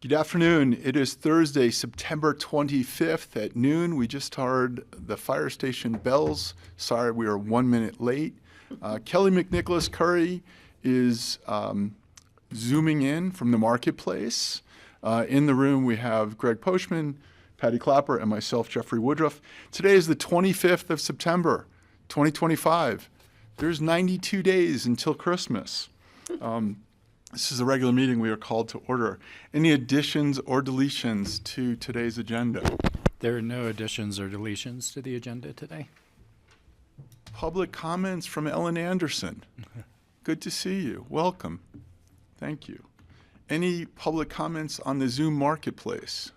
Good afternoon. It is Thursday, September 25th at noon. We just heard the fire station bells. Sorry, we are 1 minute late. Kelly McNicholas Curry is zooming in from the marketplace. In the room, we have Greg Poshman, Patty Clapper, and myself, Jeffrey Woodruff. Today is the 25th of September, 2025. There's 92 days until Christmas. This is a regular meeting. We are called to order. Any additions or deletions to today's agenda? There are no additions or deletions to the agenda today. Public comments from Ellen Anderson. Good to see you. Welcome. Thank you. Any public comments on the Zoom marketplace?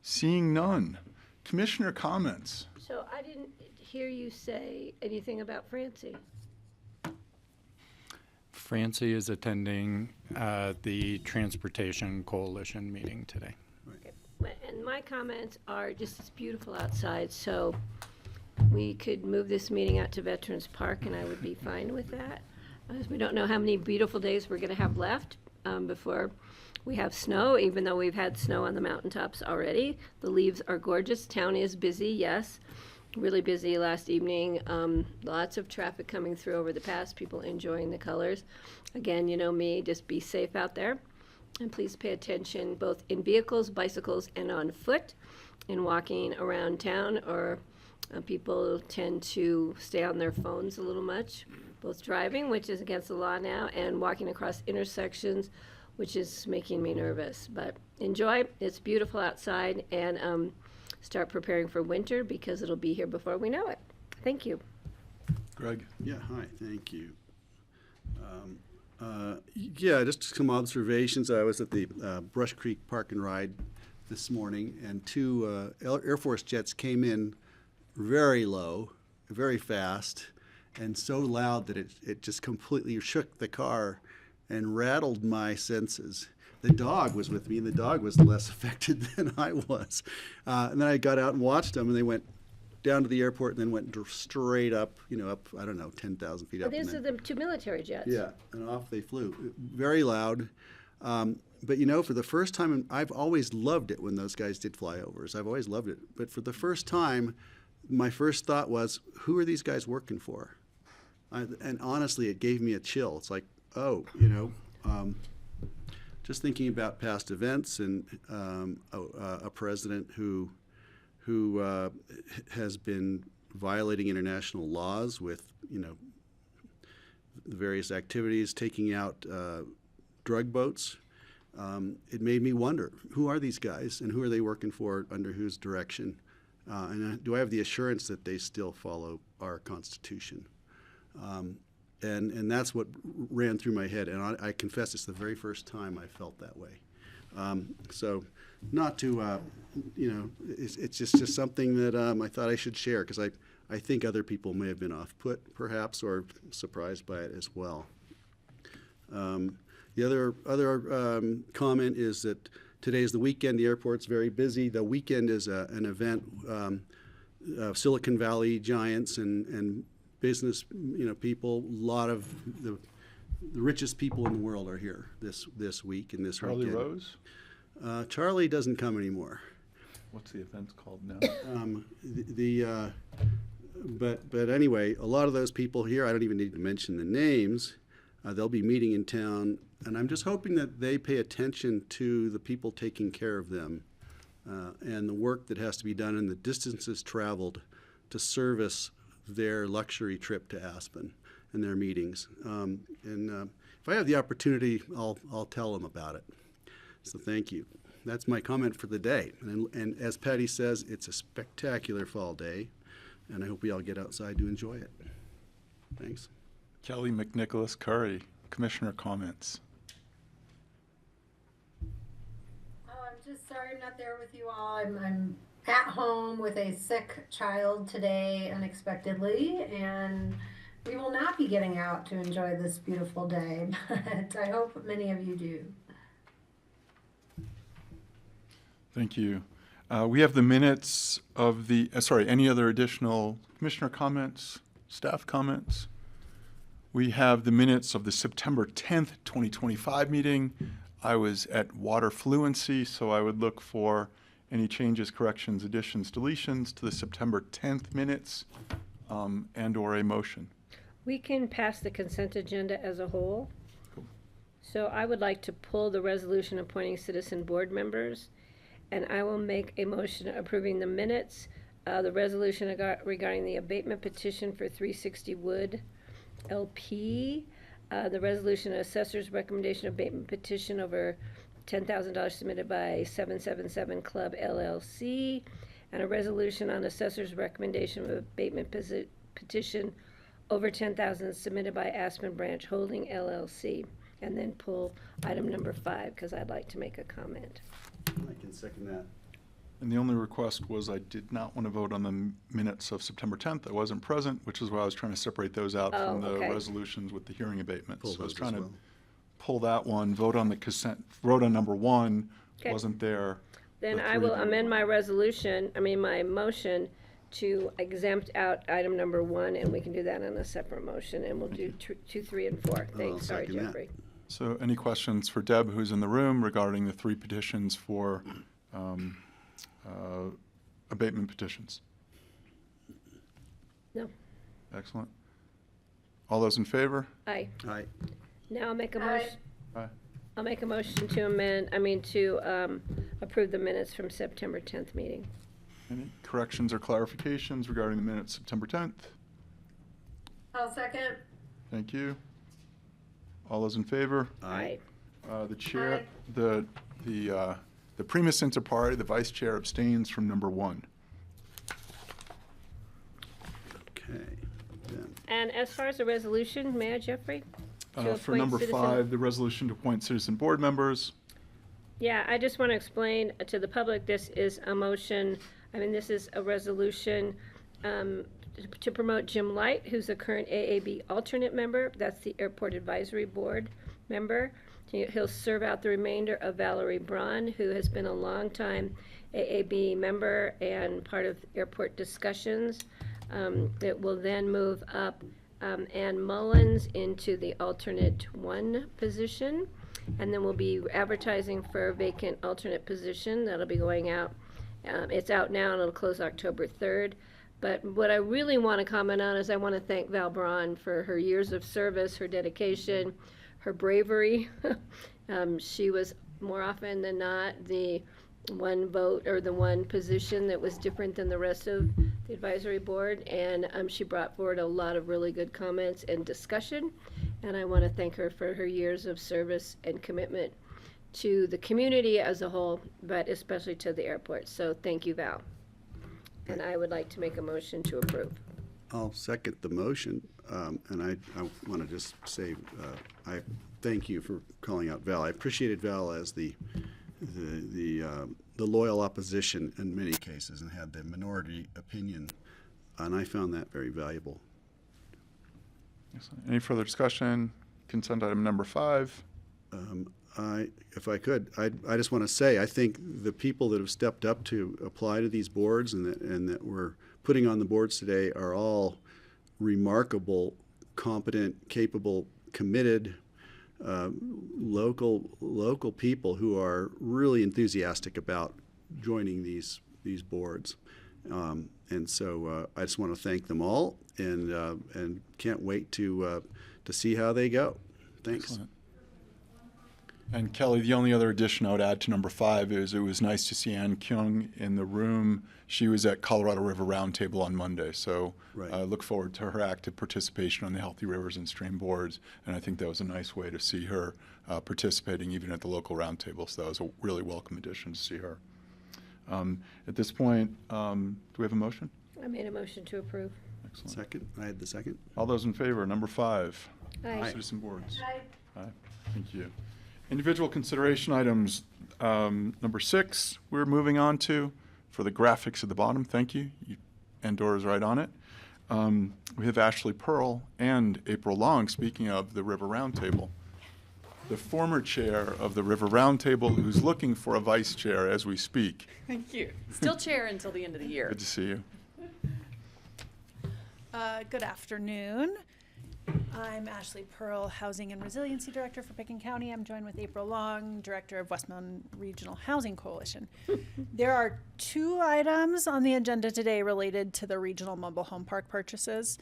Seeing none. Commissioner comments. So I didn't hear you say anything about Francie. Francie is attending the Transportation Coalition meeting today. Okay. And my comments are just it's beautiful outside, so we could move this meeting out to Veterans Park and I would be fine with that. We don't know how many beautiful days we're going to have left before we have snow, even though we've had snow on the mountaintops already. The leaves are gorgeous. Town is busy, yes. Really busy last evening. Lots of traffic coming through over the pass, people enjoying the colors. Again, you know me, just be safe out there. And please pay attention both in vehicles, bicycles, and on foot in walking around town, or people tend to stay on their phones a little much, both driving, which is against the law now, and walking across intersections, which is making me nervous. But enjoy. It's beautiful outside, and start preparing for winter because it'll be here before we know it. Thank you. Greg. Yeah, hi, thank you. Yeah, just some observations. I was at the Brush Creek Park and Ride this morning, and two Air Force jets came in very low, very fast, and so loud that it just completely shook the car and rattled my senses. The dog was with me, and the dog was less affected than I was. And then I got out and watched them, and they went down to the airport and then went straight up, up, I don't know, 10,000 feet up. These are the two military jets. Yeah, and off they flew. Very loud. But, for the first time, I've always loved it when those guys did flyovers. I've always loved it. But for the first time, my first thought was, who are these guys working for? And honestly, it gave me a chill. It's like, oh, just thinking about past events and a president who has been violating international laws with the various activities, taking out drug boats. It made me wonder, who are these guys and who are they working for, under whose direction? And do I have the assurance that they still follow our Constitution? And that's what ran through my head. And I confess it's the very first time I felt that way. So not to, it's just something that I thought I should share, because I think other people may have been off-put, perhaps, or surprised by it as well. The other comment is that today is the weekend. The airport's very busy. The weekend is an event, Silicon Valley giants and business, people. A lot of the richest people in the world are here this week and this Charlie weekend. Rose? Charlie doesn't come anymore. What's the event called now? But anyway, a lot of those people here, I don't even need to mention the names. They'll be meeting in town, and I'm just hoping that they pay attention to the people taking care of them and the work that has to be done and the distances traveled to service their luxury trip to Aspen and their meetings. If I have the opportunity, I'll tell them about it. So thank you. That's my comment for the day. And as Patty says, it's a spectacular fall day, and I hope we all get outside to enjoy it. Thanks. Kelly McNicholas Curry, Commissioner comments. Oh, I'm just sorry I'm not there with you all. I'm at home with a sick child today unexpectedly, and we will not be getting out to enjoy this beautiful day, but I hope many of you do. Thank you. We have the minutes of the, any other additional commissioner comments, staff comments? We have the minutes of the September 10th, 2025 meeting. I was at water fluency, so I would look for any changes, corrections, additions, deletions to the September 10th minutes and/or a motion. We can pass the consent agenda as a whole. Cool. So I would like to pull the resolution appointing citizen board members, and I will make a motion approving the minutes, the resolution regarding the abatement petition for 360 Wood LP, the resolution assessor's recommendation abatement petition over $10,000 submitted by 777 Club LLC, and a resolution on assessor's recommendation of abatement petition over 10,000 submitted by Aspen Branch Holding LLC, and then pull item number 5 because I'd like to make a comment. I can second that. And the only request was I did not want to vote on the minutes of September 10th. I wasn't present, which is why I was trying to separate those out from the okay. resolutions with the hearing abatements. Pull So I was those trying as to well. pull that one, vote on the consent, vote on number 1, Okay. wasn't there. Then The I three will of you. amend my motion to exempt out item number 1, and we can do that on a separate motion, and we'll do 2, 3, and 4. Thanks, sorry, second that. Jeffrey. So any questions for Deb, who's in the room, regarding the 3 petitions for abatement petitions? No, Excellent. All those in favor? aye. Aye. Now I'll make a Aye. motion. Aye. I'll make a motion to approve the minutes from September 10th meeting. Any corrections or clarifications regarding the minutes September 10th? I'll second. Thank you. All those in favor? Aye. The chair, Aye. the primus inter pares, the vice chair abstains from number 1. Okay. Then, And as far as the resolution, may I, Jeffrey? To For appoint number citizen- 5, the resolution to appoint citizen board members. Yeah, I just want to explain to the public, this is a motion, this is a resolution to promote Jim Light, who's a current AAB alternate member. That's the Airport Advisory Board member. He'll serve out the remainder of Valerie Braun, who has been a longtime AAB member and part of airport discussions. It will then move up Ann Mullins into the alternate 1 position. And then we'll be advertising for a vacant alternate position. That'll be going out. It's out now and it'll close October 3rd. But what I really want to comment on is I want to thank Val Braun for her years of service, her dedication, her bravery. She was more often than not the one vote or the one position that was different than the rest of the advisory board. And she brought forward a lot of really good comments and discussion. And I want to thank her for her years of service and commitment to the community as a whole, but especially to the airport. So thank you, Val. And I would like to make a motion to approve. I'll second the motion, and I want to just say, I thank you for calling out Val. I appreciated Val as the loyal opposition in many cases and had the minority opinion, and I found that very valuable. Excellent. Any further discussion? Consent item number 5. If I could, I just want to say, I think the people that have stepped up to apply to these boards and that we're putting on the boards today are all remarkable, competent, capable, committed, local people who are really enthusiastic about joining these boards. And so I just want to thank them all and can't wait to see how they go. Thanks. Excellent. And Kelly, the only other addition I would add to number 5 is it was nice to see Ann Kyung in the room. She was at Colorado River Roundtable on Monday, so Right. I look forward to her active participation on the Healthy Rivers and Stream boards, and I think that was a nice way to see her participating even at the local roundtable, so that was a really welcome addition to see her. At this point, do we have a motion? I made a motion to approve. Excellent. Second, I had the second. All those in favor, number 5. Aye. Citizen boards. Aye. Aye. Thank you. Individual consideration items, number 6, we're moving on to for the graphics at the bottom. Thank you. Andora's right on it. We have Ashley Pearl and April Long, speaking of the River Roundtable. The former chair of the River Roundtable, who's looking for a vice chair as we speak. Thank you. Still chair until the end of the year. Good to see you. Good afternoon. I'm Ashley Pearl, Housing and Resiliency Director for Picken County. I'm joined with April Long, Director of West Mountain Regional Housing Coalition. There are 2 items on the agenda today related to the regional mobile home park purchases.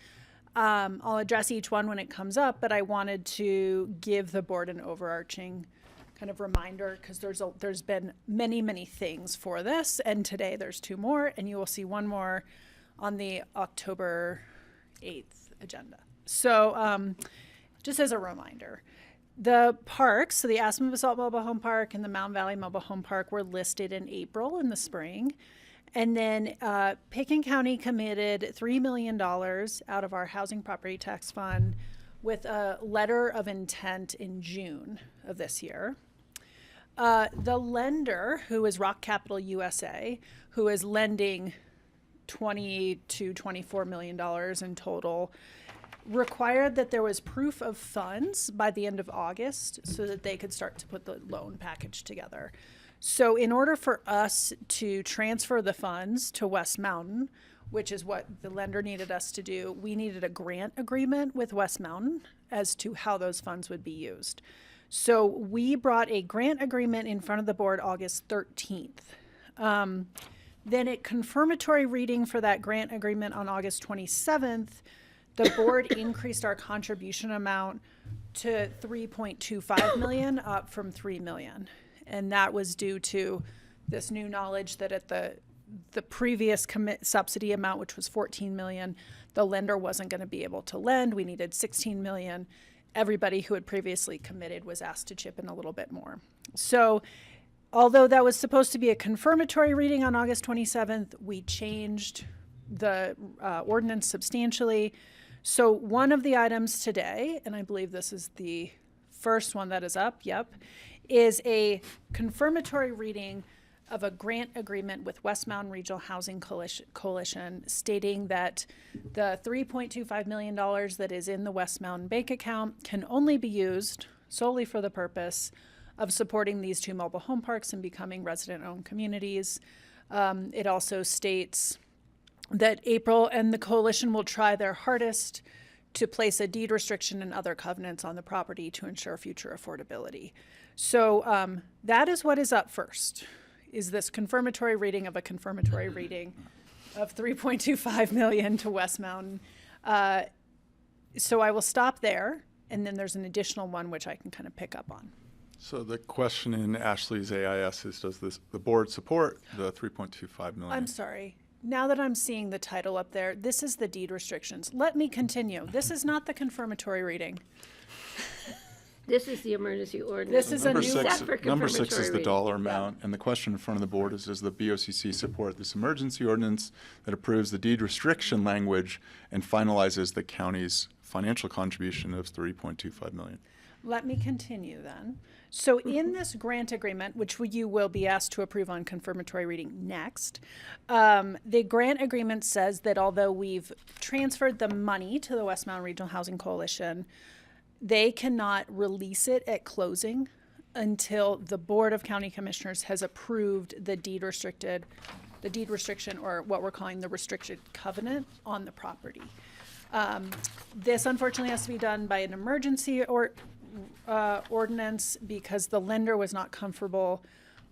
I'll address each one when it comes up, but I wanted to give the board an overarching kind of reminder because there's been many things for this, and today there's 2 more, and you will see 1 more on the October 8th agenda. So just as a reminder, the parks, so the Aspen Basalt Mobile Home Park and the Mountain Valley Mobile Home Park were listed in April in the spring. And then Picken County committed $3 million out of our housing property tax fund with a letter of intent in June of this year. The lender, who is Rock Capital USA, who is lending $20 to $24 million in total, required that there was proof of funds by the end of August so that they could start to put the loan package together. So in order for us to transfer the funds to West Mountain, which is what the lender needed us to do, we needed a grant agreement with West Mountain as to how those funds would be used. So we brought a grant agreement in front of the board August 13th. Then at confirmatory reading for that grant agreement on August 27th, the board increased our contribution amount to $3.25 million, up from $3 million. And that was due to this new knowledge that at the previous subsidy amount, which was $14 million, the lender wasn't going to be able to lend. We needed $16 million. Everybody who had previously committed was asked to chip in a little bit more. So although that was supposed to be a confirmatory reading on August 27th, we changed the ordinance substantially. So one of the items today, and I believe this is the first one that is up, is a confirmatory reading of a grant agreement with West Mountain Regional Housing Coalition stating that the $3.25 million that is in the West Mountain bank account can only be used solely for the purpose of supporting these 2 mobile home parks and becoming resident-owned communities. It also states that April and the coalition will try their hardest to place a deed restriction and other covenants on the property to ensure future affordability. So that is what is up first, is this confirmatory reading of a confirmatory reading of $3.25 million to West Mountain. So I will stop there, and then there's an additional one which I can kind of pick up on. So the question in Ashley's AIS is, does the board support the $3.25 million? I'm sorry. Now that I'm seeing the title up there, this is the deed restrictions. Let me continue. This is not the confirmatory reading. This is the emergency ordinance. This is a new- Set for Number 6 is confirmatory the reading. dollar amount, and the question in front of the board is, does the BoCC support this emergency ordinance that approves the deed restriction language and finalizes the county's financial contribution of $3.25 million? Let me continue then. So in this grant agreement, which you will be asked to approve on confirmatory reading next, the grant agreement says that although we've transferred the money to the West Mountain Regional Housing Coalition, they cannot release it at closing until the Board of County Commissioners has approved the deed restriction, or what we're calling the restricted covenant on the property. This unfortunately has to be done by an emergency ordinance because the lender was not comfortable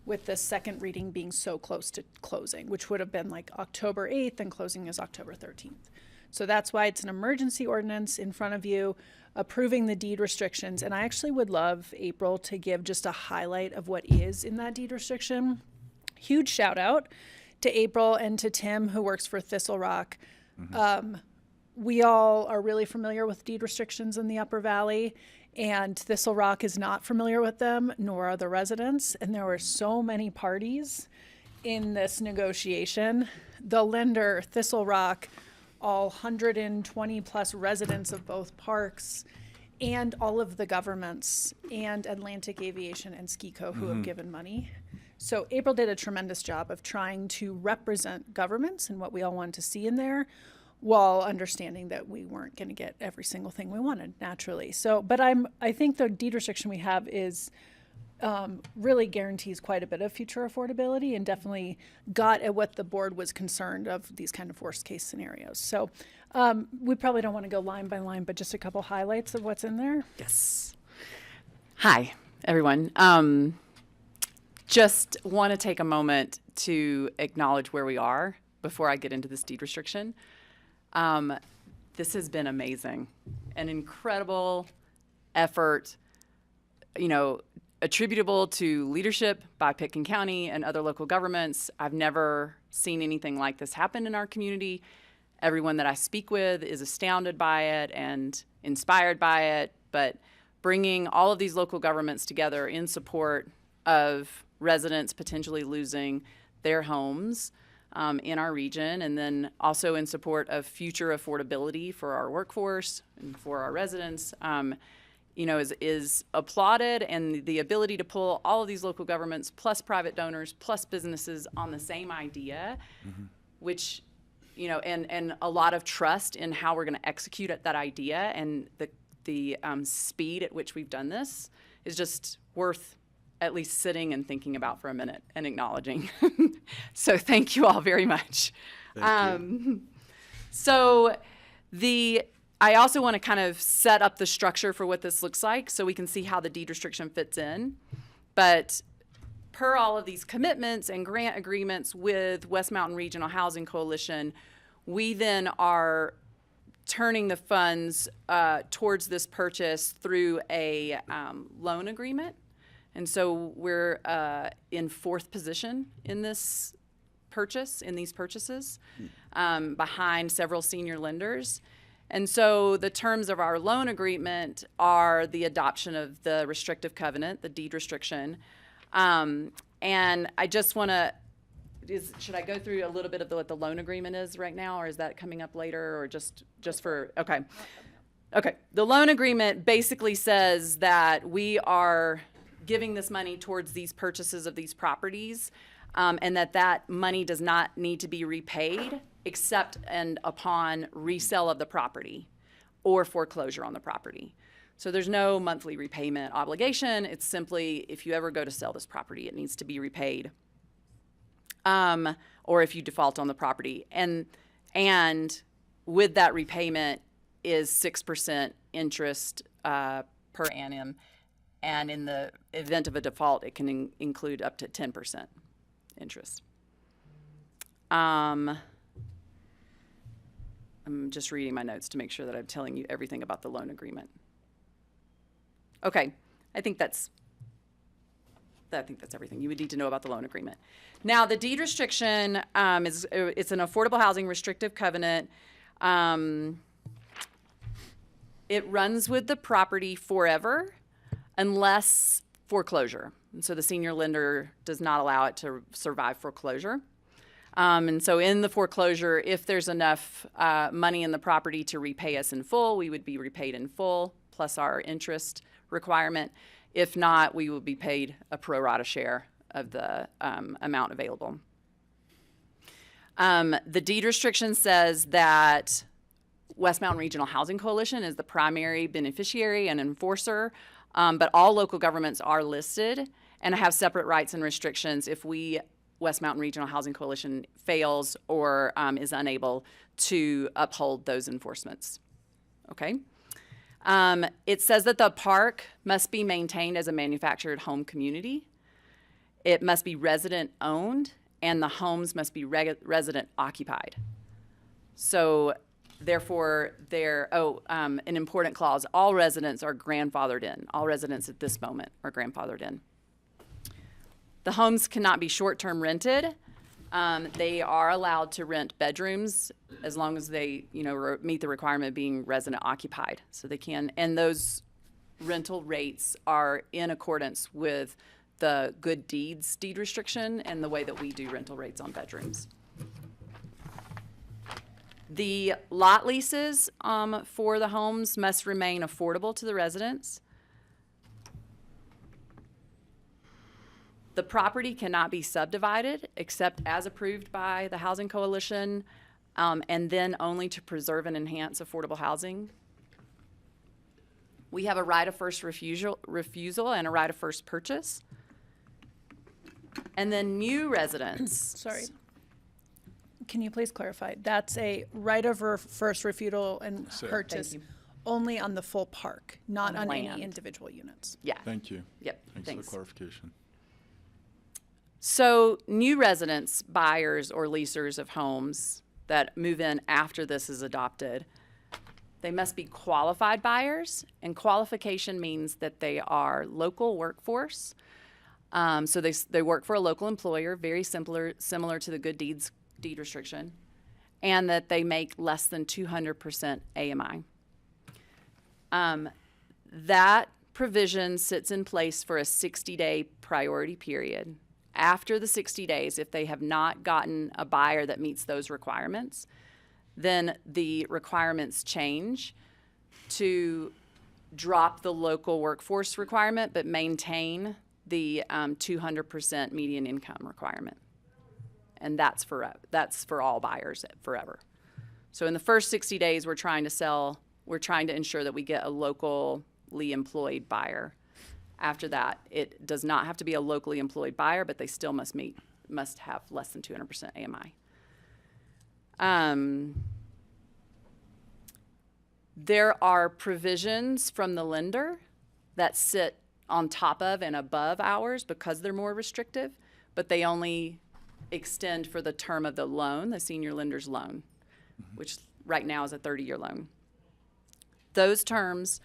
with the second reading being so close to closing, which would have been like October 8th and closing is October 13th. So that's why it's an emergency ordinance in front of you approving the deed restrictions. And I actually would love April to give just a highlight of what is in that deed restriction. Huge shout out to April and to Tim, who works for Thistle Rock. We all are really familiar with deed restrictions in the Upper Valley, and Thistle Rock is not familiar with them, nor are the residents. And there were so many parties in this negotiation. The lender, Thistle Rock, all 120 plus residents of both parks, and all of the governments, and Atlantic Aviation and SkiCo who have given money. So April did a tremendous job of trying to represent governments and what we all wanted to see in there, while understanding that we weren't going to get every single thing we wanted naturally. So, but I think the deed restriction we have is really guarantees quite a bit of future affordability and definitely got at what the board was concerned of, these kind of worst case scenarios. So we probably don't want to go line by line, but just a couple highlights of what's in there. Yes. Hi, everyone. Just want to take a moment to acknowledge where we are before I get into this deed restriction. This has been amazing, an incredible effort, attributable to leadership by Pitkin County and other local governments. I've never seen anything like this happen in our community. Everyone that I speak with is astounded by it and inspired by it, but bringing all of these local governments together in support of residents potentially losing their homes in our region, and then also in support of future affordability for our workforce and for our residents, is applauded. And the ability to pull all of these local governments plus private donors plus businesses on the same idea, which, and a lot of trust in how we're going to execute at that idea, and the speed at which we've done this is just worth at least sitting and thinking about for a minute and acknowledging. So thank you all very much. So I also want to kind of set up the structure for what this looks like so we can see how the deed restriction fits in. But per all of these commitments and grant agreements with West Mountain Regional Housing Coalition, we then are turning the funds towards this purchase through a loan agreement. And so we're in fourth position in this purchase, in these purchases, behind several senior lenders. And so the terms of our loan agreement are the adoption of the restrictive covenant, the deed restriction. And I just want to, should I go through a little bit of what the loan agreement is right now, or is that coming up later, or just for, okay. Okay, the loan agreement basically says that we are giving this money towards these purchases of these properties, and that money does not need to be repaid except and upon resale of the property or foreclosure on the property. So there's no monthly repayment obligation. It's simply, if you ever go to sell this property, it needs to be repaid, or if you default on the property. And with that repayment is 6% interest per annum. And in the event of a default, it can include up to 10% interest. I'm just reading my notes to make sure that I'm telling you everything about the loan agreement. Okay, I think that's everything you would need to know about the loan agreement. Now, the deed restriction it's an affordable housing restrictive covenant. It runs with the property forever, unless foreclosure. And so the senior lender does not allow it to survive foreclosure. And so in the foreclosure, if there's enough money in the property to repay us in full, we would be repaid in full, plus our interest requirement. If not, we will be paid a pro rata share of the amount available. The deed restriction says that West Mountain Regional Housing Coalition is the primary beneficiary and enforcer, but all local governments are listed and have separate rights and restrictions if West Mountain Regional Housing Coalition fails or is unable to uphold those enforcements. Okay? It says that the park must be maintained as a manufactured home community. It must be resident owned, and the homes must be resident occupied. So therefore, an important clause, all residents are grandfathered in. All residents at this moment are grandfathered in. The homes cannot be short-term rented. They are allowed to rent bedrooms as long as they, meet the requirement of being resident occupied. So they can, and those rental rates are in accordance with the good deeds deed restriction and the way that we do rental rates on bedrooms. The lot leases for the homes must remain affordable to the residents. The property cannot be subdivided except as approved by the Housing Coalition, and then only to preserve and enhance affordable housing. We have a right of first refusal and a right of first purchase. And then new residents. Sorry. Can you please clarify? That's a right of first refusal and Sale. purchase Thank you. only on the full park, not On on land. any individual units. Yeah. Thank you. Yep. Thanks for the clarification. So new residents, buyers, or leasers of homes that move in after this is adopted, they must be qualified buyers, and qualification means that they are local workforce. So they work for a local employer, very similar to the good deed restriction, and that they make less than 200% AMI. That provision sits in place for a 60-day priority period. After the 60 days, if they have not gotten a buyer that meets those requirements, then the requirements change to drop the local workforce requirement but maintain the 200% median income requirement. And that's for all buyers forever. So in the first 60 days, we're trying to ensure that we get a locally employed buyer. After that, it does not have to be a locally employed buyer, but they still must have less than 200% AMI. There are provisions from the lender that sit on top of and above ours because they're more restrictive, but they only extend for the term of the loan, the senior lender's loan, which right now is a 30-year loan. Those terms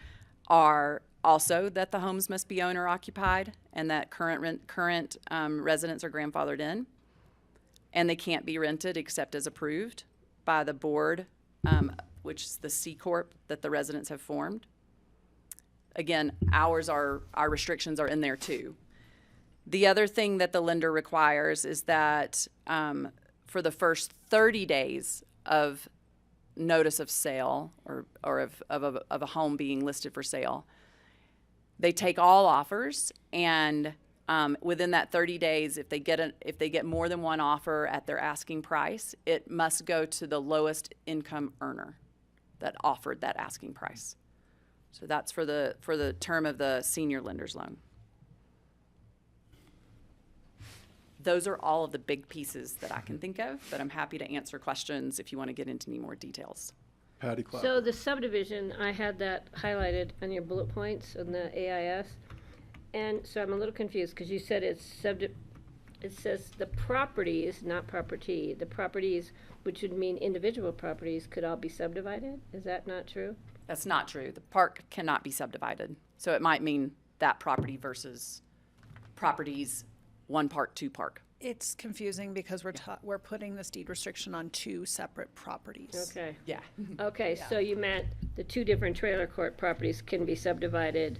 are also that the homes must be owner occupied and that current residents are grandfathered in, and they can't be rented except as approved by the board, which is the C Corp that the residents have formed. Again, our restrictions are in there too. The other thing that the lender requires is that for the first 30 days of notice of sale or of a home being listed for sale, they take all offers, and within that 30 days, if they get more than one offer at their asking price, it must go to the lowest income earner that offered that asking price. So that's for the term of the senior lender's loan. Those are all of the big pieces that I can think of, but I'm happy to answer questions if you want to get into any more details. Patty Clapp. So the subdivision, I had that highlighted on your bullet points on the AIS. And so I'm a little confused because you said it says the properties, not property, the properties, which would mean individual properties, could all be subdivided? Is that not true? That's not true. The park cannot be subdivided. So it might mean that property versus properties, one park, two park. It's confusing because we're putting this deed restriction on two separate properties. Okay. Yeah. Okay, so you meant the two different trailer court properties can be subdivided.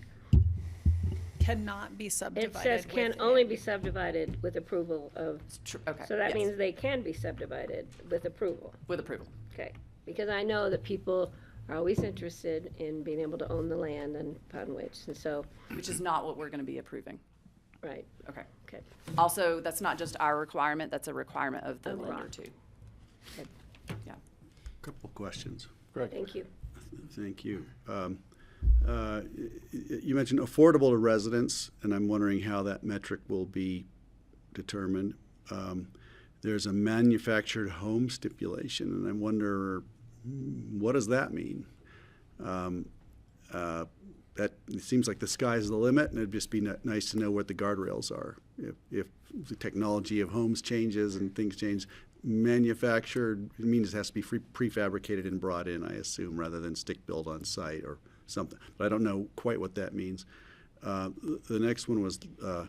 Cannot be It subdivided. says can only be subdivided with approval of, Okay. so that yes. means they can be subdivided with approval. With approval. Okay, because I know that people are always interested in being able to own the land upon which, and so, Which is not what we're going to be approving. right, Okay. okay. Also, that's not just our requirement, that's a requirement of the Of lender Ron. too. Okay. Yeah. Couple questions. Greg. Thank you. Thank you. You mentioned affordable to residents, and I'm wondering how that metric will be determined. There's a manufactured home stipulation, and I wonder, what does that mean? That it seems like the sky's the limit, and it'd just be nice to know what the guardrails are. If the technology of homes changes and things change, manufactured, it means it has to be prefabricated and brought in, I assume, rather than stick-built on site or something. But I don't know quite what that means. The next one was the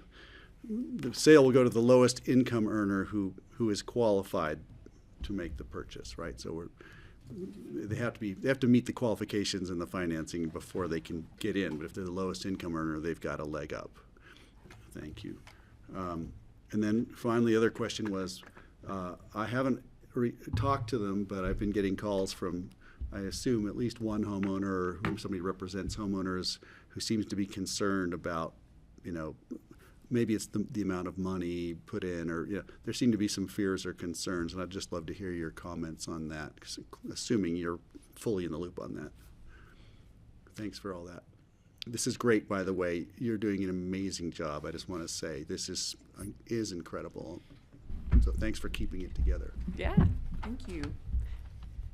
sale will go to the lowest income earner who is qualified to make the purchase, right? So they have to meet the qualifications and the financing before they can get in. But if they're the lowest income earner, they've got a leg up. Thank you. And then finally, the other question was, I haven't talked to them, but I've been getting calls from, I assume, at least one homeowner or whom somebody represents homeowners who seems to be concerned about, maybe it's the amount of money put in, or there seem to be some fears or concerns, and I'd just love to hear your comments on that, assuming you're fully in the loop on that. Thanks for all that. This is great, by the way. You're doing an amazing job. I just want to say this is incredible. So thanks for keeping it together. Yeah, thank you.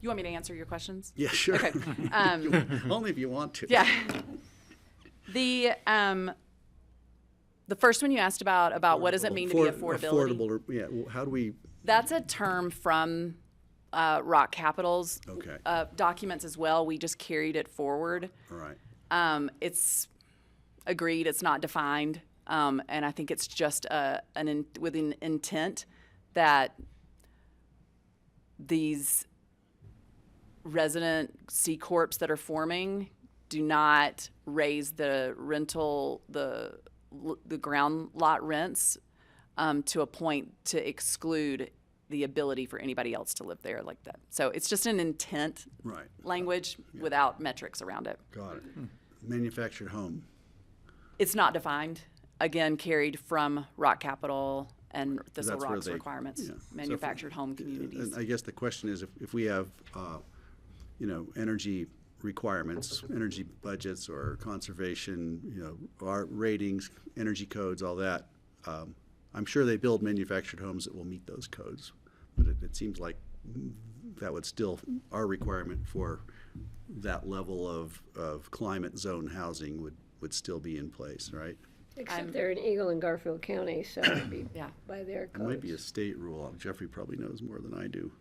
You want me to answer your questions? Yeah, sure. Okay. Only if you want to. Yeah. The first one you asked about what does it mean to be affordability? Affordable, yeah. How do we? That's a term from Rock Capital's Okay. documents as well. We just carried it forward. All right. It's agreed. It's not defined, and I think it's just with an intent that these resident C corps that are forming do not raise the rental the ground lot rents to a point to exclude the ability for anybody else to live there like that. So it's just an intent Right. language without metrics around it. Got it. Manufactured home. It's not defined. Again, carried from Rock Capital and Thistle That's where Rock's they- requirements, yeah. So manufactured home communities. And I guess the question is if we have, energy requirements, energy budgets or conservation, our ratings, energy codes, all that, I'm sure they build manufactured homes that will meet those codes. But it seems like that would still, our requirement for that level of climate zone housing would still be in place, right? Except they're in Eagle and Garfield County, so it'd be Yeah. by their It might be a codes. state rule. Jeffrey probably knows more than I do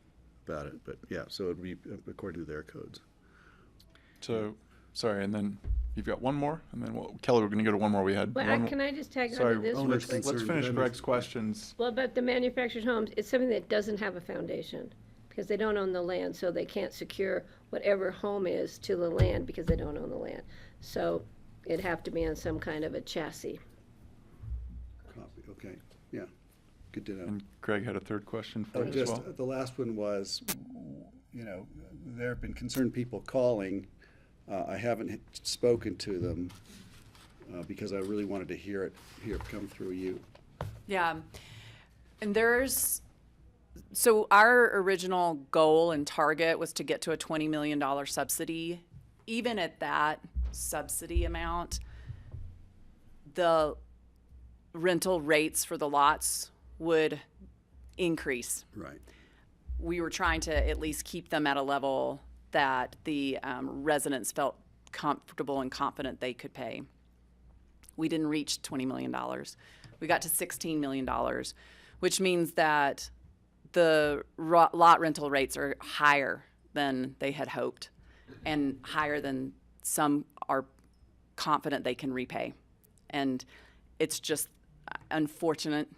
about it, but yeah, so it'd be according to their codes. So, sorry, and then you've got one more, and then Kelly, we're going to go to one more. We had Well, one. can I just tag on Sorry, to this? owner's real quick? let's concern. finish Greg's questions. Well, about the manufactured homes, it's something that doesn't have a foundation because they don't own the land, so they can't secure whatever home is to the land because they don't own the land. So it'd have to be on some kind of a chassis. Copy, okay, yeah, good to know. And Greg had a third question for you as Just, well. the last one was, there have been concerned people calling. I haven't spoken to them because I really wanted to hear it come through you. Yeah. And so our original goal and target was to get to a $20 million subsidy. Even at that subsidy amount, the rental rates for the lots would increase. Right, We were trying to at least keep them at a level that the residents felt comfortable and confident they could pay. We didn't reach $20 million. We got to $16 million, which means that the lot rental rates are higher than they had hoped and higher than some are confident they can repay. And it's just unfortunate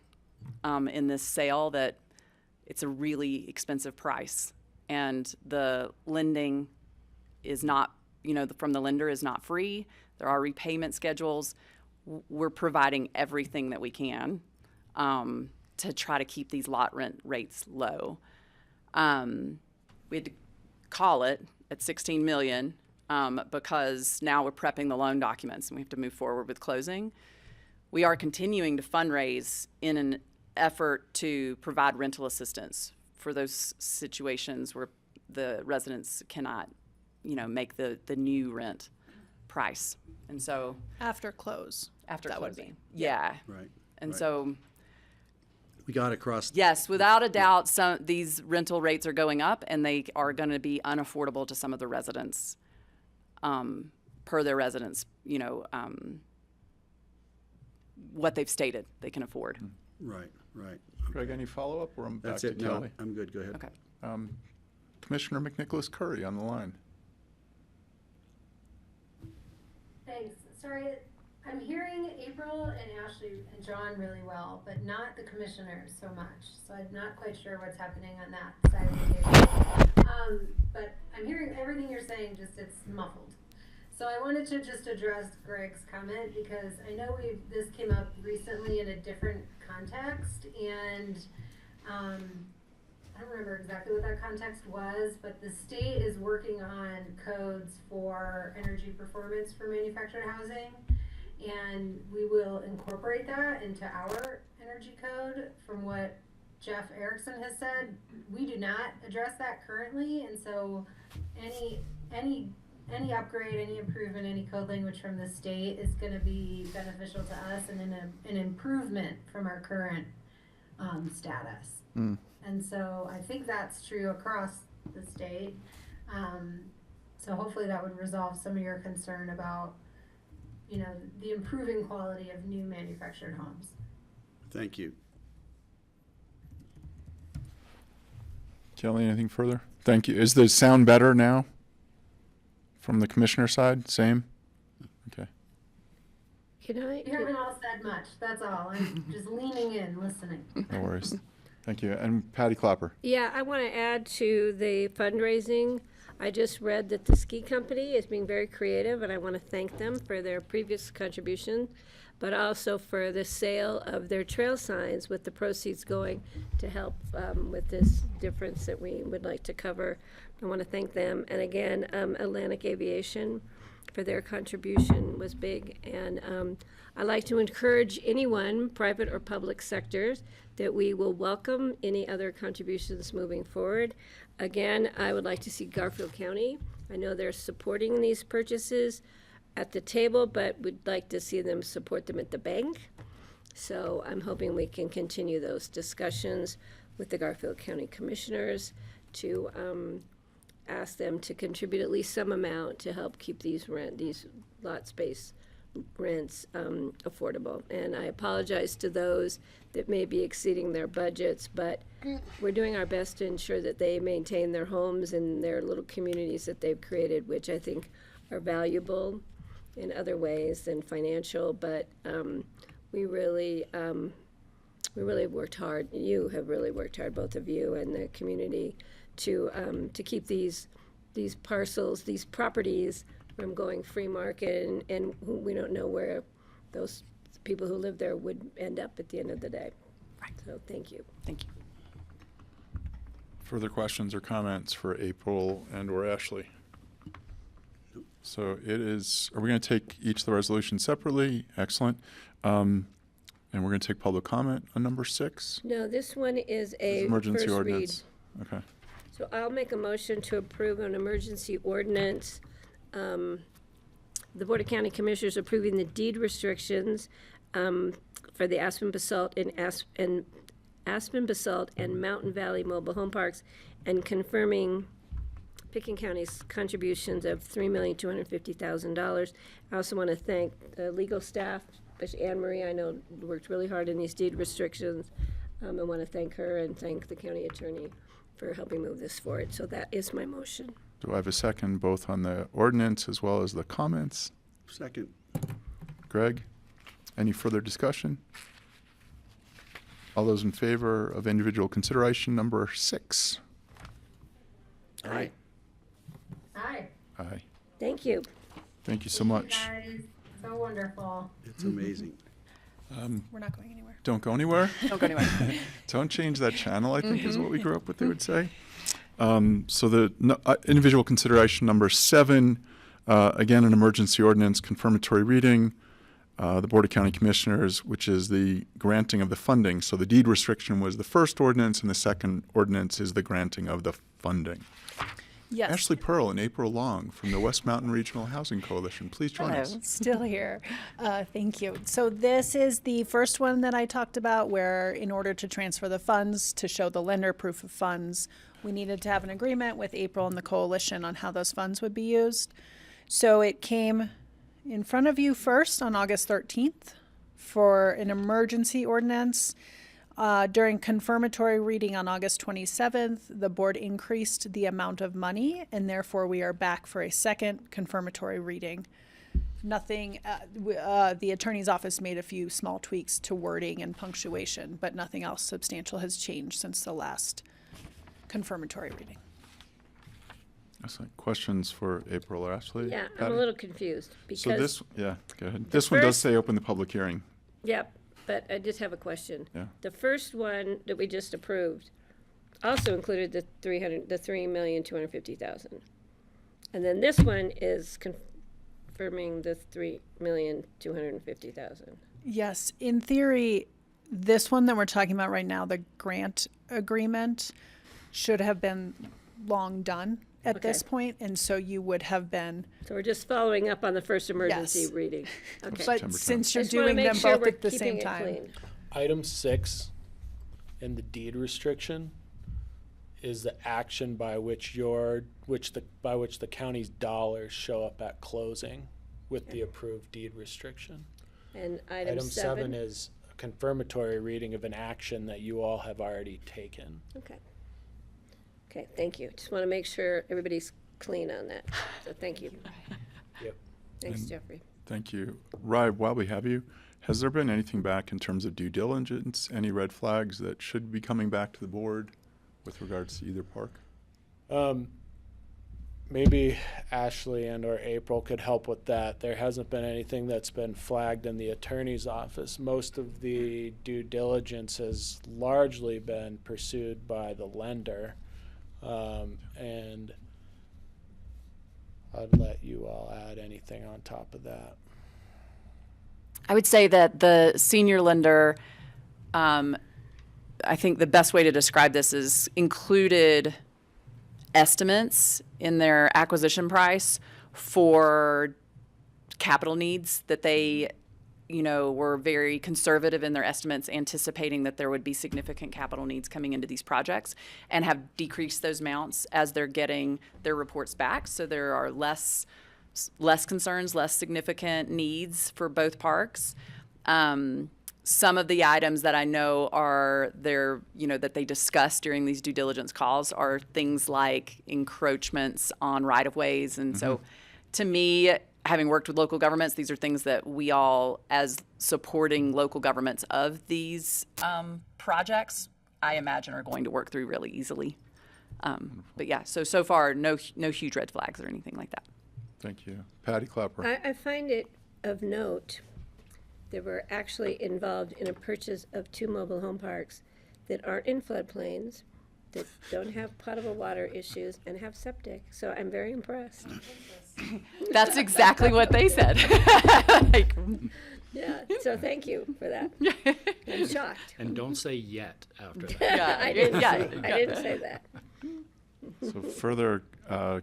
in this sale that it's a really expensive price. And the lending is not, from the lender is not free. There are repayment schedules. We're providing everything that we can to try to keep these lot rent rates low. We had to call it at 16 million because now we're prepping the loan documents and we have to move forward with closing. We are continuing to fundraise in an effort to provide rental assistance for those situations where the residents cannot, make the new rent price. And so After close. after That would closing, be. yeah. right. And right. so, We got across. yes, without a doubt, these rental rates are going up and they are going to be unaffordable to some of the residents, per their residents, what they've stated they can afford. Right. Greg, any follow-up, or I'm back That's to it, no, Kelly? I'm good, go ahead. Okay. Commissioner McNicholas Curry on the line. Thanks. Sorry, I'm hearing April and Ashley and John really well, but not the commissioners so much. So I'm not quite sure what's happening on that side of the table. But I'm hearing everything you're saying, just it's muffled. So I wanted to just address Greg's comment because I know this came up recently in a different context, and I don't remember exactly what that context was, but the state is working on codes for energy performance for manufactured housing, and we will incorporate that into our energy code. From what Jeff Erickson has said, we do not address that currently, and so any any upgrade, any improvement, any code language from the state is going to be beneficial to us and an improvement from our current status. And so I think that's true across the state. So hopefully that would resolve some of your concern about, you know, the improving quality of new manufactured homes. Thank you. Kelly, anything further? Thank you. Is the sound better now? From the commissioner side, same? Okay. Can I? You haven't all said much, that's all. I'm just leaning in, listening. No worries. Thank you. And Patty Clapper. Yeah, I want to add to the fundraising. I just read that the ski company is being very creative, and I want to thank them for their previous contribution, but also for the sale of their trail signs, with the proceeds going to help with this difference that we would like to cover. I want to thank them. And again, Atlantic Aviation for their contribution was big. And I'd like to encourage anyone, private or public sectors, that we will welcome any other contributions moving forward. Again, I would like to see Garfield County. I know they're supporting these purchases at the table, but would like to see them support them at the bank. So I'm hoping we can continue those discussions with the Garfield County Commissioners to ask them to contribute at least some amount to help keep these lot space rents affordable. And I apologize to those that may be exceeding their budgets, but we're doing our best to ensure that they maintain their homes and their little communities that they've created, which I think are valuable in other ways than financial. But we really worked hard. You have really worked hard, both of you and the community, to keep these parcels, these properties from going free market, and we don't know where those people who live there would end up at the end of the day. Right. So thank you. Thank you. Further questions or comments for April and or Ashley? So it is, are we going to take each of the resolutions separately? Excellent. And we're going to take public comment on number 6. No, this one is a Emergency first ordinance. read. Okay. So I'll make a motion to approve an emergency ordinance. The Board of County Commissioners approving the deed restrictions for the Aspen Basalt and Aspen Basalt and Mountain Valley Mobile Home Parks, and confirming Pickens County's contributions of $3,250,000. I also want to thank the legal staff, especially Anne Marie. I know worked really hard in these deed restrictions. I want to thank her and thank the county attorney for helping move this forward. So that is my motion. Do I have a second both on the ordinance as well as the comments? Second. Greg, any further discussion? All those in favor of individual consideration number 6? Aye. Hi. Aye. Thank you. Thank you so You much. guys, so wonderful. It's amazing. We're not going anywhere. Don't go anywhere. Don't go anywhere. Don't change that channel, I think is what we grew up with, they would say. So the individual consideration number 7, again, an emergency ordinance, confirmatory reading. The Board of County Commissioners, which is the granting of the funding. So the deed restriction was the first ordinance, and the second ordinance is the granting of the funding. Yes. Ashley Pearl and April Long from the West Mountain Regional Housing Coalition. Please join us. Still here. Thank you. So this is the first one that I talked about, where in order to transfer the funds, to show the lender proof of funds, we needed to have an agreement with April and the coalition on how those funds would be used. So it came in front of you first on August 13th for an emergency ordinance. During confirmatory reading on August 27th, the board increased the amount of money, and therefore we are back for a second confirmatory reading. Nothing, the attorney's office made a few small tweaks to wording and punctuation, but nothing else substantial has changed since the last confirmatory reading. Excellent. Questions for April or Ashley? Yeah, I'm Patty? a little confused because. So this, yeah, go ahead. This one does first- say open the public hearing. Yep, but I just have a question. Yeah. The first one that we just approved also included the $3,250,000. And then this one is confirming the $3,250,000. Yes, in theory, this one that we're talking about right now, the grant agreement, should have been long done at this Okay. point, and so you would have been. So we're just following up on the first emergency Yes. reading. Okay. But September since I you're just wanna doing make them sure both we're at the keeping same it time. clean. Item 6 in the deed restriction is the action by which the county's dollars show up at closing with the approved deed restriction. And Item item 7 is a confirmatory reading of an action that you all have already taken. Okay. Okay, thank you. Just want to make sure everybody's clean on that. So thank you. Yep. Thanks, And- Jeffrey. Thank you. Rye, while we have you, has there been anything back in terms of due diligence, any red flags that should be coming back to the board with regards to either park? Maybe Ashley and or April could help with that. There hasn't been anything that's been flagged in the attorney's office. Most of the due diligence has largely been pursued by the lender. And I'd let you all add anything on top of that. I would say that the senior lender, I think the best way to describe this is included estimates in their acquisition price for capital needs that they, were very conservative in their estimates, anticipating that there would be significant capital needs coming into these projects, and have decreased those amounts as they're getting their reports back. So there are less concerns, less significant needs for both parks. Some of the items that I know are there, that they discuss during these due diligence calls are things like encroachments on right-of-ways. And so to me, having worked with local governments, these are things that we all, as supporting local governments of these projects, I imagine are going to work through really easily. But yeah, so far, no huge red flags or anything like that. Thank you. Patty Clapper. I find it of note that we're actually involved in a purchase of 2 mobile home parks that aren't in floodplains, that don't have potable water issues, and have septic. So I'm very impressed. That's exactly what they said. Like, Yeah, so thank you for that. I'm shocked. And don't say yet after that. yeah, I didn't yeah, say, I didn't say that. So further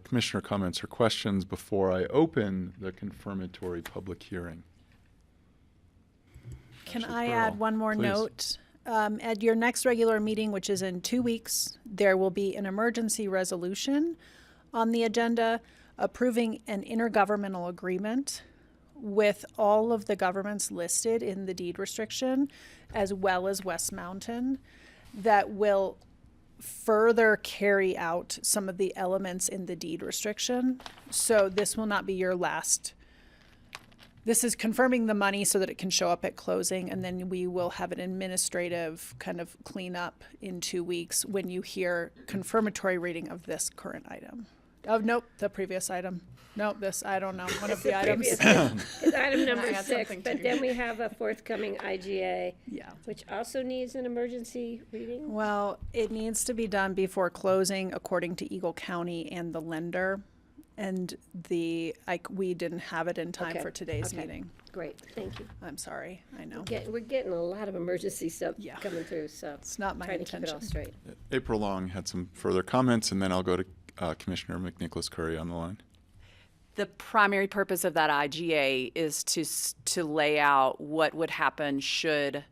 commissioner comments or questions before I open the confirmatory public hearing? Can Ashley I Pearl, add one more please. note? At your next regular meeting, which is in 2 weeks, there will be an emergency resolution on the agenda approving an intergovernmental agreement with all of the governments listed in the deed restriction, as well as West Mountain, that will further carry out some of the elements in the deed restriction. So this will not be your last. This is confirming the money so that it can show up at closing, and then we will have an administrative kind of cleanup in 2 weeks when you hear confirmatory reading of this current item. Oh, nope, the previous item. Nope, this, I don't know, one of the items. It's item number add 6, something but too. then we have a forthcoming IGA, Yeah. which also needs an emergency reading. Well, it needs to be done before closing according to Eagle County and the lender. And we didn't have it in time Okay, for today's okay. meeting. Great, thank you. I'm sorry, I know. We're getting a lot of emergency stuff Yeah. coming through, so. It's not my trying to keep it all intention. straight. April Long had some further comments, and then I'll go to Commissioner McNicholas Curry on the line. The primary purpose of that IGA is to lay out what would happen should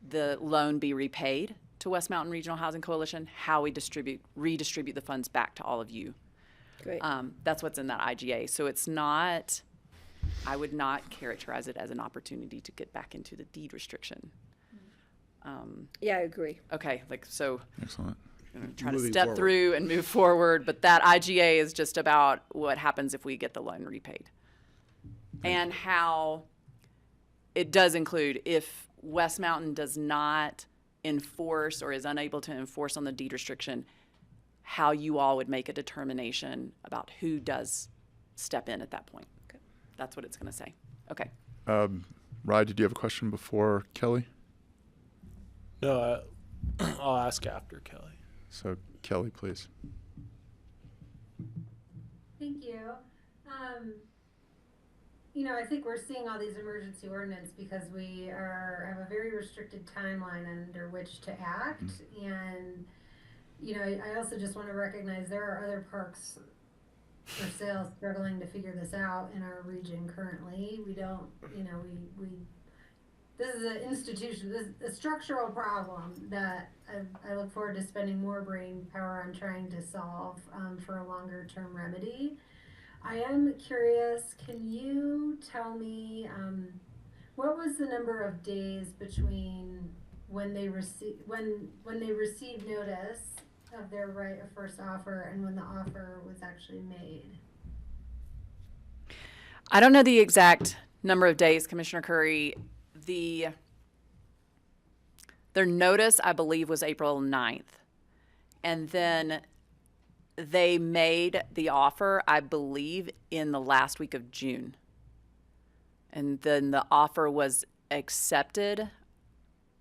the loan be repaid to West Mountain Regional Housing Coalition, how we redistribute the funds back to all of you. Great. That's what's in that IGA. So it's not, I would not characterize it as an opportunity to get back into the deed restriction. Yeah, I agree. Okay, so Excellent. I'm gonna try to Moving step forward. through and move forward, but that IGA is just about what happens if we get the loan repaid. And how it does include if West Mountain does not enforce or is unable to enforce on the deed restriction, how you all would make a determination about who does step in at that point. Okay. That's what it's gonna say. Okay. Rye, did you have a question before Kelly? No, I'll ask after Kelly. So Kelly, please. Thank you. I think we're seeing all these emergency ordinance because we have a very restricted timeline under which to act. And, you know, I also just want to recognize there are other parks for sale struggling to figure this out in our region currently. We don't, you know, we this is an institution, this is a structural problem that I look forward to spending more brain power on trying to solve for a longer term remedy. I am curious, can you tell me what was the number of days between when they received notice of their right of first offer and when the offer was actually made? I don't know the exact number of days, Commissioner Curry. Their notice, I believe, was April 9th. And then they made the offer, I believe, in the last week of June. And then the offer was accepted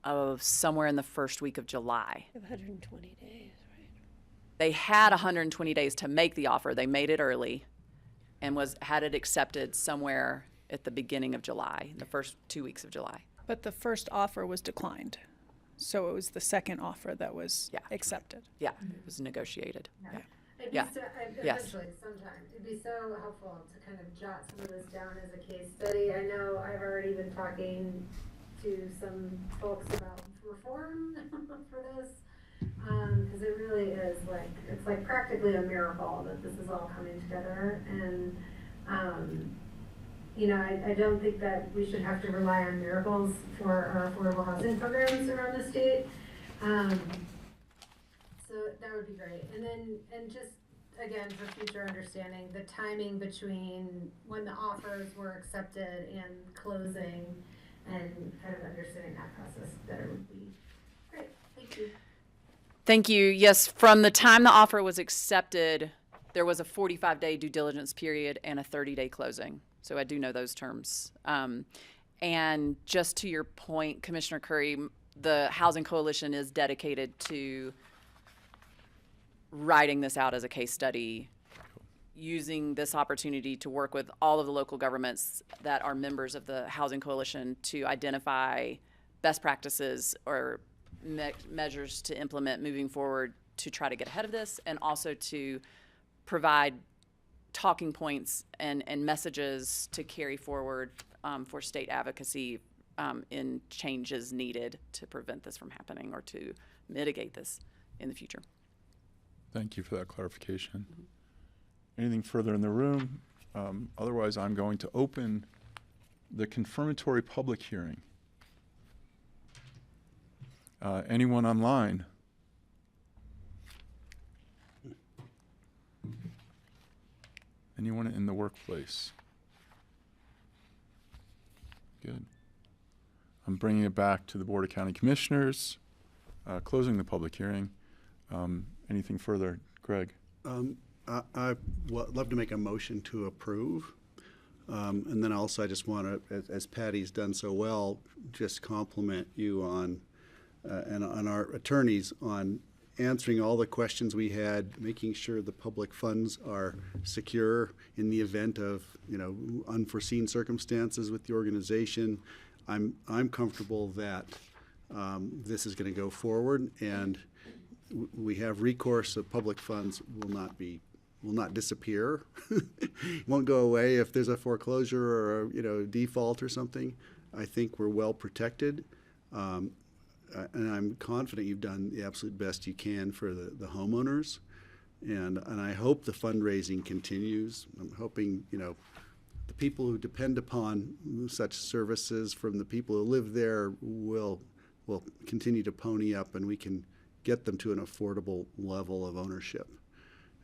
of somewhere in the first week of July. 120 days, right? They had 120 days to make the offer. They made it early and had it accepted somewhere at the beginning of July, the first 2 weeks of July. But the first offer was declined. So it was the second offer that was Yeah. accepted. Yeah, it was negotiated. Yeah. It'd Yeah. be so, Yes. eventually, sometime, it'd be so helpful to kind of jot some of this down as a case study. I know I've already been talking to some folks about reform for this, because it really is like, it's like practically a miracle that this is all coming together. And, you know, I don't think that we should have to rely on miracles for our affordable housing programs around the state. So that would be great. And then, and just again, for future understanding, the timing between when the offers were accepted and closing and kind of understanding that process better would be great. Thank you. Thank you. Yes, from the time the offer was accepted, there was a 45-day due diligence period and a 30-day closing. So I do know those terms. And just to your point, Commissioner Curry, the Housing Coalition is dedicated to writing this out as a case study, using this opportunity to work with all of the local governments that are members of the Housing Coalition to identify best practices or measures to implement moving forward to try to get ahead of this, and also to provide talking points and messages to carry forward for state advocacy in changes needed to prevent this from happening or to mitigate this in the future. Thank you for that clarification. Anything further in the room? Otherwise, I'm going to open the confirmatory public hearing. Anyone online? Anyone in the workplace? Good. I'm bringing it back to the Board of County Commissioners, closing the public hearing. Anything further, Greg? I'd love to make a motion to approve. And then also I just want to, as Patty's done so well, just compliment you on, and on our attorneys on answering all the questions we had, making sure the public funds are secure in the event of, you know, unforeseen circumstances with the organization. I'm comfortable that this is going to go forward, and we have recourse of public funds will not disappear. Won't go away if there's a foreclosure or a, default or something. I think we're well protected. And I'm confident you've done the absolute best you can for the homeowners. And I hope the fundraising continues. I'm hoping, the people who depend upon such services from the people who live there will continue to pony up, and we can get them to an affordable level of ownership.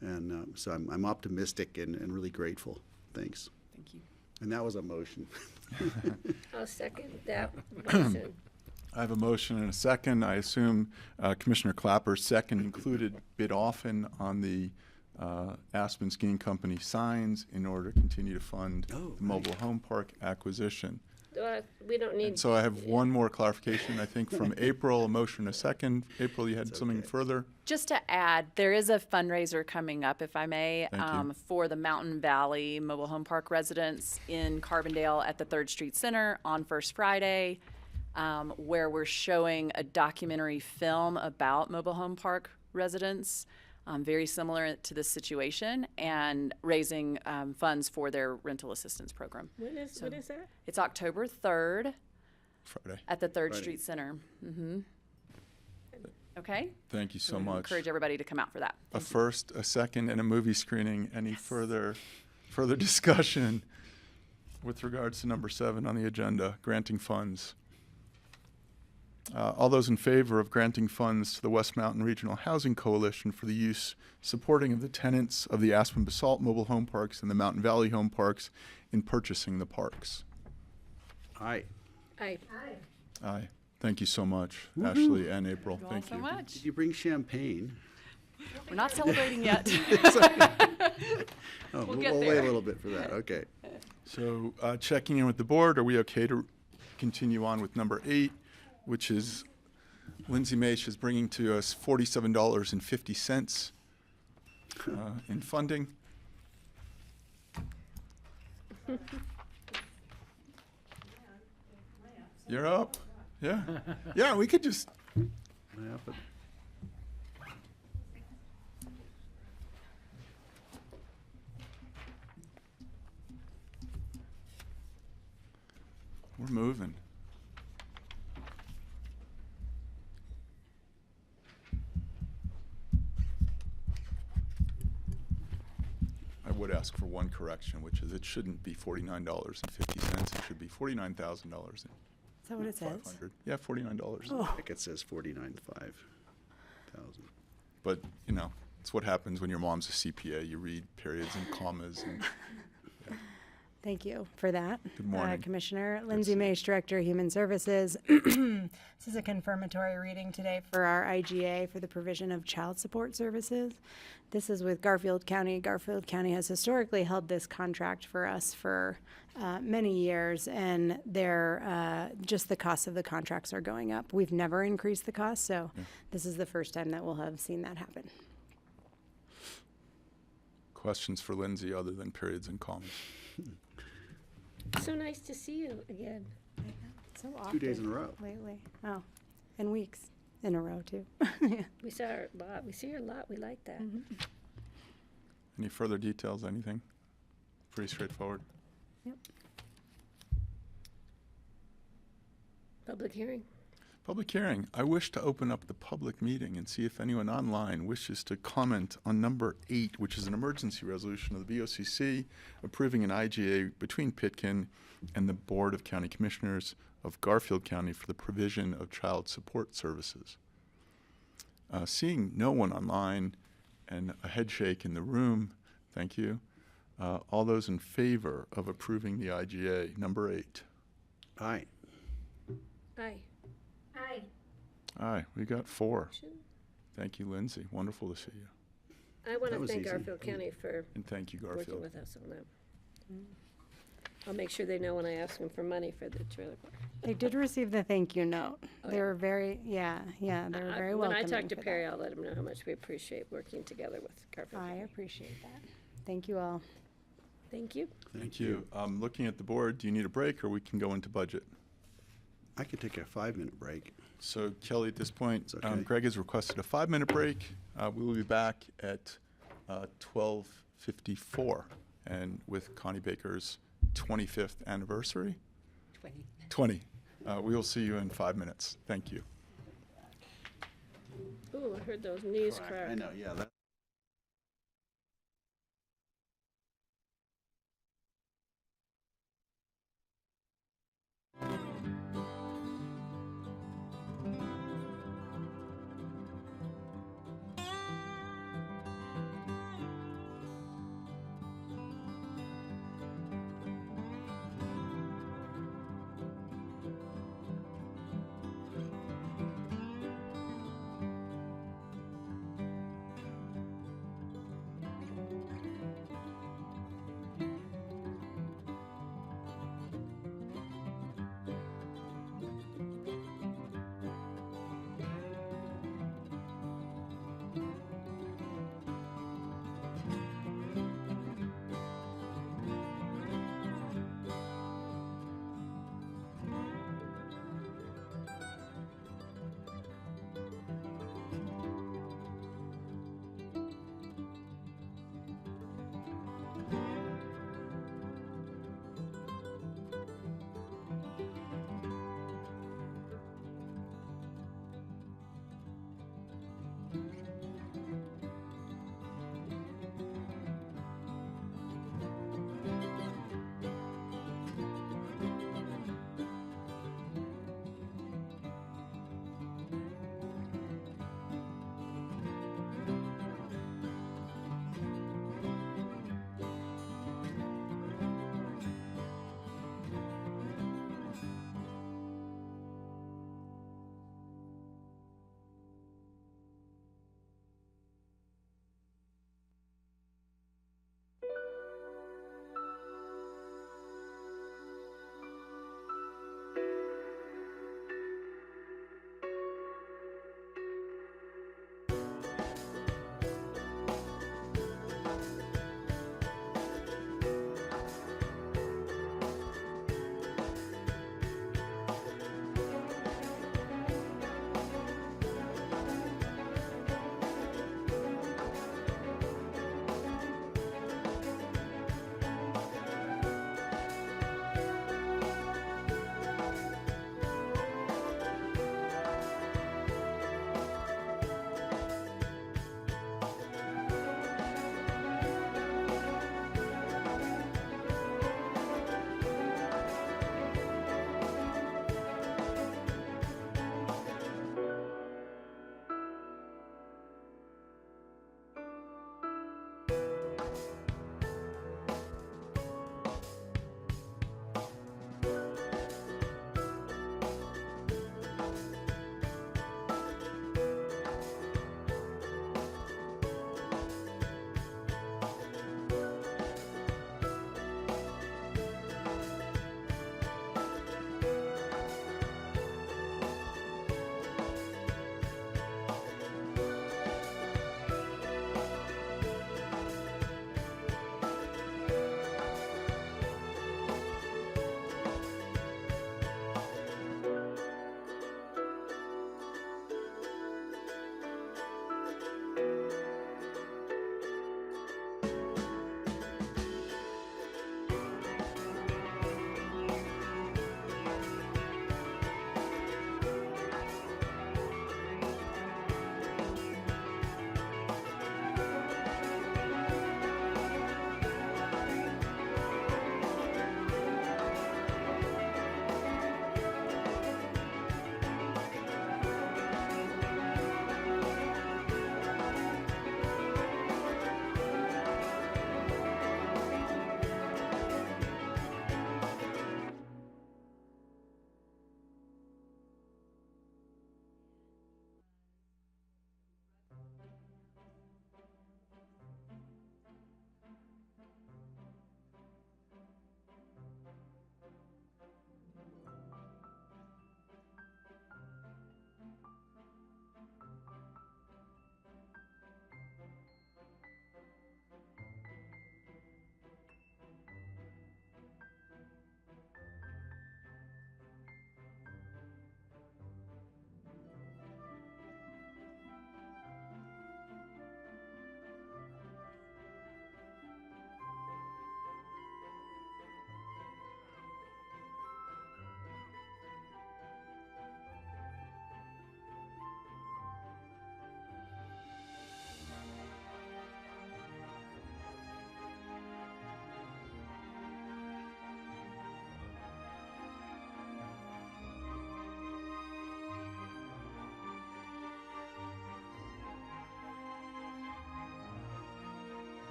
And so I'm optimistic and really grateful. Thanks. Thank you. And that was a motion. I'll second that motion. I have a motion and a second. I assume Commissioner Clapper's second included bid often on the Aspen Skiing Company signs in order to continue to fund the mobile home park acquisition. We don't need. And so I have one more clarification, I think, from April, a motion and a second. April, you had something further? Just to add, there is a fundraiser coming up, if I may, Thank you. for the Mountain Valley Mobile Home Park residents in Carbondale at the 3rd Street Center on First Friday, where we're showing a documentary film about mobile home park residents, very similar to this situation, and raising funds for their rental assistance program. When is that? It's October 3rd Friday. at the 3rd Friday. Street Center. Okay? Thank you so We much. encourage everybody to come out for that. A first, a second, and a movie screening. Any further discussion with regards to number 7 on the agenda, granting funds? All those in favor of granting funds to the West Mountain Regional Housing Coalition for the use, supporting of the tenants of the Aspen Basalt Mobile Home Parks and the Mountain Valley Home Parks in purchasing the parks? Aye. Aye. Aye. Thank you so much, Ashley and April. Thank you all Thank so you. much. Did you bring champagne? We're not celebrating yet. Oh, We'll get wait there. a little bit for that. Okay. So checking in with the board, are we okay to continue on with number 8, which is Lindsay Maish is bringing to us $47.50 in funding. You're up. Yeah. Yeah, we could just. What happened? We're moving. I would ask for one correction, which is it shouldn't be $49.50. It should be $49,000. Is that what it says? Yeah, $49. I think it says 49,500. But, you know, it's what happens when your mom's a CPA. You read periods and commas. And Thank you for that. Good morning. Commissioner. Lindsay Maish, Director of Human Services. This is a confirmatory reading today for our IGA for the provision of child support services. This is with Garfield County. Garfield County has historically held this contract for us for many years, and just the costs of the contracts are going up. We've never increased the cost, so this is the first time that we'll have seen that happen. questions for Lindsay other than periods and commas? So nice to see you again. So often. 2 days in a row. Lately. Oh, and weeks in a row, too. We saw her a lot. We see her a lot. We like that. Any further details, anything? Pretty straightforward. Yep. Public hearing. Public hearing. I wish to open up the public meeting and see if anyone online wishes to comment on number 8, which is an emergency resolution of the BoCC approving an IGA between Pitkin and the Board of County Commissioners of Garfield County for the provision of child support services. Seeing no one online and a head shake in the room, thank you. All those in favor of approving the IGA, number 8? Aye. Aye. Aye. Aye, we got 4. Thank you, Lindsay. Wonderful to see you. I want That to was thank easy. Garfield County for And thank you, working Garfield. with us on that. I'll make sure they know when I ask them for money for the trailer park. They did receive the thank you note. Oh, They yeah. were very, they were very When welcoming I talk to for Perry, that. I'll let him know how much we appreciate working together with Garfield I County. appreciate that. Thank you all. Thank you. Thank you. Looking at the board, do you need a break or we can go into budget? I could take a 5-minute break. So Kelly, at this point, It's okay. Greg has requested a 5-minute break. We will be back at 12:54 and with Connie Baker's 25th anniversary. 20. We will see you in 5 minutes. Thank you. Ooh, I heard those knees crack. I know, yeah. That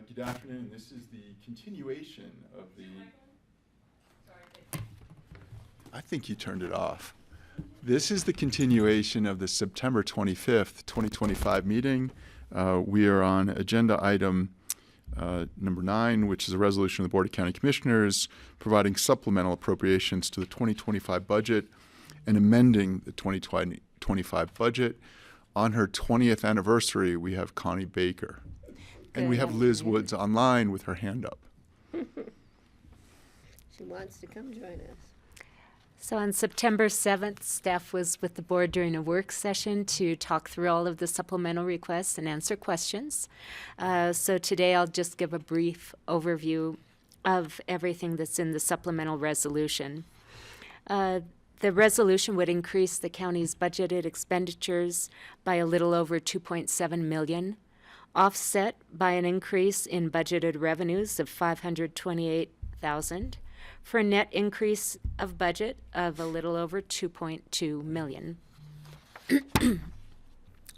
Good afternoon. This is the continuation of the... I think you turned it off. This is the continuation of the September 25th, 2025 meeting. We are on agenda item number 9, which is a resolution of the Board of County Commissioners providing supplemental appropriations to the 2025 budget and amending the 2025 budget. On her 20th anniversary, we have Connie Baker. And we have Liz Woods online with her hand up. She wants to come join us. So on September 7th, staff was with the board during a work session to talk through all of the supplemental requests and answer questions. So today I'll just give a brief overview of everything that's in the supplemental resolution. The resolution would increase the county's budgeted expenditures by a little over $2.7 million, offset by an increase in budgeted revenues of $528,000, for a net increase of budget of a little over $2.2 million.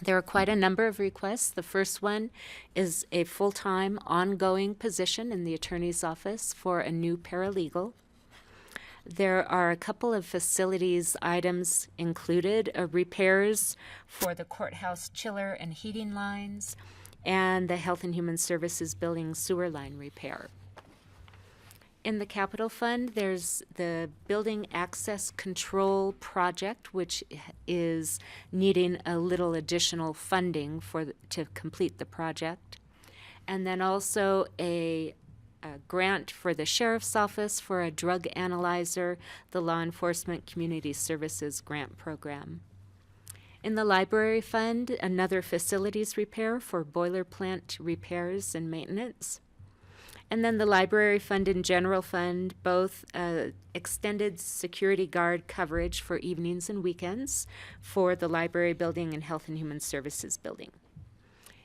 There are quite a number of requests. The first one is a full-time ongoing position in the attorney's office for a new paralegal. There are a couple of facilities items included, repairs for the courthouse chiller and heating lines, and the Health and Human Services building sewer line repair. In the capital fund, there's the building access control project, which is needing a little additional funding to complete the project. And then also a grant for the sheriff's office for a drug analyzer, the Law Enforcement Community Services grant program. In the library fund, another facilities repair for boiler plant repairs and maintenance. And then the library fund and general fund, both extended security guard coverage for evenings and weekends for the library building and Health and Human Services building.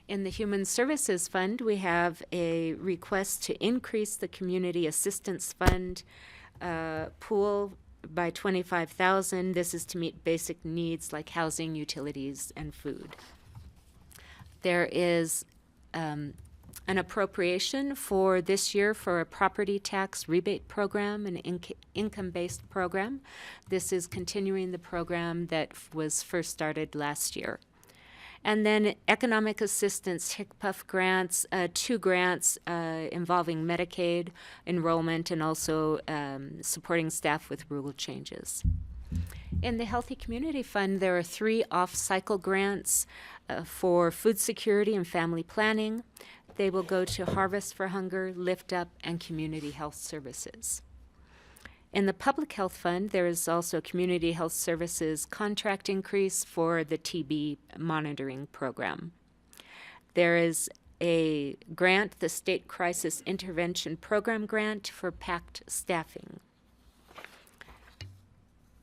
In the Human Services Fund, we have a request to increase the Community Assistance Fund pool by $25,000. This is to meet basic needs like housing, utilities, and food. There is an appropriation for this year for a property tax rebate program, an income-based program. This is continuing the program that was first started last year. And then economic assistance, HICPUF grants, 2 grants involving Medicaid enrollment and also supporting staff with rule changes. In the Healthy Community Fund, there are 3 off-cycle grants for food security and family planning. They will go to Harvest for Hunger, Lift Up, and Community Health Services. In the Public Health Fund, there is also Community Health Services contract increase for the TB monitoring program. There is a grant, the State Crisis Intervention Program grant for PACT staffing.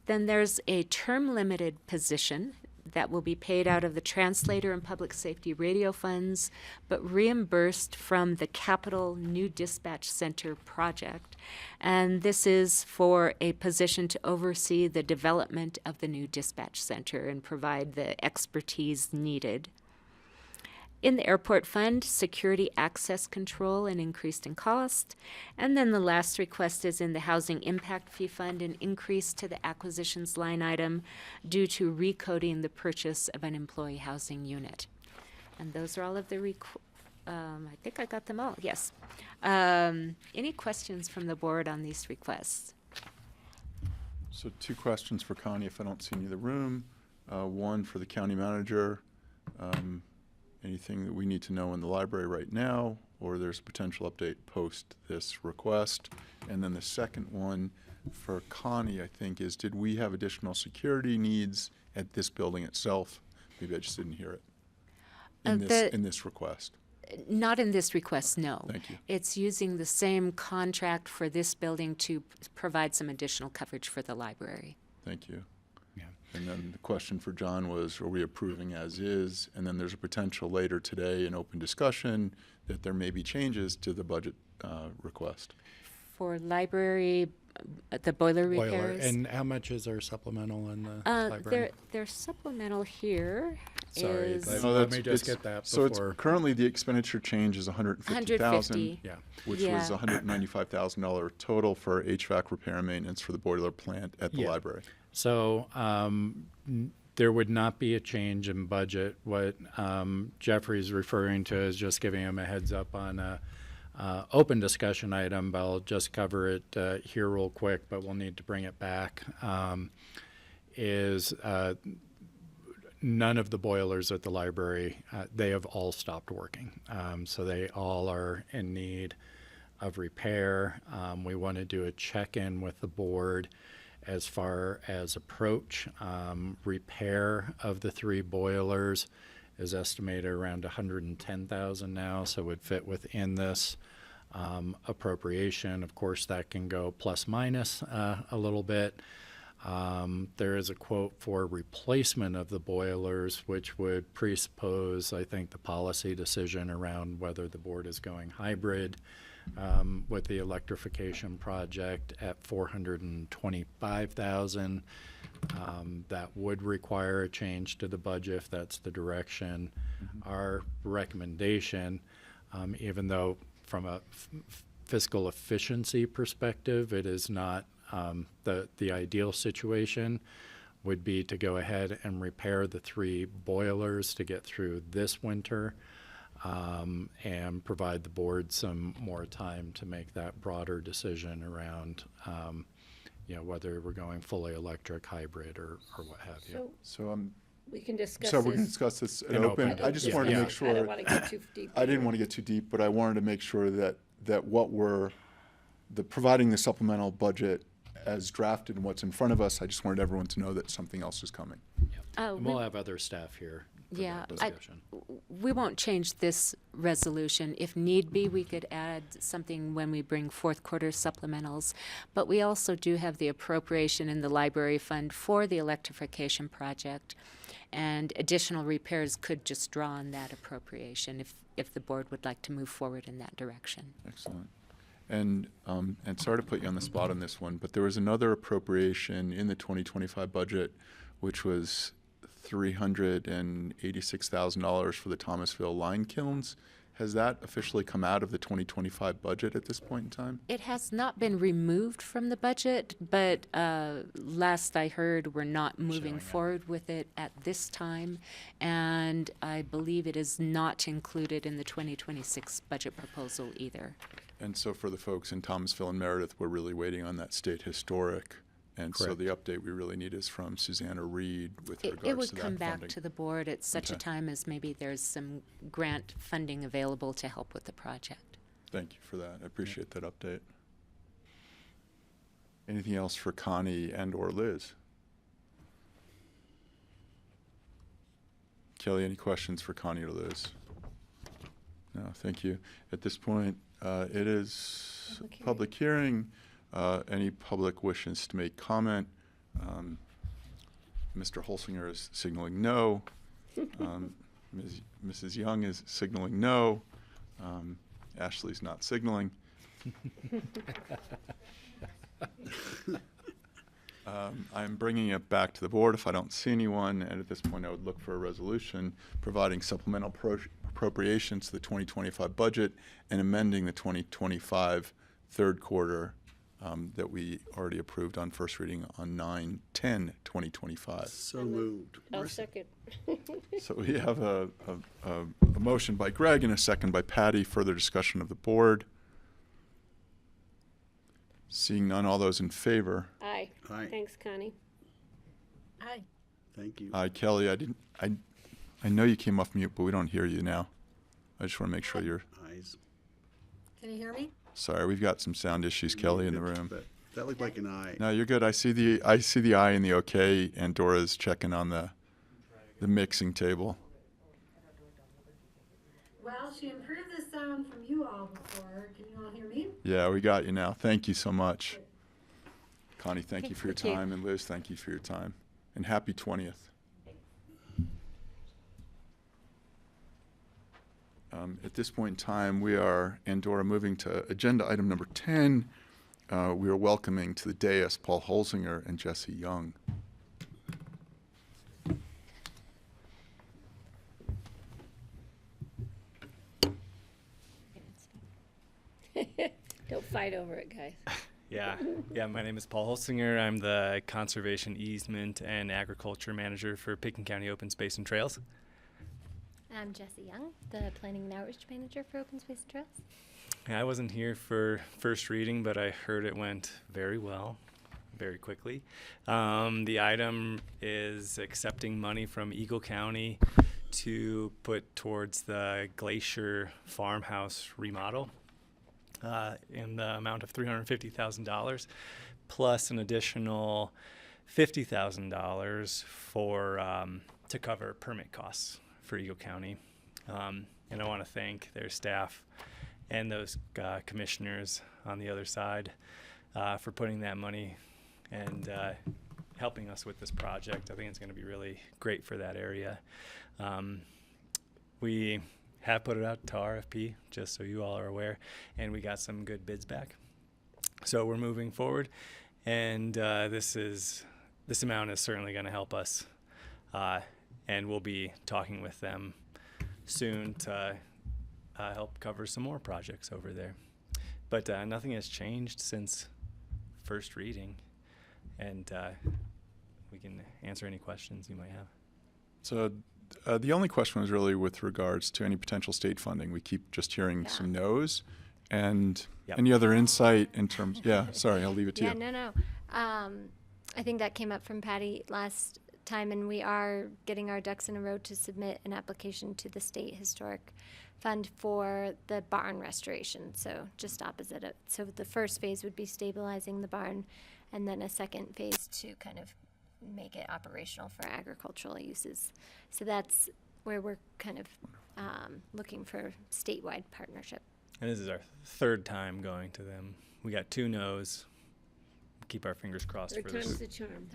Then there's a term-limited position that will be paid out of the translator and public safety radio funds, but reimbursed from the Capital New Dispatch Center project. And this is for a position to oversee the development of the new dispatch center and provide the expertise needed. In the airport fund, security access control and increased in cost. And then the last request is in the housing impact fee fund, an increase to the acquisitions line item due to recoding the purchase of an employee housing unit. And those are all of the I think I got them all, yes. Any questions from the board on these requests? So 2 questions for Connie if I don't see any in the room. One for the county manager. Anything that we need to know in the library right now, or there's a potential update post this request? And then the second one for Connie, I think, is did we have additional security needs at this building itself? Maybe I just didn't hear it in this request. Not in this request, no. Thank you. It's using the same contract for this building to provide some additional coverage for the library. Thank you. Yeah. And then the question for John was, are we approving as is? And then there's a potential later today in open discussion that there may be changes to the budget request. For library, the boiler Boiler. repairs. And how much is our supplemental in the library? They're supplemental here. Sorry, is let me just get that So before. it's currently the expenditure change is 150,000. 150. Yeah. Which Yeah. was $195,000 total for HVAC repair and maintenance for the boiler plant at the Yeah. library. So there would not be a change in budget. What Jeffrey's referring to is just giving him a heads up on a open discussion item, but I'll just cover it here real quick, but we'll need to bring it back. None of the boilers at the library, they have all stopped working. So they all are in need of repair. We want to do a check-in with the board as far as approach. Repair of the 3 boilers is estimated around $110,000 now, so would fit within this appropriation. Of course, that can go plus minus a little bit. There is a quote for replacement of the boilers, which would presuppose, I think, the policy decision around whether the board is going hybrid with the electrification project at $425,000. That would require a change to the budget if that's the direction. Our recommendation, even though from a fiscal efficiency perspective, it is not the ideal situation, would be to go ahead and repair the 3 boilers to get through this winter and provide the board some more time to make that broader decision around whether we're going fully electric, hybrid, or what have you. So So we can discuss so we're going to this. discuss this at In open. open. I just Yeah. wanted to Yeah. make sure. I don't want to get too deep. I didn't want to get too deep, but I wanted to make sure that what we're providing the supplemental budget as drafted and what's in front of us. I just wanted everyone to know that something else is coming. And we'll have other staff here for Yeah, that discussion. we won't change this resolution. If need be, we could add something when we bring fourth quarter supplementals. But we also do have the appropriation in the library fund for the electrification project. And additional repairs could just draw on that appropriation if the board would like to move forward in that direction. Excellent. And sorry to put you on the spot on this one, but there was another appropriation in the 2025 budget, which was $386,000 for the Thomasville line kilns. Has that officially come out of the 2025 budget at this point in time? It has not been removed from the budget, but last I heard, we're not moving forward with it at this time. And I believe it is not included in the 2026 budget proposal either. And so for the folks in Thomasville and Meredith, we're really waiting on that state historic. And so Correct. the update we really need is from Susanna Reed with It regards to that would come back funding. to the board at such a Okay. time as maybe there's some grant funding available to help with the project. Thank you for that. I appreciate that update. Anything else for Connie and/or Liz? Kelly, any questions for Connie or Liz? No, thank you. At this point, it is public hearing. Any public wishes to make comment? Mr. Holsinger is signaling no. Mrs. Young is signaling no. Ashley's not signaling. I'm bringing it back to the board if I don't see anyone, and at this point I would look for a resolution providing supplemental appropriations to the 2025 budget and amending the 2025 third quarter that we already approved on first reading on 9/10/2025. So moved. I'll second. So we have a motion by Greg and a second by Patty. Further discussion of the board. Seeing none, all those in favor? Aye. Aye. Thanks, Connie. Hi. Thank you. Aye, Kelly, I know you came off mute, but we don't hear you now. I just want to make sure you're, Eyes. Can you hear me? sorry, we've got some sound issues, Kelly, in the room. That looked like an eye. No, you're good. I see the eye and the okay, and Dora's checking on the mixing table. Well, she improved the sound from you all before. Can you all hear me? Yeah, we got you now. Thank you so much. Connie, thank you for your Thank you. time, and Liz, thank you for your time. And happy 20th. At this point in time, we are, and Dora, moving to agenda item number 10. We are welcoming to the dais Paul Holsinger and Jesse Young. fight over it, guys. Yeah. My name is Paul Holsinger. I'm the Conservation Easement and Agriculture Manager for Pitkin County Open Space and Trails. I'm Jessie Young, the Planning and Outreach Manager for Open Space and Trails. I wasn't here for first reading, but I heard it went very well, very quickly. The item is accepting money from Eagle County to put towards the Glacier Farmhouse remodel in the amount of $350,000, plus an additional $50,000 for to cover permit costs for Eagle County. And I want to thank their staff and those commissioners on the other side for putting that money and helping us with this project. I think it's going to be really great for that area. We have put it out to RFP, just so you all are aware, and we got some good bids back. So we're moving forward, and this amount is certainly going to help us, and we'll be talking with them soon to help cover some more projects over there. But nothing has changed since first reading, and we can answer any questions you might have. So the only question was really with regards to any potential state funding. We keep just hearing some no's. And Yep. any other insight in terms, sorry, I'll leave it to Yeah, you. no. I think that came up from Patty last time, and we are getting our ducks in a row to submit an application to the State Historic Fund for the barn restoration, so just opposite it. So the first phase would be stabilizing the barn, and then a second phase to kind of make it operational for agricultural uses. So that's where we're kind of looking for statewide partnership. And this is our third time going to them. We got 2 no's. Keep our fingers crossed Third for time's this. the charm.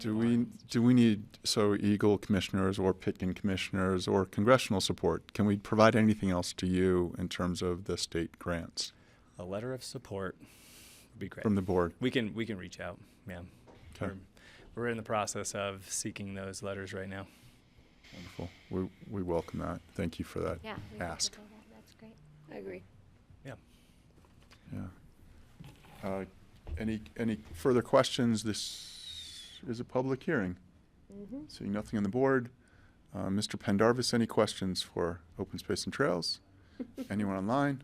Do we need, so Eagle commissioners or Pitkin commissioners or congressional support, can we provide anything else to you in terms of the state grants A letter of support would be great. from the board? We can reach out, ma'am. Okay. We're in the process of seeking those letters right now. Wonderful. We welcome that. Thank you for that Yeah, we can ask. fulfill that. That's great. I agree. Yeah. Any further questions? This is a public hearing. Seeing nothing on the board. Mr. Pendarvis, any questions for Open Space and Trails? Anyone online?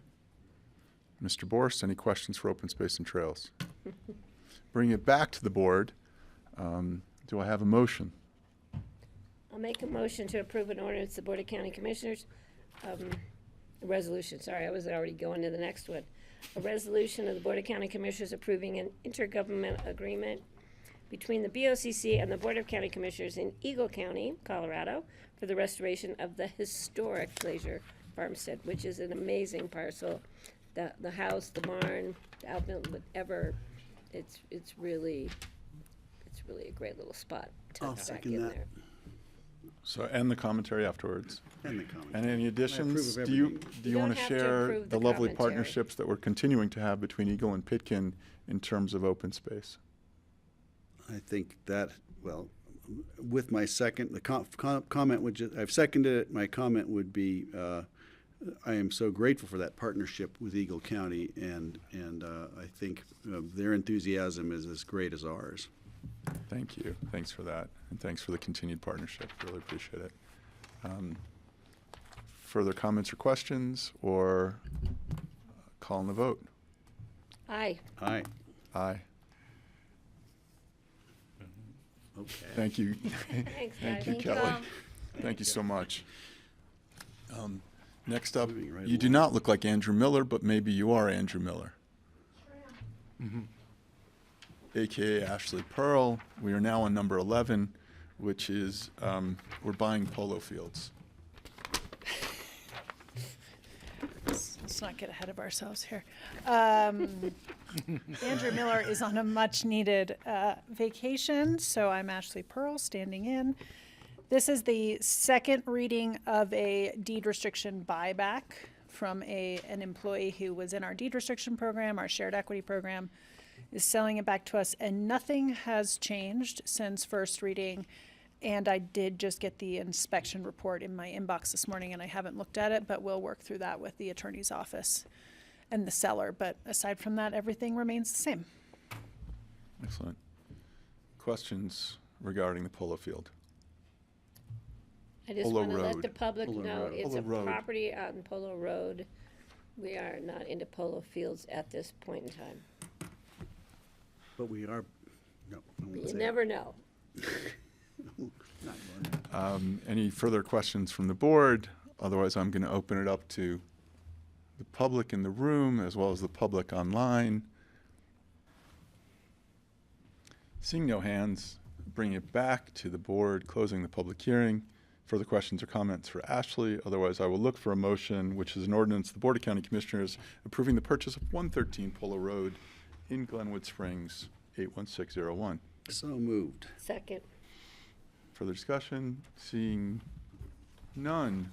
Mr. Borst, any questions for Open Space and Trails? Bring it back to the board. Do I have a motion? I'll make a motion to approve an ordinance, the Board of County Commissioners, a resolution, sorry, I was already going to the next one. A resolution of the Board of County Commissioners approving an intergovernmental agreement between the BoCC and the Board of County Commissioners in Eagle County, Colorado, for the restoration of the historic Glacier Farmstead, which is an amazing parcel. The house, the barn, the outbuilding, whatever, it's really a great little spot I'll tucked back second in that. there. So, and the commentary afterwards. And the comment. And any additions? approve of Do you everything. You want don't to have to share approve the the lovely commentary. partnerships that we're continuing to have between Eagle and Pitkin in terms of open space? I think that, well, with my second, the comment would just, I've seconded it, my comment would be, I am so grateful for that partnership with Eagle County, and I think their enthusiasm is as great as ours. Thank you. Thanks for that. And thanks for the continued partnership. Really appreciate it. Further comments or questions, or call on the vote? Aye. Aye. Aye. Okay. Thank you. Thanks, Thank guys. you, Thank Kelly. you. Thank you so much. Next up, Moving right you do along. not look like Andrew Miller, but maybe you are Andrew Miller. AKA Ashley Pearl. We are now on number 11, which is we're buying polo fields. Let's not get ahead of ourselves here. Andrew Miller is on a much-needed vacation, so I'm Ashley Pearl, standing in. This is the second reading of a deed restriction buyback from an employee who was in our deed restriction program, our shared equity program, is selling it back to us, and nothing has changed since first reading. And I did just get the inspection report in my inbox this morning, and I haven't looked at it, but we'll work through that with the attorney's office and the cellar. But aside from that, everything remains the same. Excellent. Questions regarding the polo field? I just Polo want to let Road. the public Polo know Road. it's Polo a Road. property out in Polo Road. We are not into polo fields at this point in time. But we are, no, I won't You say it. never know. Not going. Any further questions from the board? Otherwise, I'm going to open it up to the public in the room as well as the public online. Seeing no hands, bring it back to the board, closing the public hearing. Further questions or comments for Ashley? Otherwise, I will look for a motion, which is an ordinance, the Board of County Commissioners approving the purchase of 113 Polo Road in Glenwood Springs, 81601. So moved. Second. Further discussion? Seeing none.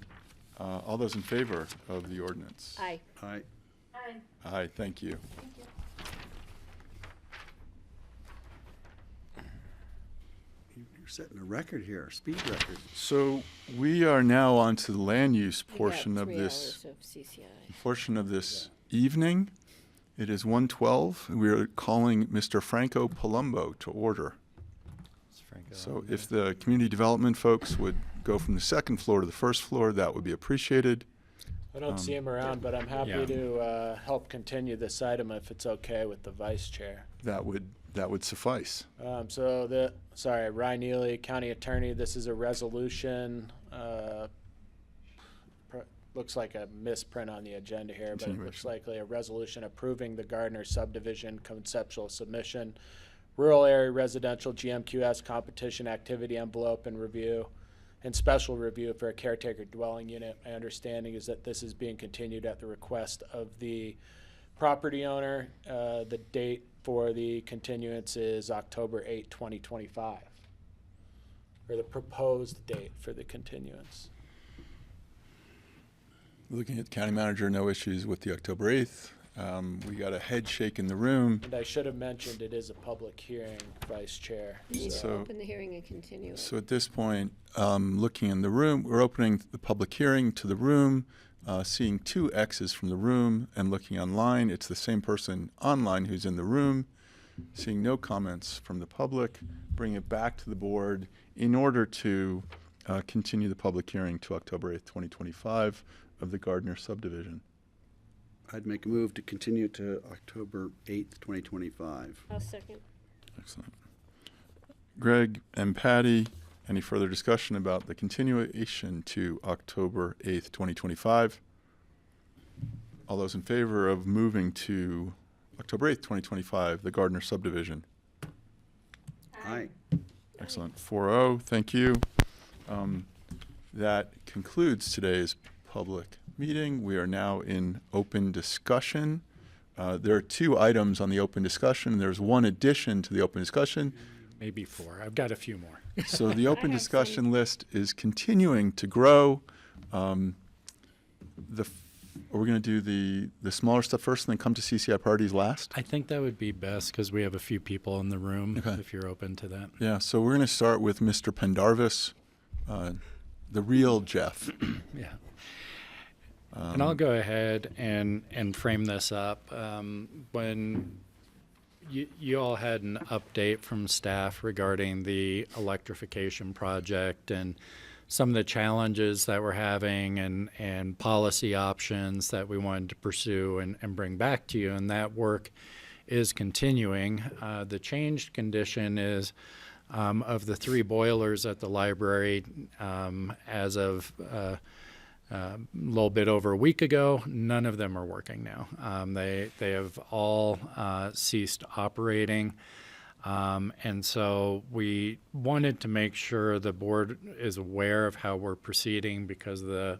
All those in favor of the ordinance? Aye. Aye. Aye, thank you. You're setting a record here, speed record. So we are now on to the land use We got portion of 3 this hours of CCI. portion of this evening. It is 1:12. We are calling Mr. Franco Palumbo to order. So if the community development folks would go from the second floor to the first floor, that would be appreciated. I don't see him around, but I'm happy Yeah. to help continue this item if it's okay with the vice chair. That would suffice. Ryan Neely, County Attorney, this is a resolution, looks like a misprint on the agenda here, but it looks Continuation. likely a resolution approving the Gardner subdivision conceptual submission, rural area residential GMQS competition activity envelope and review, and special review for a caretaker dwelling unit. My understanding is that this is being continued at the request of the property owner. The date for the continuance is October 8, 2025, or the proposed date for the continuance. Looking at the county manager, no issues with the October 8th. We got a head shake in the room. And I should have mentioned it is a public hearing, Vice Chair. We need to So- open the hearing and continue it. So at this point, looking in the room, we're opening the public hearing to the room, seeing 2 X's from the room, and looking online, it's the same person online who's in the room. Seeing no comments from the public, bring it back to the board in order to continue the public hearing to October 8th, 2025 of the Gardner subdivision. I'd make a move to continue to October 8th, 2025. I'll second. Excellent. Greg and Patty, any further discussion about the continuation to October 8th, 2025? All those in favor of moving to October 8th, 2025, the Gardner subdivision? Aye. Excellent. 4-0. Thank you. That concludes today's public meeting. We are now in open discussion. There are 2 items on the open discussion. There's one addition to the open discussion. Maybe 4. I've got a few more. So the open have discussion list is continuing to grow. Are we going to do the smaller stuff first and then come to CCI priorities last? I think that would be best because we have a few people in the room, Okay. if you're open to that. Yeah, so we're going to start with Mr. Pendarvis, the real Jeff. Yeah. And I'll go ahead and frame this up. When you all had an update from staff regarding the electrification project and some of the challenges that we're having and policy options that we wanted to pursue and bring back to you, and that work is continuing. The changed condition is of the 3 boilers at the library as of a little bit over a week ago, none of them are working now. They have all ceased operating. And so we wanted to make sure the board is aware of how we're proceeding because of the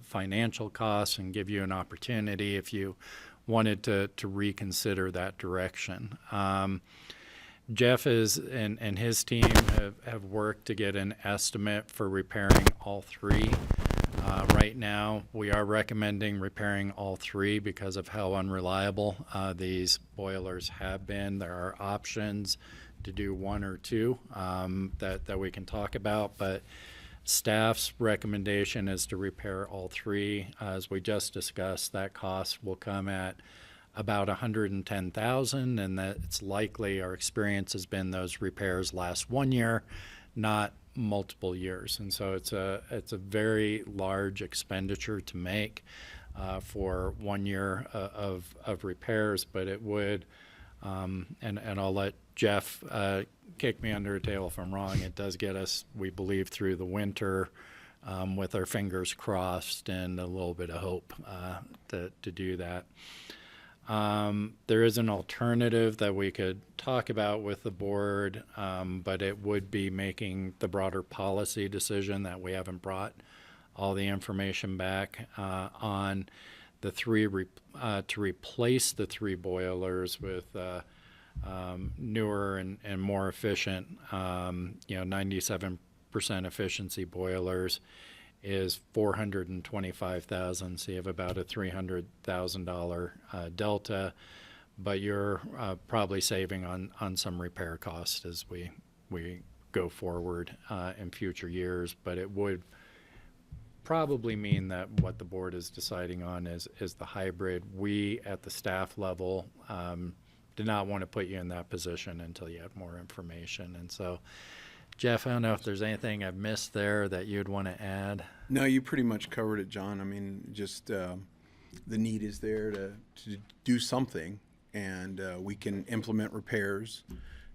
financial costs and give you an opportunity if you wanted to reconsider that direction. Jeff and his team have worked to get an estimate for repairing all 3. Right now, we are recommending repairing all 3 because of how unreliable these boilers have been. There are options to do 1 or 2 that we can talk about, but Staff's recommendation is to repair all three. As we just discussed, that cost will come at about $110,000, and that it's likely, our experience has been, those repairs last 1 year, not multiple years. And so it's a very large expenditure to make for 1 year of repairs, but it would, and I'll let Jeff kick me under a tail if I'm wrong. It does get us, we believe, through the winter with our fingers crossed and a little bit of hope to do that. There is an alternative that we could talk about with the board, but it would be making the broader policy decision that we haven't brought all the information back on the three, to replace the three boilers with newer and more efficient, 97% efficiency boilers is $425,000. So you have about a $300,000 delta, but you're probably saving on some repair costs as we go forward in future years. But it would probably mean that what the board is deciding on is the hybrid. We at the staff level did not want to put you in that position until you had more information. And so, Jeff, I don't know if there's anything I've missed there that you'd want to add. No, you pretty much covered it, John. I mean, just the need is there to do something, and we can implement repairs.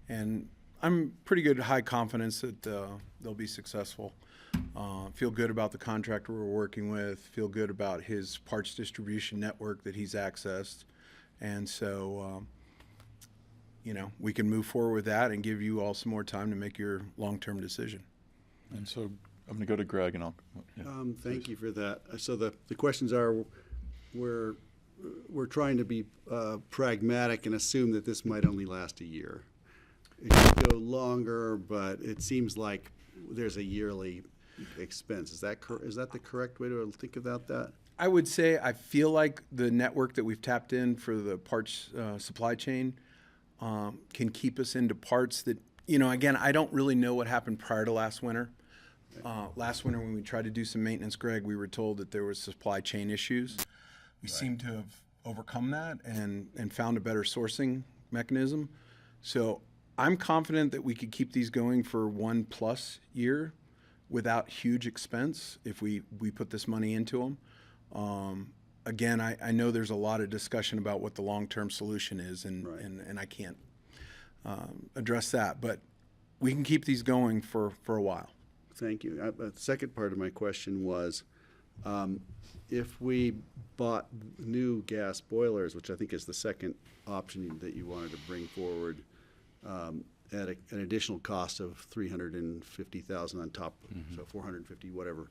And I'm pretty good, high confidence that they'll be successful. Feel good about the contractor we're working with. Feel good about his parts distribution network that he's accessed. And so, we can move forward with that and give you all some more time to make your long-term decision. And so I'm going to go to Greg, and I'll. Yeah. Thank you for that. So the questions are, we're trying to be pragmatic and assume that this might only last a year. It could go longer, but it seems like there's a yearly expense. Is that the correct way to think about that? I would say I feel like the network that we've tapped in for the parts supply chain can keep us into parts that, again, I don't really know what happened prior to last winter. Last winter when we tried to do some maintenance, Greg, we were told that there was supply chain issues. We seem to have overcome that and found a better sourcing mechanism. So I'm confident that we could keep these going for 1+ year without huge expense if we put this money into them. Again, I know there's a lot of discussion about what the long-term solution is, and I can't address that, but we can keep these going for a while. Thank you. The second part of my question was, if we bought new gas boilers, which I think is the second option that you wanted to bring forward, at an additional cost of $350,000 on top, so $450, whatever.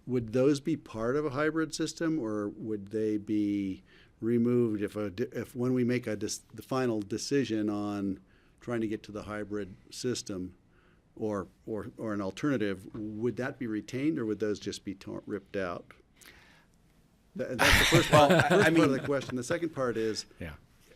Would those be part of a hybrid system, or would they be removed if when we make the final decision on trying to get to the hybrid system, or an alternative? Would that be retained, or would those just be ripped out? That's the first part of the question. The second part is,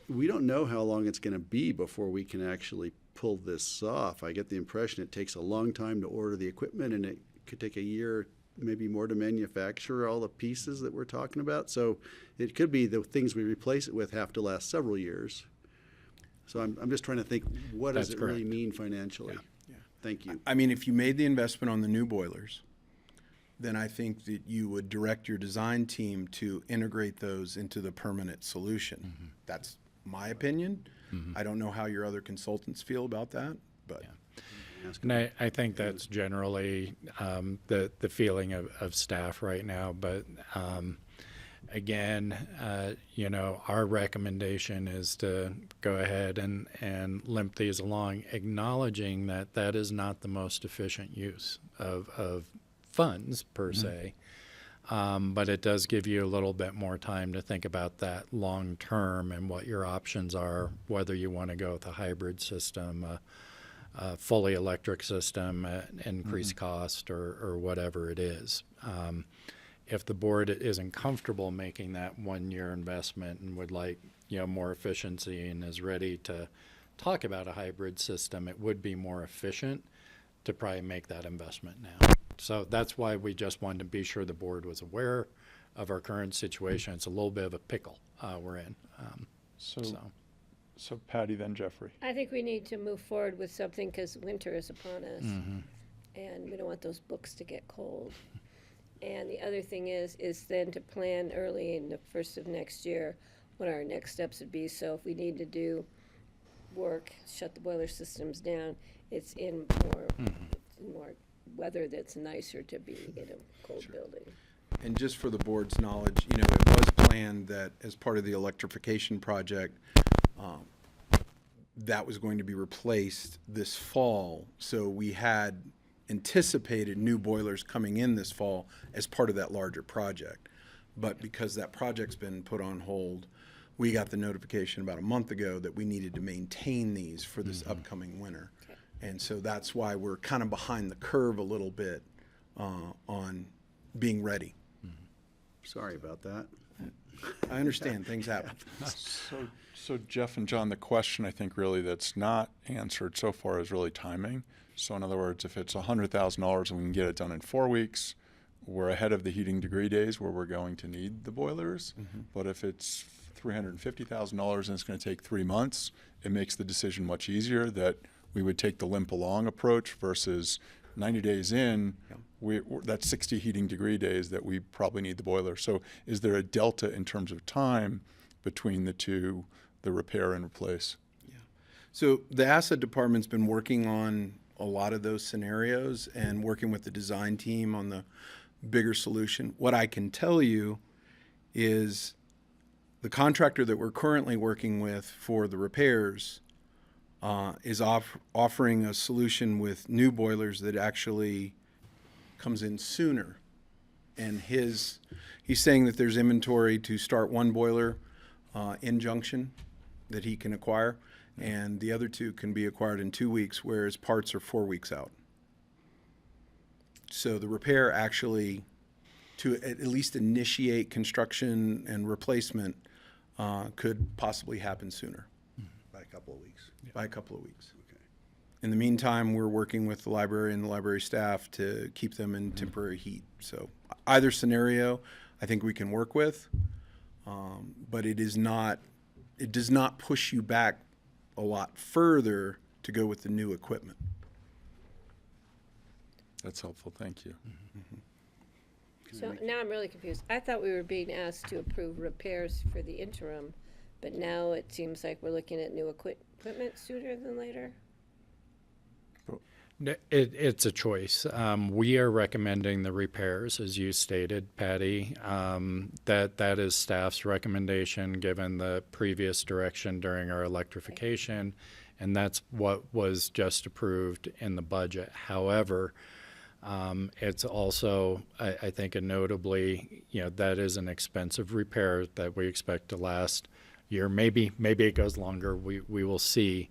we don't know how long it's going to be before we can actually pull this off. I get the impression it takes a long time to order the equipment, and it could take a year, maybe more, to manufacture all the pieces that we're talking about. So it could be the things we replace it with have to last several years. So I'm just trying to think, what does it really mean financially? Yeah. Thank you. I mean, if you made the investment on the new boilers, then I think that you would direct your design team to integrate those into the permanent solution. That's my opinion. I don't know how your other consultants feel about that, but. And I think that's generally the feeling of staff right now. But again, our recommendation is to go ahead and limp these along, acknowledging that that is not the most efficient use of funds per se. But it does give you a little bit more time to think about that long term and what your options are, whether you want to go with a hybrid system, a fully electric system, increased cost, or whatever it is. If the board isn't comfortable making that 1 year investment and would like more efficiency and is ready to talk about a hybrid system, it would be more efficient to probably make that investment now. Correct. So that's why we just wanted to be sure the board was aware of our current situation. It's a little bit of a pickle we're in. So Patty, then Jeffrey. I think we need to move forward with something because winter is upon us. Mm-hmm. And we don't want those books to get cold. And the other thing is then to plan early in the first of next year what our next steps would be. So if we need to do work, shut the boiler systems down, it's in more weather that's nicer to be in a cold building. And just for the board's knowledge, you know, it was planned that as part of the electrification project, that was going to be replaced this fall. So we had anticipated new boilers coming in this fall as part of that larger project. But because that project's been put on hold, we got the notification about a month ago that we needed to maintain these for this upcoming winter. Okay. And so that's why we're kind of behind the curve a little bit on being ready. Sorry about that. I understand, things happen. So Jeff and John, the question I think really that's not answered so far is really timing. So in other words, if it's $100,000 and we can get it done in 4 weeks, we're ahead of the heating degree days where we're going to need the boilers. But if it's $350,000 and it's going to take 3 months, it makes the decision much easier that we would take the limp along approach versus 90 days in, that's 60 heating degree days that we probably need the boiler. So is there a delta in terms of time between the two, the repair and replace? So the asset department's been working on a lot of those scenarios and working with the design team on the bigger solution. What I can tell you is the contractor that we're currently working with for the repairs is offering a solution with new boilers that actually comes in sooner. And he's saying that there's inventory to start one boiler in junction that he can acquire, and the other two can be acquired in 2 weeks, whereas parts are 4 weeks out. So the repair actually, to at least initiate construction and replacement, could possibly happen sooner. By a couple of weeks. By a couple of weeks. Okay. In the meantime, we're working with the library and the library staff to keep them in temporary heat. So either scenario, I think we can work with, but it does not push you back a lot further to go with the new equipment. That's helpful, thank you. So now I'm really confused. I thought we were being asked to approve repairs for the interim, but now it seems like we're looking at new equipment sooner than later? It's a choice. We are recommending the repairs, as you stated, Patty. That is staff's recommendation, given the previous direction during our electrification, and that's what was just approved in the budget. However, it's also, I think, a notably, that is an expensive repair that we expect to last year. Maybe it goes longer. We will see.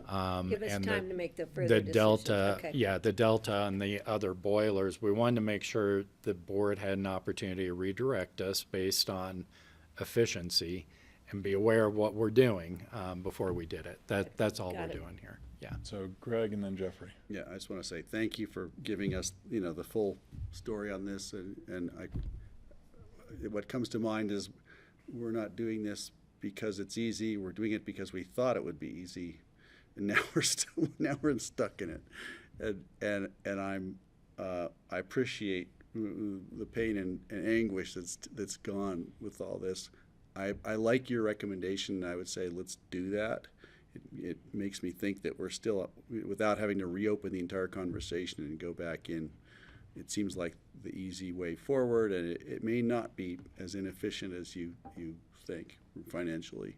Give us and time to make the further the decisions. delta, Okay. the delta on the other boilers, we wanted to make sure the board had an opportunity to redirect us based on efficiency and be aware of what we're doing before we did it. That's all Got we're it. doing here. Yeah. So Greg and then Jeffrey. Yeah, I just want to say thank you for giving us, the full story on this. And what comes to mind is we're not doing this because it's easy. We're doing it because we thought it would be easy, and now we're stuck in it. And I appreciate the pain and anguish that's gone with all this. I like your recommendation. I would say let's do that. It makes me think that we're still, without having to reopen the entire conversation and go back in, it seems like the easy way forward, and it may not be as inefficient as you think financially.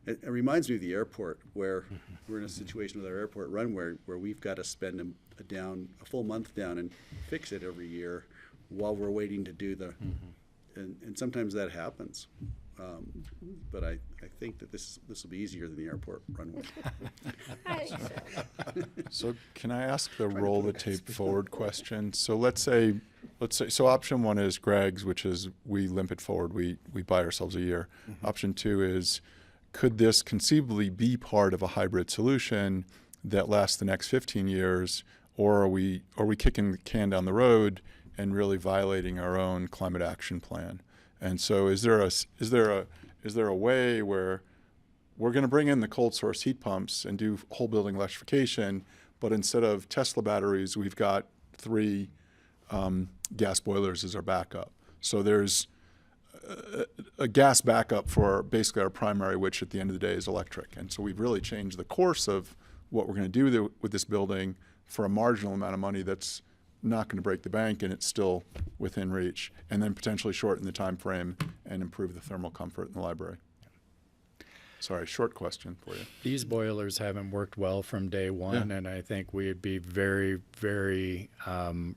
It reminds me of the airport, where we're in a situation with our airport run where we've got to spend a full month down and fix it every year while we're waiting to do and sometimes that happens. But I think that this will be easier than the airport runway. I think so. So can I ask the roll the tape forward question? So let's say, so option one is Greg's, which is we limp it forward, we buy ourselves a year. Option two is, could this conceivably be part of a hybrid solution that lasts the next 15 years, or are we kicking the can down the road and really violating our own climate action plan? And so is there a way where we're going to bring in the cold source heat pumps and do whole building electrification, but instead of Tesla batteries, we've got 3 gas boilers as our backup. So there's a gas backup for basically our primary, which at the end of the day is electric. And so we've really changed the course of what we're going to do with this building for a marginal amount of money that's not going to break the bank, and it's still within reach, and then potentially shorten the time frame and improve the thermal comfort in the library. Sorry, short question for you. These boilers haven't worked well from day one, and I think we'd be very, very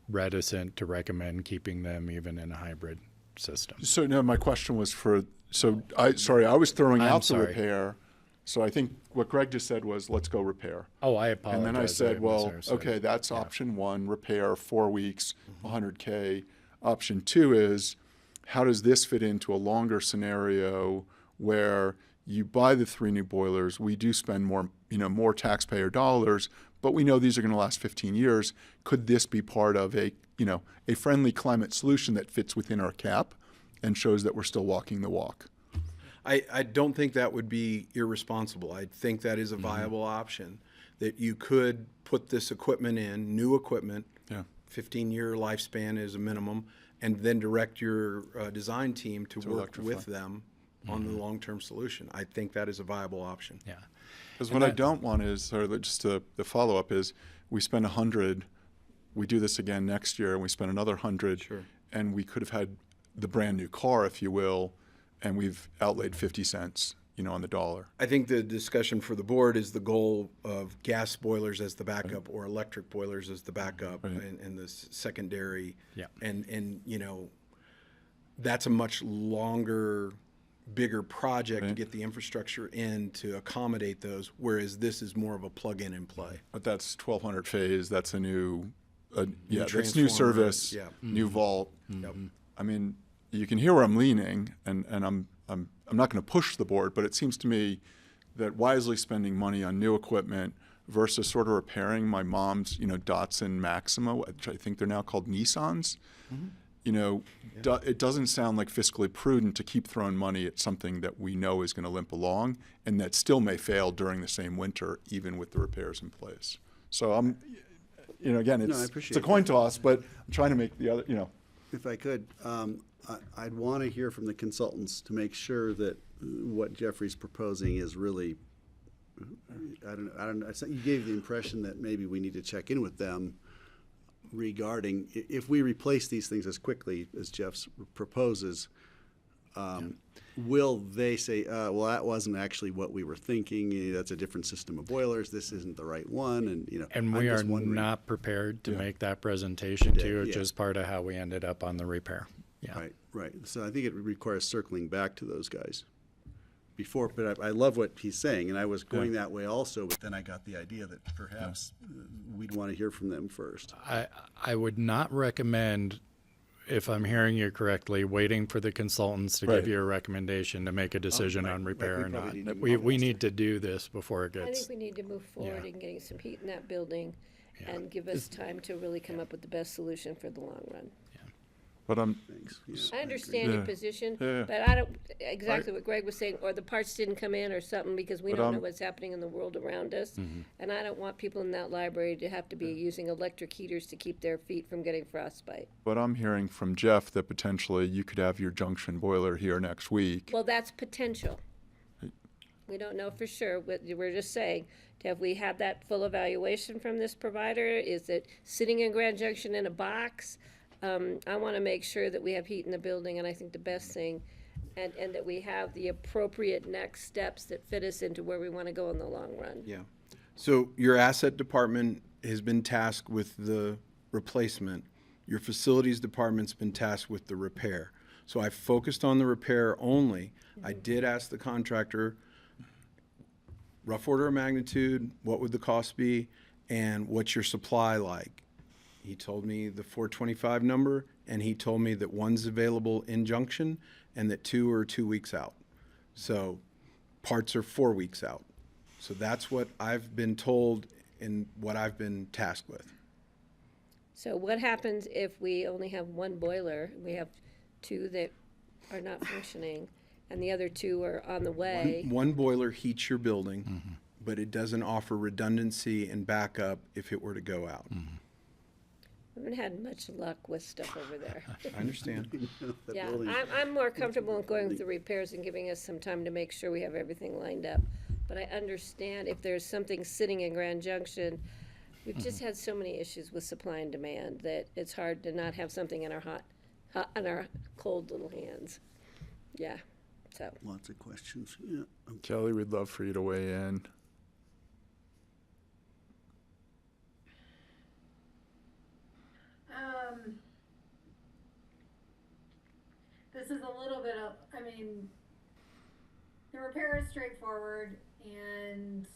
reticent to recommend keeping them even in a hybrid system. So no, my question was I was throwing I'm out the sorry. repair. So I think what Greg just said was, let's go repair. Oh, I apologize. And then I said, well, misunderstood. okay, that's option 1, repair, 4 weeks, $100K. Option 2 is, how does this fit into a longer scenario where you buy the 3 new boilers, we do spend more taxpayer dollars, but we know these are going to last 15 years. Could this be part of a friendly climate solution that fits within our cap and shows that we're still walking the walk? I don't think that would be irresponsible. I think that is a viable option, that you could put this equipment in, new equipment, 15-year lifespan is a minimum, and then direct your design team to work electrify. with them on the long-term solution. I think that is a viable option. Yeah. Because what I don't want is, or just the follow-up is, we spend 100, we do this again next year, and we spend another 100, Sure. and we could have had the brand new car, if you will, and we've outlaid 50 cents, on the dollar. I think the discussion for the board is the goal of gas boilers as the backup or electric boilers as the backup and the secondary. Yeah. And that's a much longer, bigger project to get the infrastructure in to accommodate those, whereas this is more of a plug-in and play. But that's 1,200 phase, that's a new, that's new transformer, service, new vault. Yep. I mean, you can hear where I'm leaning, and I'm not going to push the board, but it seems to me that wisely spending money on new equipment versus sort of repairing my mom's, Datsun Maxima, which I think they're now called Nissans. It doesn't sound like fiscally prudent to keep throwing money at something that we know is going to limp along and that still may fail during the same winter, even with the repairs in place. So I'm, again, I it's appreciate a coin toss, but I'm trying to make the other, If I could, I'd want to hear from the consultants to make sure that what Jeffrey's proposing is really, I don't know. You gave the impression that maybe we need to check in with them regarding if we replace these things as quickly as Jeff proposes. Will they say, well, that wasn't actually what we were thinking. That's a different system of boilers. This isn't the right one. And we are not prepared to make that presentation to you, which is part of how we ended up on the repair. Yeah. Right. So I think it requires circling back to those guys before, but I love what he's saying, and I was going that way also, but then I got the idea that perhaps we'd want to hear from them first. I would not recommend, if I'm hearing you correctly, waiting for the consultants to give you a recommendation to make a decision on repair or not. We need to do this before it I gets. think we need to move forward in getting some heat in that building and give us time to really come up with the best solution for the long run. but I'm, Thanks. Yeah, I understand your position, Yeah. but I don't, exactly what Greg was saying, or the parts didn't come in or something, because we But, don't know what's happening in the world around us. And I don't want people in that library to have to be using electric heaters to keep their feet from getting frostbite. But I'm hearing from Jeff that potentially you could have your junction boiler here next week. Well, that's potential. We don't know for sure, but we're just saying, have we had that full evaluation from this provider? Is it sitting in Grand Junction in a box? I want to make sure that we have heat in the building, and I think the best thing, and that we have the appropriate next steps that fit us into where we want to go in the long run. Yeah. So your asset department has been tasked with the replacement. Your facilities department's been tasked with the repair. So I focused on the repair only. I did ask the contractor, rough order of magnitude, what would the cost be, and what's your supply like? He told me the 425 number, and he told me that one's available in Junction and that two are 2 weeks out. So parts are 4 weeks out. So that's what I've been told and what I've been tasked with. So what happens if we only have one boiler, we have two that are not functioning, and the other two are on the way? One boiler heats your building, but it doesn't offer redundancy and backup if it were to go out. I haven't had much luck with stuff over there. I understand. That Yeah, building- I'm more comfortable with going with the repairs and giving us some time to make sure we have everything lined up. But I understand if there's something sitting in Grand Junction, we've just had so many issues with supply and demand that it's hard to not have something in our in our cold little hands. Yeah, so. Lots of questions. Yeah. Kelly, we'd love for you to weigh in. This is a little bit of, I mean, the repair is straightforward and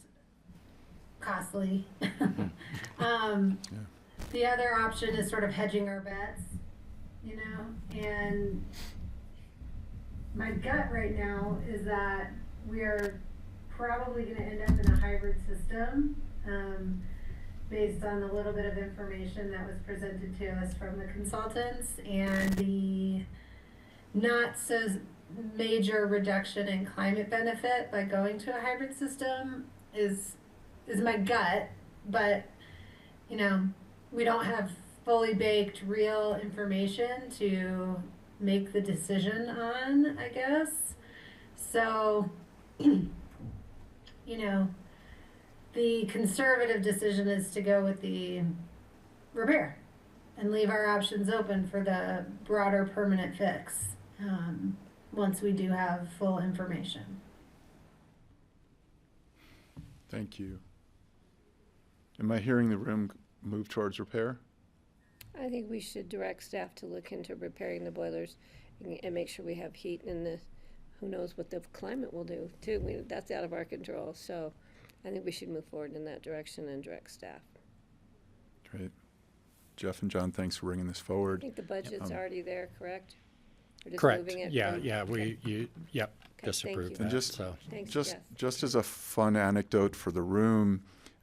costly. The other option is sort of hedging our bets, you know, and my gut right now is that we are probably going to end up in a hybrid system, based on a little bit of information that was presented to us from the consultants and the not so major reduction in climate benefit by going to a hybrid system is my gut, but you know, we don't have fully baked real information to make the decision on, I guess. So, you know, the conservative decision is to go with the repair and leave our options open for the broader permanent fix once we do have full information. Thank you. Am I hearing the room move towards repair? I think we should direct staff to look into repairing the boilers and make sure we have heat in the, who knows what the climate will do too. That's out of our control. So I think we should move forward in that direction and direct staff. Great. Jeff and John, thanks for bringing this I forward. think the budget's already there, correct? We're just Correct. moving it Yeah, from- yeah, okay. Yep, Okay, just thank approved you. that, And just, so. Thanks, just, Jeff. just as a fun anecdote for the room,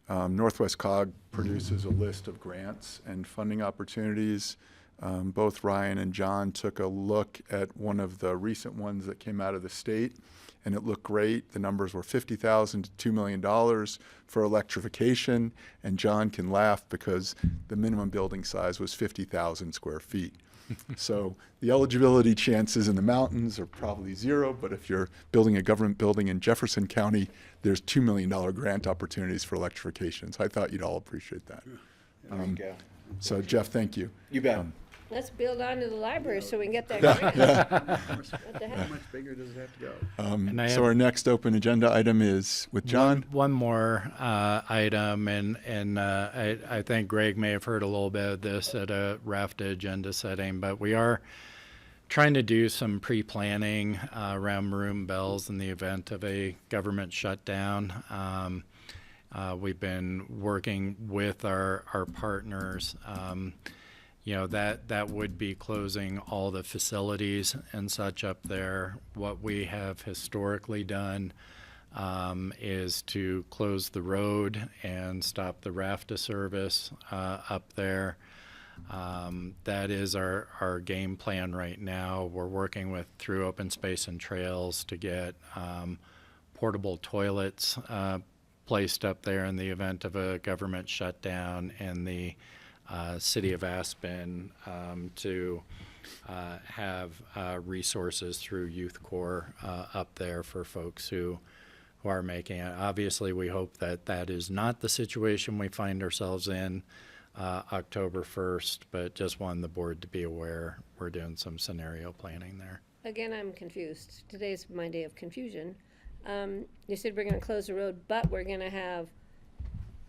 Northwest COG produces a list of grants and funding opportunities. Both Ryan and John took a look at one of the recent ones that came out of the state, and it looked great. The numbers were $50,000 to $2 million for electrification, and John can laugh because the minimum building size was 50,000 square feet. So the eligibility chances in the mountains are probably zero, but if you're building a government building in Jefferson County, there's $2 million grant opportunities for electrification. So I thought you'd all appreciate that. There you go. So Jeff, thank you. You bet. Let's build onto the library so we can get that grant. What the How heck? much bigger does it have to go? And I So have- our next open agenda item is with John. One more item, and I think Greg may have heard a little bit of this at a RAFTA agenda setting, but we are trying to do some pre-planning around Maroon Bells in the event of a government shutdown. We've been working with our partners. You know, that would be closing all the facilities and such up there. What we have historically done is to close the road and stop the RAFTA service up there. That is our game plan right now. We're working through Open Space and Trails to get portable toilets placed up there in the event of a government shutdown, and the City of Aspen to have resources through Youth Corps up there for folks who are making it. Obviously, we hope that is not the situation we find ourselves in October 1st, but just wanted the board to be aware we're doing some scenario planning there. Again, I'm confused. Today's my day of confusion. You said we're gonna close the road, but we're gonna have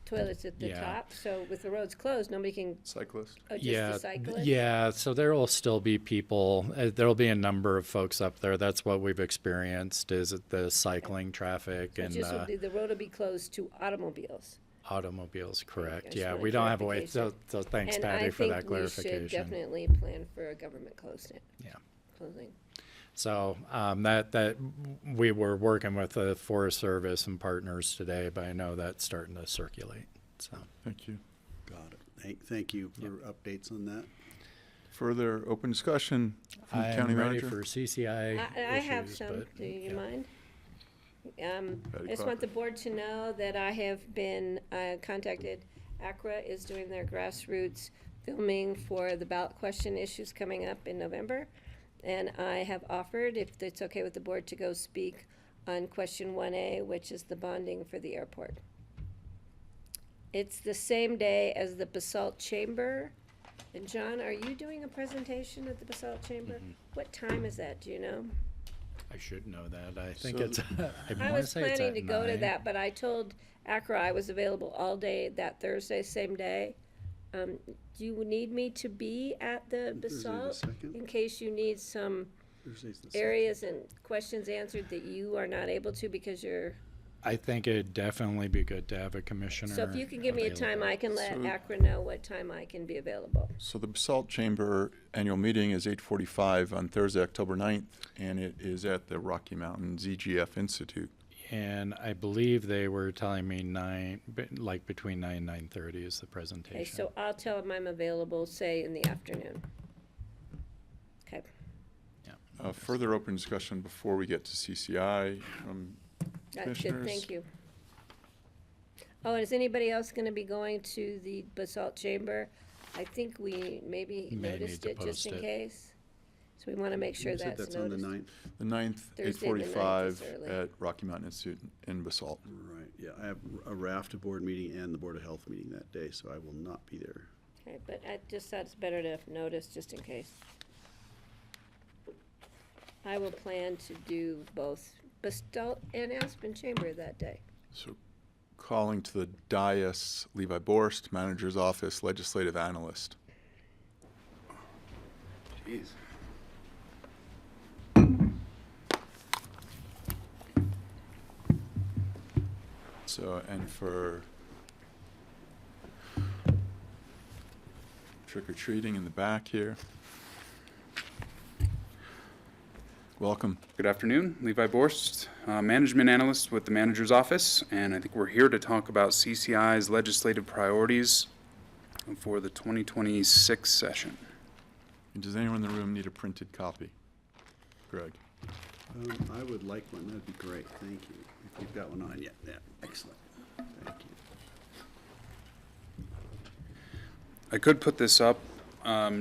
toilets at the Yeah. top. So with the roads closed, nobody can, Cyclist. oh, just the cyclists? Yeah, so there will still be people, there'll be a number of folks up there. That's what we've experienced, is the cycling traffic So and just will be, the road will be closed to automobiles. automobiles, correct. just Yeah, wanted we don't have a way, clarification. so thanks, And Patty, for that I think we should clarification. definitely plan for a government closing. Yeah. Closing. So that we were working with the Forest Service and partners today, but I know that's starting to circulate, so. Thank you. Got it. Thank you for updates on that. Further open discussion from the county I'm ready manager? for CCI I have issues, some, but do you yeah. mind? I Patty just Clark. want the board to know that I have been contacted. ACRA is doing their grassroots filming for the ballot question issues coming up in November. And I have offered, if it's okay with the board, to go speak on question 1A, which is the bonding for the airport. It's the same day as the Basalt Chamber. And John, are you doing a presentation at the Basalt Chamber? What time is that, do you know? I should know that. I think So it's, I I want to was say it's planning at to go to 9. that, but I told Accra I was available all day that Thursday, same day. Do you need me to be at the Thursday the Basalt 2nd? in case you need some Thursday's the 2nd. areas and questions answered that you are not able to because you're, I think it'd definitely be good to have a commissioner. so if you can give me a time, available. I can let So- Accra know what time I can be available. So the Basalt Chamber annual meeting is 8:45 on Thursday, October 9th, and it is at the Rocky Mountain ZGF Institute. And I believe they were telling me like between 9 and 9:30 is the Okay, presentation. so I'll tell them I'm available, say, in the afternoon. Okay. Further open discussion before we get to CCI from That's good, commissioners. thank you. Oh, and is anybody else gonna be going to the Basalt Chamber? I think we maybe May need noticed to it just in post it. case. So we wanna make sure You said that's on the noticed. 9th? The 9th, Thursday the 9th is 8:45 early. at Rocky Mountain Institute in Basalt. Right, yeah, I have a RAFTA board meeting and the Board of Health meeting that day, so I will not be there. Okay, but I just thought it's better to notice just in case. I will plan to do both Basalt and Aspen Chamber that day. So calling to the dais, Levi Borst, Manager's Office, Legislative Analyst. Jeez. So, and for trick or treating in the back here. Welcome. Good afternoon, Levi Borst, Management Analyst with the Manager's Office, and I think we're here to talk about CCI's legislative priorities for the 2026 session. Does anyone in the room need a printed copy? Greg? I would like one, that'd be great, thank you. If you've got one on, yeah, excellent, thank you. I could put this up,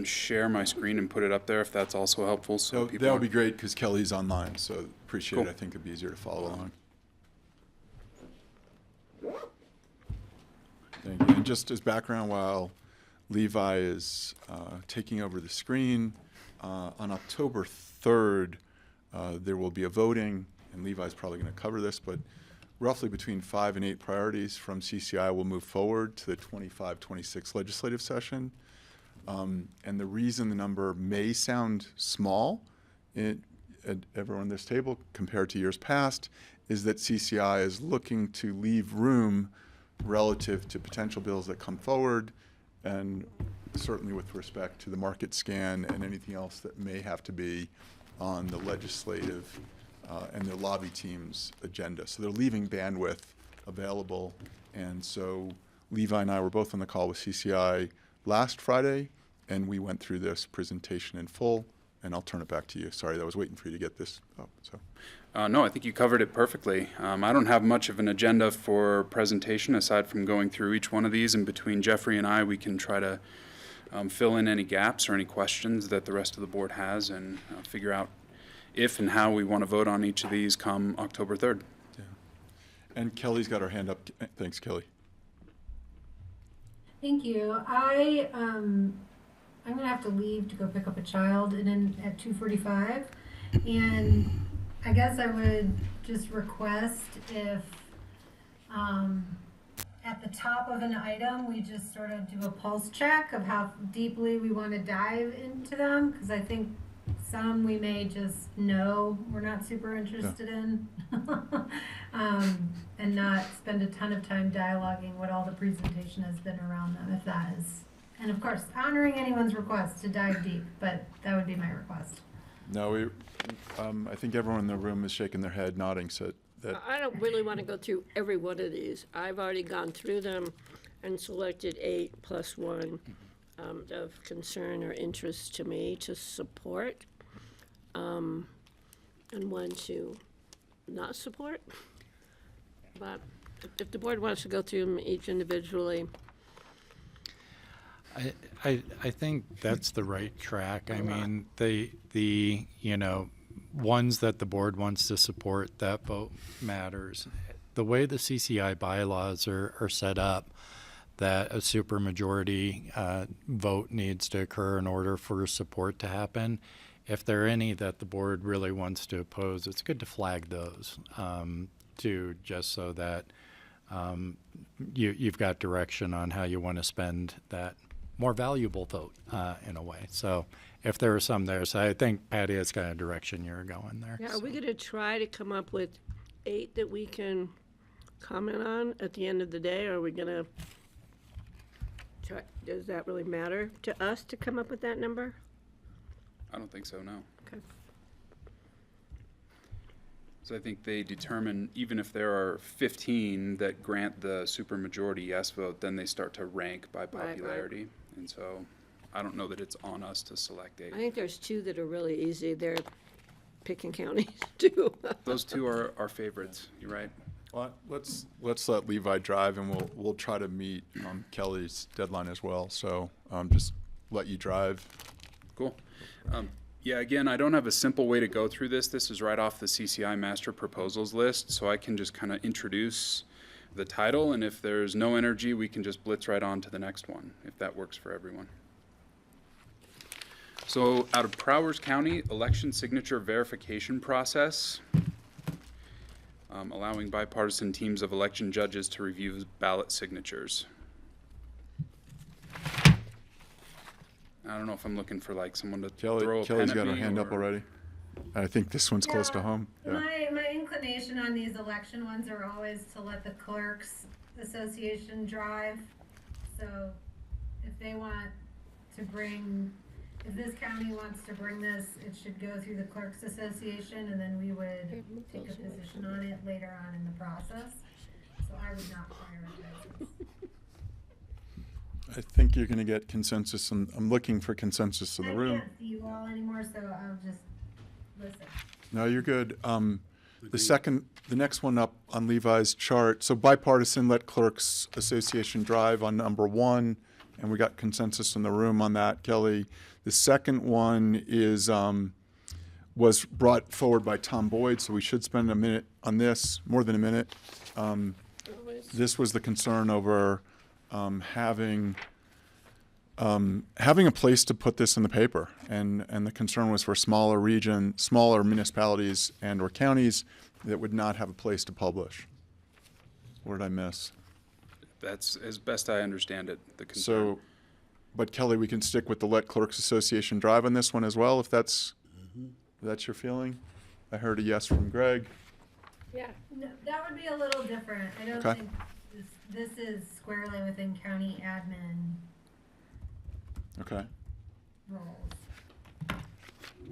share my screen and put it up there if that's also helpful, so people. That would be great because Kelly's online, so appreciate it. Cool. I think it'd be easier to follow along. Thank you. And just as background, while Levi is taking over the screen, on October 3rd, there will be a voting, and Levi's probably going to cover this, but roughly between 5 and 8 priorities from CCI will move forward to the 25-26 legislative session. And the reason the number may sound small at everyone at this table compared to years past is that CCI is looking to leave room relative to potential bills that come forward, and certainly with respect to the market scan and anything else that may have to be on the legislative and the lobby team's agenda. So they're leaving bandwidth available. And so Levi and I were both on the call with CCI last Friday, and we went through this presentation in full, and I'll turn it back to you. Sorry, I was waiting for you to get this up. So. No, I think you covered it perfectly. I don't have much of an agenda for presentation aside from going through each one of these, and between Jeffrey and I, we can try to fill in any gaps or any questions that the rest of the board has and figure out if and how we want to vote on each of these come October 3rd. Yeah. And Kelly's got her hand up. Thanks, Kelly. Thank you. I'm gonna have to leave to go pick up a child at 2:45, and I guess I would just request if at the top of an item we just sort of do a pulse check of how deeply we want to dive into them, because I think some we may just know we're not super interested in, and not spend a ton of time dialoguing what all the presentation has been around them, if that is, and of course, honoring anyone's request to dive deep, but that would be my request. No, I think everyone in the room is shaking their head, nodding, so that I don't really want to go through every one of these. I've already gone through them. and selected 8 plus 1 of concern or interest to me to support, and 1 to not support. But if the board wants to go through them each individually, I think that's the right track. I mean, the ones that the board wants to support, that vote matters. The way the CCI bylaws are set up, that a supermajority vote needs to occur in order for support to happen. If there are any that the board really wants to oppose, it's good to flag those too, just so that you've got direction on how you want to spend that more valuable vote in a way. So if there are some there, so I think Patty, that's kind of direction you're going there. yeah, are we going to try to come up with 8 that we can comment on at the end of the day, or are we going to try, does that really matter to us to come up with that number? I don't think so, no. Okay. So I think they determine, even if there are 15 that grant the supermajority yes vote, then they start to rank by popularity. And so I don't know that it's on us to select 8. I think there's 2 that are really easy. They're picking counties too. Those 2 are our favorites, you're right. Well, let's let Levi drive, and we'll try to meet Kelly's deadline as well. So just let you drive. Cool. Yeah, again, I don't have a simple way to go through this. This is right off the CCI master proposals list, so I can just kind of introduce the title, and if there's no energy, we can just blitz right on to the next one, if that works for everyone. So out of Prowers County, election signature verification process, allowing bipartisan teams of election judges to review ballot signatures. I don't know if I'm looking for like someone to throw a pen Kelly's at got her me, hand up or- already. I think this one's close to home. Yeah. My inclination on these election ones are always to let the clerks association drive. So if they want to bring, if this county wants to bring this, it should go through the clerks association, and then we would take a position on it later on in the process. So I would not prioritize this. I think you're going to get consensus, and I'm looking for consensus in the room. I can't see you all anymore, so I'll just listen. No, you're good. The next one up on Levi's chart, so bipartisan, let clerks association drive on number 1, and we got consensus in the room on that, Kelly. The second one is was brought forward by Tom Boyd, so we should spend a minute on this, more than a minute. This was the concern over having a place to put this in the paper, and the concern was for smaller municipalities and or counties that would not have a place to publish. What did I miss? That's as best I understand it, the concern. So, but Kelly, we can stick with the Let Clerks Association drive on this one as well, if that's your feeling. I heard a yes from Greg. Yeah. No, that would be a little different. I don't Okay. think this is squarely within county admin Okay. roles.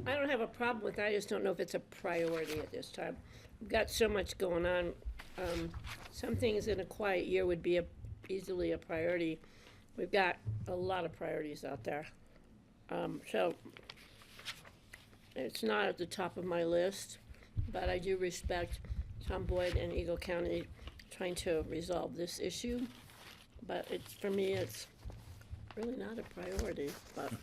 I don't have a problem with it. I just don't know if it's a priority at this time. We've got so much going on. Some things in a quiet year would be easily a priority. We've got a lot of priorities out there. So it's not at the top of my list, but I do respect Tom Boyd and Eagle County trying to resolve this issue. But it's, for me, it's really not a priority, but.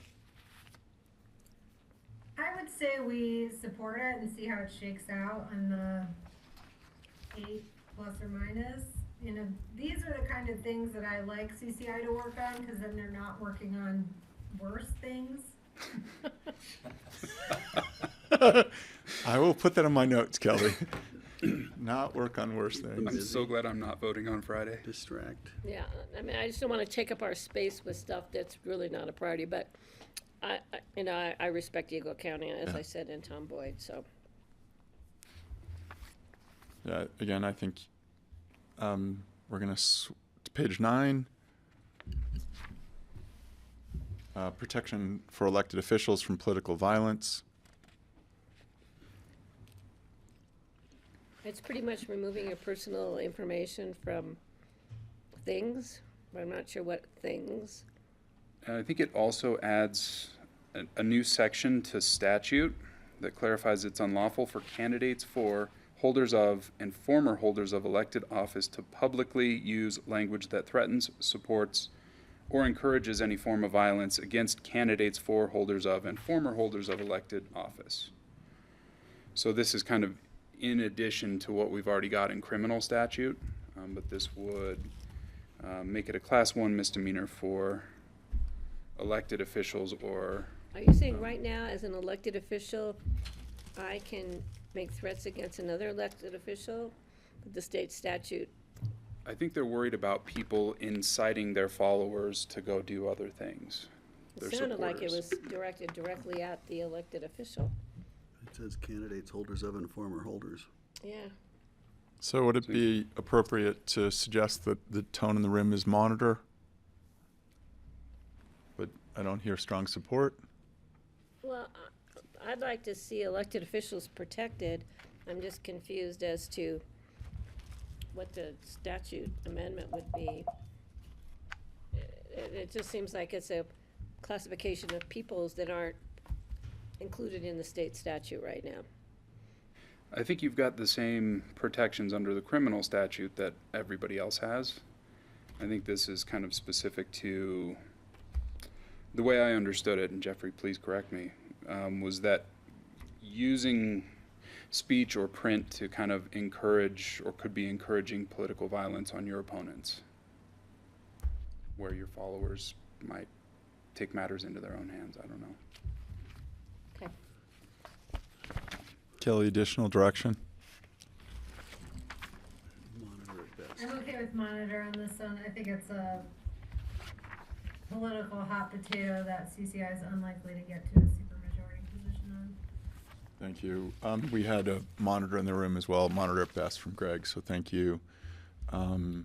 I would say we support it and see how it shakes out on the 8 plus or minus. You know, these are the kind of things that I like CCI to work on, because then they're not working on worse things. I will put that in my notes, Kelly. Not work on worse I'm things. so glad I'm not voting on Friday. Distract. Yeah, I mean, I just don't want to take up our space with stuff that's really not a priority, but I respect Eagle County, as I said, and Tom Boyd, so. Yeah, again, I think we're going to page 9. Protection for elected officials from political violence. It's pretty much removing your personal information from things. but I'm not sure what things. And I think it also adds a new section to statute that clarifies it's unlawful for candidates for holders of and former holders of elected office to publicly use language that threatens, supports, or encourages any form of violence against candidates for holders of and former holders of elected office. So this is kind of in addition to what we've already got in criminal statute, but this would make it a Class 1 misdemeanor for elected officials or... Are you saying right now, as an elected official, I can make threats against another elected official? The state statute. I think they're worried about people inciting their followers to go do other things. It sounded like it was directed directly at the elected official. It says candidates, holders of, and former holders. Yeah. So would it be appropriate to suggest that the tone in the room is monitor? But I don't hear strong support. Well, I'd like to see elected officials protected. I'm just confused as to what the statute amendment would be. It just seems like it's a classification of peoples that aren't included in the state statute right now. I think you've got the same protections under the criminal statute that everybody else has. I think this is kind of specific to the way I understood it, and Jeffrey, please correct me, was that using speech or print to kind of encourage or could be encouraging political violence on your opponents, where your followers might take matters into their own hands. I don't know. Okay. Kelly, additional direction? Monitor at best. I'm okay with monitor on this one. I think it's a political hot potato that CCI is unlikely to get to a supermajority position on. Thank you. We had a monitor in the room as well, monitor at best from Greg, so thank you. On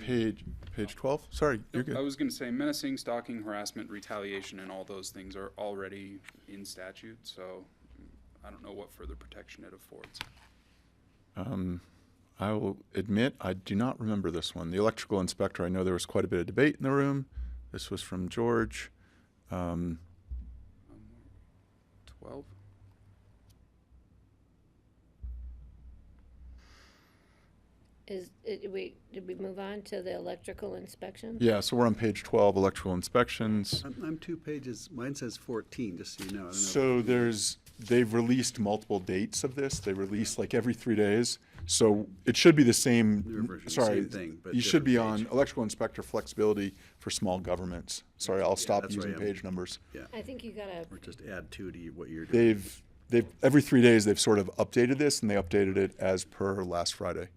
page 12, sorry, you're good. I was going to say menacing, stalking, harassment, retaliation, and all those things are already in statute, so I don't know what further protection it affords. I will admit I do not remember this one. The electrical inspector, I know there was quite a bit of debate in the room. This was from George. 12? Did we move on to the electrical inspection? Yeah, so we're on page 12, electrical inspections. I'm 2 pages, mine says 14, just so you know. I don't know. So they've released multiple dates of this. They release like every 3 days. So it should be the same, Newer version, sorry, same thing, but you should be on different electrical inspector flexibility for small governments. Sorry, I'll stop that's where using I am. page numbers. Yeah, I think you gotta, or just add 2 to what you're doing. They've every 3 days they've sort of updated this, and they updated it as per last Friday.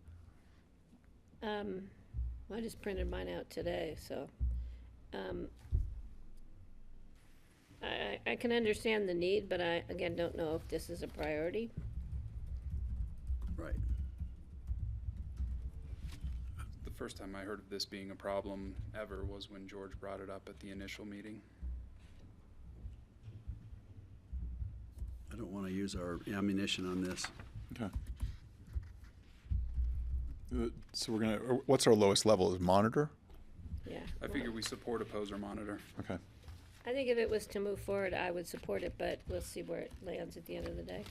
I just printed mine out today, so, I can understand the need, but I, again, don't know if this is a priority. Right. The first time I heard of this being a problem ever was when George brought it up at the initial meeting. I don't want to use our ammunition on this. Okay. So what's our lowest level? Is monitor? Yeah. I figure we support, oppose, or monitor. Okay. I think if it was to move forward, I would support it, but we'll see where it lands at the end of the day.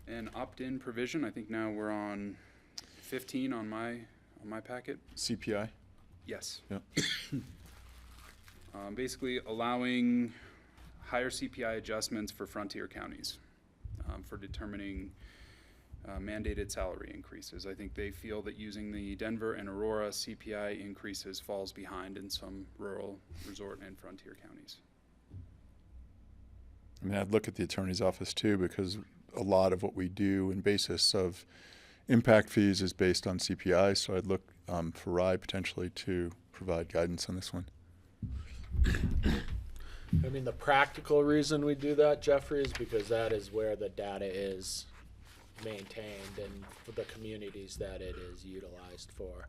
And opt-in provision, I think now we're on 15 on my packet. CPI? Yes. Yep. Basically allowing higher CPI adjustments for frontier counties for determining mandated salary increases. I think they feel that using the Denver and Aurora CPI increases falls behind in some rural, resort, and frontier counties. I mean, I'd look at the attorney's office too, because a lot of what we do in basis of impact fees is based on CPI, so I'd look for RI potentially to provide guidance on this one. I mean, the practical reason we do that, Jeffrey, is because that is where the data is maintained and for the communities that it is utilized for.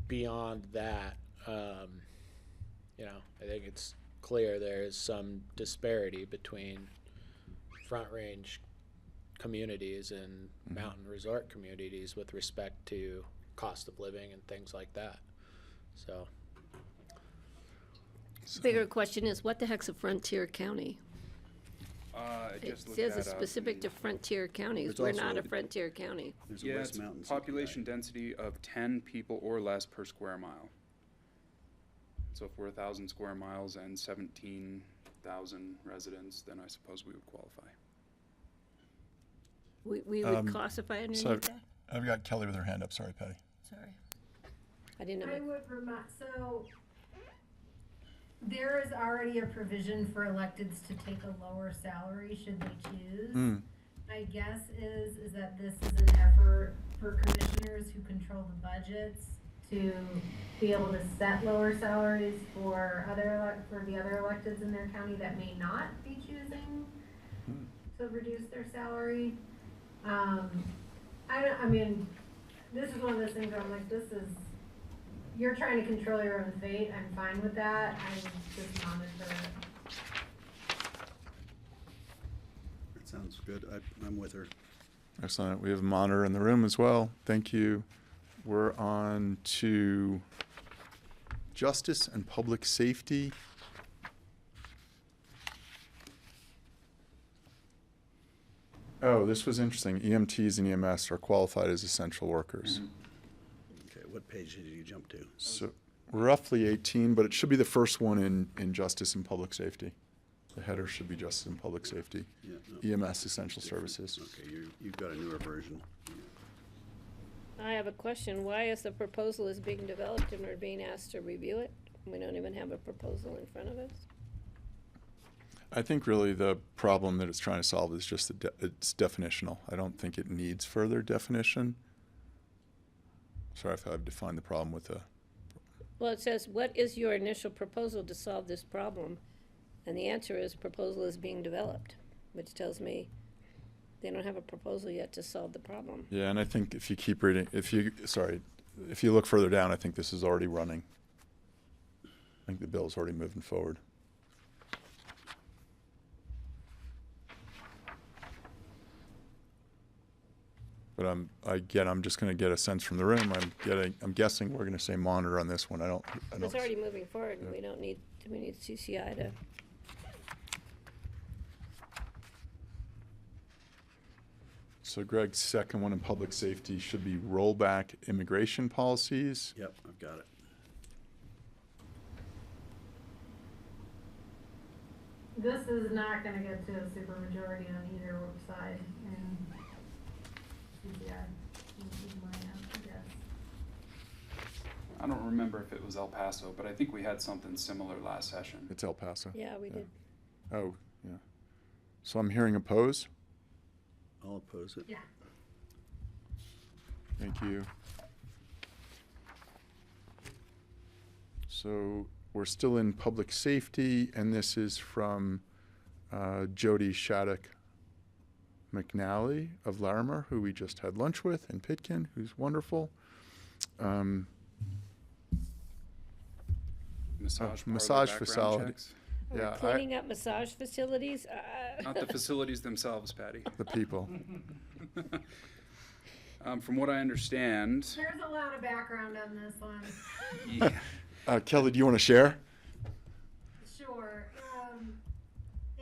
Beyond that, You know, I think it's clear there is some disparity between Front Range communities and mountain resort communities with respect to cost of living and things like that. So, Bigger question is, what the heck's a frontier county? I It just looked says it's that up. specific to frontier counties. There's We're also not a a- frontier county. There's a Yeah, West it's Mountain. population density of 10 people or less per square mile. So if we're 1,000 square miles and 17,000 residents, then I suppose we would qualify. We would classify underneath So that? I've got Kelly with her hand up. Sorry, Patty. Sorry. I didn't know. I would remind, so there is already a provision for electeds to take a lower salary should they choose. My guess is that this is an effort for commissioners who control the budgets to be able to set lower salaries for the other electeds in their county that may not be choosing to reduce their salary. I mean, this is one of those things where I'm like, you're trying to control your own fate. I'm fine with that. I just monitor it. That sounds good. I'm with her. Excellent. We have a monitor in the room as well. Thank you. We're on to justice and public safety. Oh, this was interesting. EMTs and EMS are qualified as essential workers. Okay, what page did you jump to? So roughly 18, but it should be the first one in justice and public safety. The header should be justice and public safety. Yeah, no. EMS essential services. Okay, you've got a newer version. I have a question. Why is the proposal is being developed and we're being asked to review it? We don't even have a proposal in front of us. I think really the problem that it's trying to solve is just it's definitional. I don't think it needs further definition. Sorry if I've defined the problem with the. Well, it says, what is your initial proposal to solve this problem? And the answer is proposal is being developed, which tells me they don't have a proposal yet to solve the problem. Yeah, and I think if you keep reading, if you look further down, I think this is already running. I think the bill's already moving forward. But I'm just going to get a sense from the room. I'm guessing we're going to say monitor on this one. I don't. It's already moving forward, and we need CCI to. So Greg's second one in public safety should be rollback immigration policies. Yep, I've got it. This is not gonna get to a supermajority on either side in CCI. Is my guess. I don't remember if it was El Paso, but I think we had something similar last session. It's El Paso. Yeah, we did. Oh, yeah. So I'm hearing oppose. I'll oppose it. Yeah. Thank you. So we're still in public safety, and this is from Jody Shattuck McNally of Larimer, who we just had lunch with in Pitkin, who's wonderful. Massage facility. We're cleaning up massage facilities. Not the facilities themselves, Patty. The people. From what I understand, There's a lot of background on this one. yeah, Kelly, do you want to share? Sure.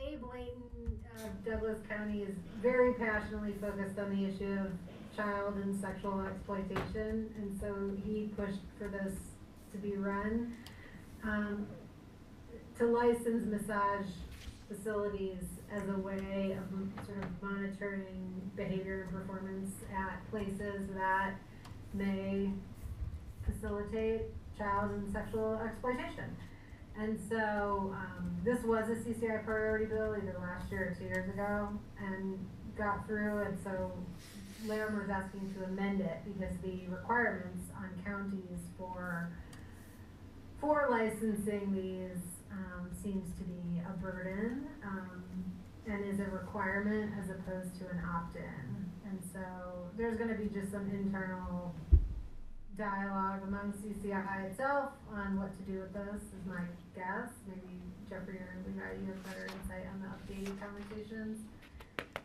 Abe Layton of Douglas County is very passionately focused on the issue of child and sexual exploitation, and so he pushed for this to be run. To license massage facilities as a way of sort of monitoring behavior and performance at places that may facilitate child and sexual exploitation. And so this was a CCI priority bill either last year or 2 years ago and got through, and so Larimer's asking to amend it because the requirements on counties for licensing these seems to be a burden and is a requirement as opposed to an opt-in. And so there's going to be just some internal dialogue among CCI itself on what to do with this, is my guess. Maybe Jeffrey or Levi, you have better insight on the updated conversations.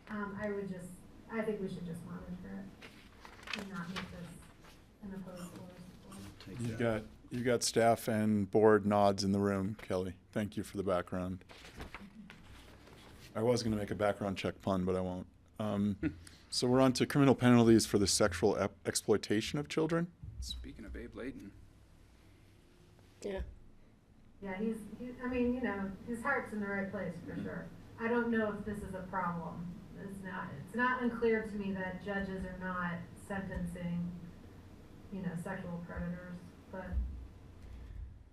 I think we should just monitor it and not make this an opposed or support. You got staff and board nods in the room, Kelly. Thank you for the background. I was going to make a background check pun, but I won't. So we're on to criminal penalties for the sexual exploitation of children. Speaking of Abe Layton. Yeah. Yeah, I mean, you know, his heart's in the right place for sure. I don't know if this is a problem. It's not unclear to me that judges are not sentencing, you know, sexual predators, but.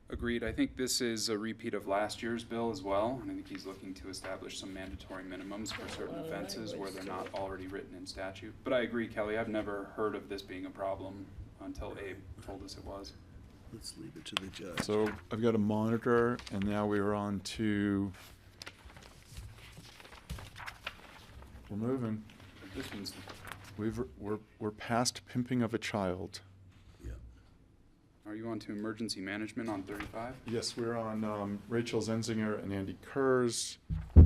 Agreed. I think this is a repeat of last year's bill as well, and I think he's looking to establish some mandatory minimums for certain offenses where they're not already written in statute. But I agree, Kelly, I've never heard of this being a problem until Abe told us it was. Let's leave it to the judge. So I've got a monitor, and now we are on to. We're moving. This one's We're past pimping of a child. Are you on to emergency management on 35? Yes, we're on Rachel Zenzinger and Andy Kurz.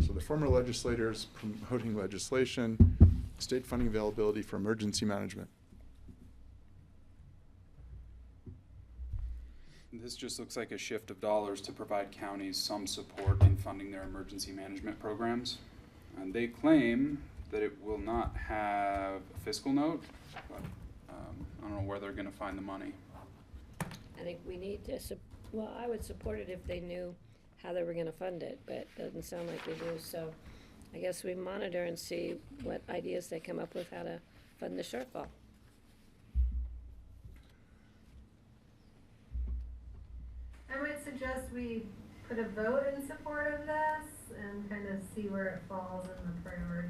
So the former legislators promoting legislation, state funding availability for emergency management. This just looks like a shift of dollars to provide counties some support in funding their emergency management programs. And they claim that it will not have a fiscal note, but I don't know where they're going to find the money. I think we need to, well, I would support it if they knew how they were gonna fund it, but it doesn't sound like they do, so I guess we monitor and see what ideas they come up with how to fund the shortfall. I might suggest we put a vote in support of this and kind of see where it falls in the priorities.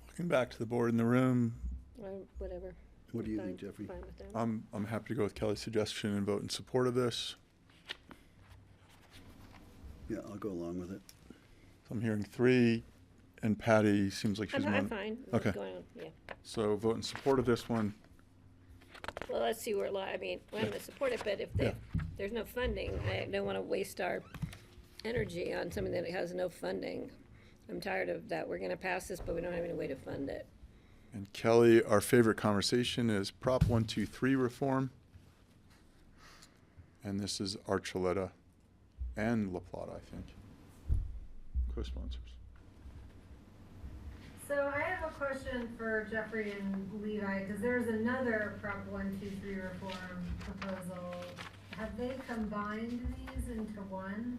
Looking back to the board in the room, Or whatever. What do you Fine- think, Jeffrey? fine with that. I'm happy to go with Kelly's suggestion and vote in support of this. Yeah, I'll go along with it. So I'm hearing 3, and Patty seems like she's I'm fine. Okay. Going on, yeah. So vote in support of this one. Well, let's see where it lies. I mean, I'm gonna support it, but if there's no funding, I don't wanna waste our energy on something that has no funding. I'm tired of that. We're gonna pass this, but we don't have any way to fund it. And Kelly, our favorite conversation is Prop 123 reform. And this is Archuleta and La Plata, I think, co-sponsors. So I have a question for Jeffrey and Levi, because there's another Prop 123 reform proposal. Have they combined these into one?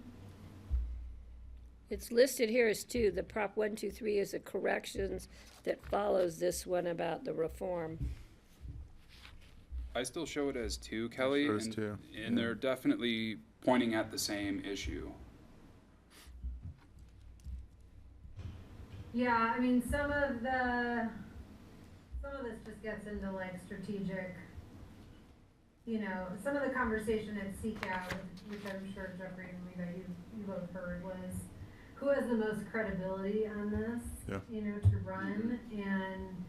It's listed here as 2. The Prop 123 is a corrections that follows this one about the reform. I still show it as 2, Kelly, Sure is and, 2, and they're definitely pointing at the same issue. Yeah, I mean, some of this just gets into like strategic, you know, some of the conversation at CCAT, which I'm sure Jeffrey and Levi, you both heard, was who has the most credibility on this, Yeah. you know, to run. And,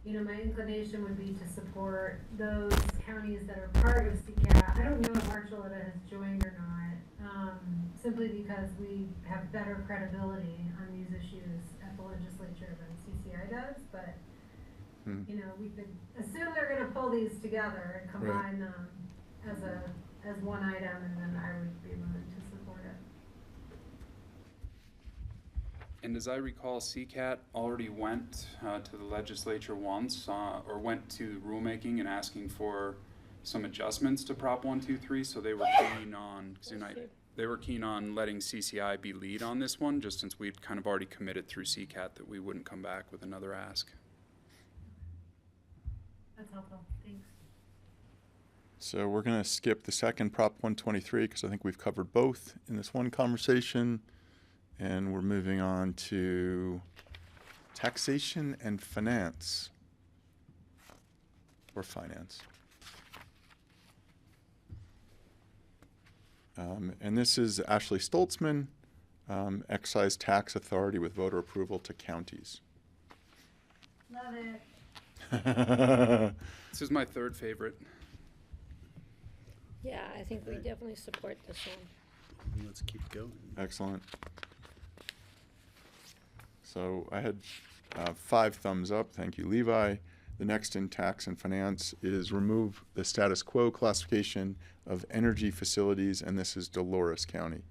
you know, my inclination would be to support those counties that are part of CCAT. I don't know if Archuleta has joined or not, simply because we have better credibility on these issues at the legislature than CCI does. But, you know, we could assume they're going to pull these together and combine them as one item, and then I would be willing to support it. And as I recall, CCAT already went to the legislature once, or went to rulemaking and asking for some adjustments to Prop 123, so they were keen on, they were keen on letting CCI be lead on this one, just since we'd kind of already committed through CCAT that we wouldn't come back with another ask. That's helpful. Thanks. So we're going to skip the second Prop 123 because I think we've covered both in this one conversation. And we're moving on to taxation and finance. Or finance. And this is Ashley Stoltzman, Excise Tax Authority with voter approval to counties. Love it. This is my third favorite. Yeah, I think we definitely support this one. Let's keep going. Excellent. So I had 5 thumbs up. Thank you, Levi. The next in tax and finance is remove the status quo classification of energy facilities, and this is Dolores County.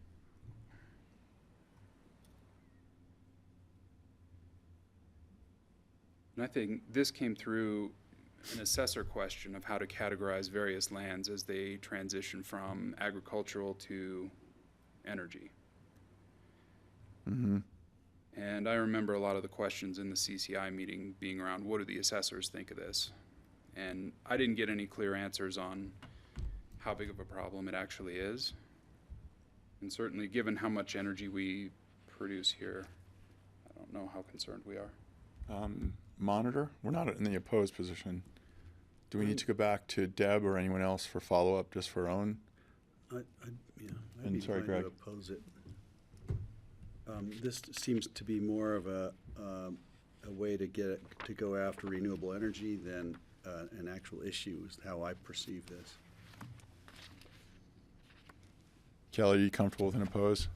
And I think this came through an assessor question of how to categorize various lands as they transition from agricultural to energy. Mm-hmm. And I remember a lot of the questions in the CCI meeting being around, what do the assessors think of this? And I didn't get any clear answers on how big of a problem it actually is. And certainly given how much energy we produce here, I don't know how concerned we are. Monitor? We're not in the opposed position. Do we need to go back to Deb or anyone else for follow-up just for our own? I'd And be sorry, inclined Greg. to oppose it. This seems to be more of a way to go after renewable energy than an actual issue, is how I perceive this. Kelly, are you comfortable with an oppose?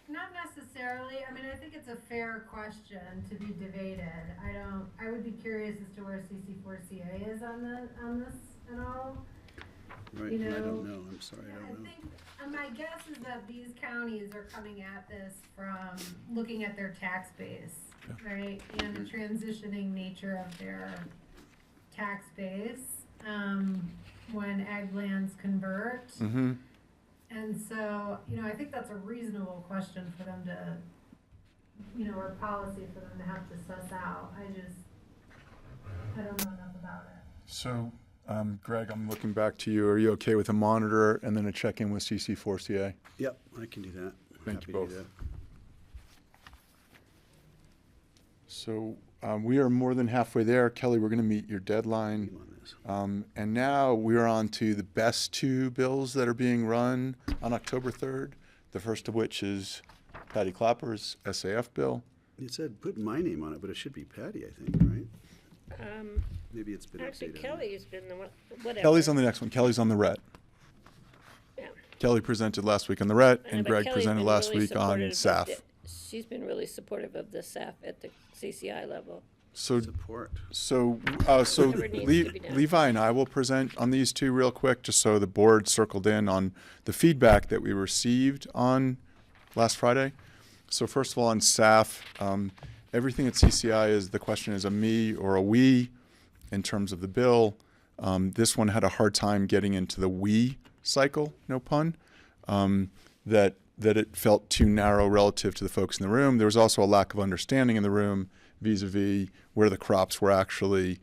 Not necessarily. I mean, I think it's a fair question to be debated. I would be curious as to where CC4CA is on this at all. Right, You I know, don't know, I'm sorry, I I don't know. think, my guess is that these counties are coming at this from looking at their tax base, right? And the transitioning nature of their tax base, when ag lands convert. Mm-hmm. And so, I think that's a reasonable question for them to, or policy for them to have to suss out. I don't know enough about it. So, Greg, I'm looking back to you. Are you okay with a monitor and then a check-in with CC4CA? Yep, I can do that. Thank Happy you to do both. that. So we are more than halfway there. Kelly, we're going to meet your deadline. I'm on this. And now we're on to the best 2 bills that are being run on October 3rd, the first of which is Patty Clapper's SAF bill. It said put my name on it, but it should be Patty, I think, right? Maybe it's been Actually, updated. Kelly's been the one, whatever. Kelly's on the next one. Kelly's on the RET. Yeah. Kelly presented last week on the RET, I know, and but Greg Kelly's presented been last really week on supportive of SAF. She's been really supportive of the SAF at the CCI level. So, Support. Whatever needs to be done. Levi and I will present on these 2 real quick, just so the board circled in on the feedback that we received on last Friday. So first of all, on SAF, everything at CCI is, the question is a me or a we in terms of the bill. This one had a hard time getting into the we cycle, no pun, that it felt too narrow relative to the folks in the room. There was also a lack of understanding in the room vis-a-vis where the crops were actually,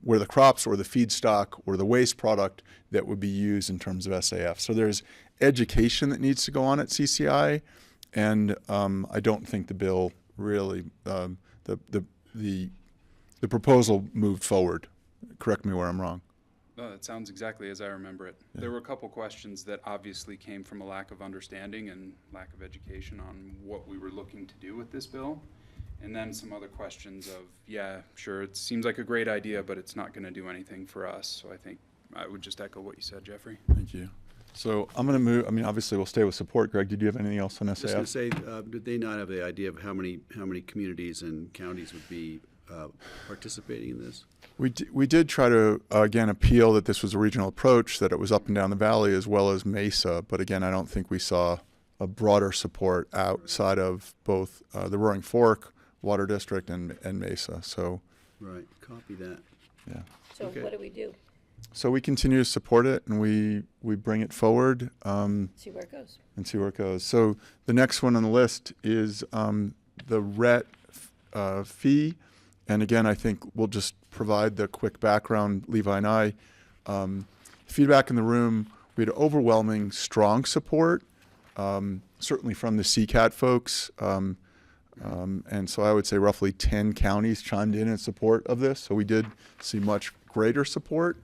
where the crops or the feedstock or the waste product that would be used in terms of SAF. So there's education that needs to go on at CCI, and I don't think the bill really, the proposal moved forward. Correct me where I'm wrong. No, it sounds exactly as I remember it. Yeah. There were a couple questions that obviously came from a lack of understanding and lack of education on what we were looking to do with this bill. And then some other questions of, yeah, sure, it seems like a great idea, but it's not going to do anything for us. So I think I would just echo what you said, Jeffrey. Thank you. So I'm going to move, obviously we'll stay with support. Greg, did you have anything else on SAF? Just going to say, did they not have the idea of how many communities and counties would be participating in this? We did try to, again, appeal that this was a regional approach, that it was up and down the valley as well as Mesa. But again, I don't think we saw a broader support outside of both the Roaring Fork Water District and Mesa. So, Right, copy that. yeah. So Okay. what do we do? So we continue to support it, and we bring it forward See where it goes. and see where it goes. So the next one on the list is the RET fee. And again, I think we'll just provide the quick background, Levi and I. Feedback in the room, we had overwhelming, strong support, certainly from the CCAT folks. And so I would say roughly 10 counties chimed in support of this. So we did see much greater support.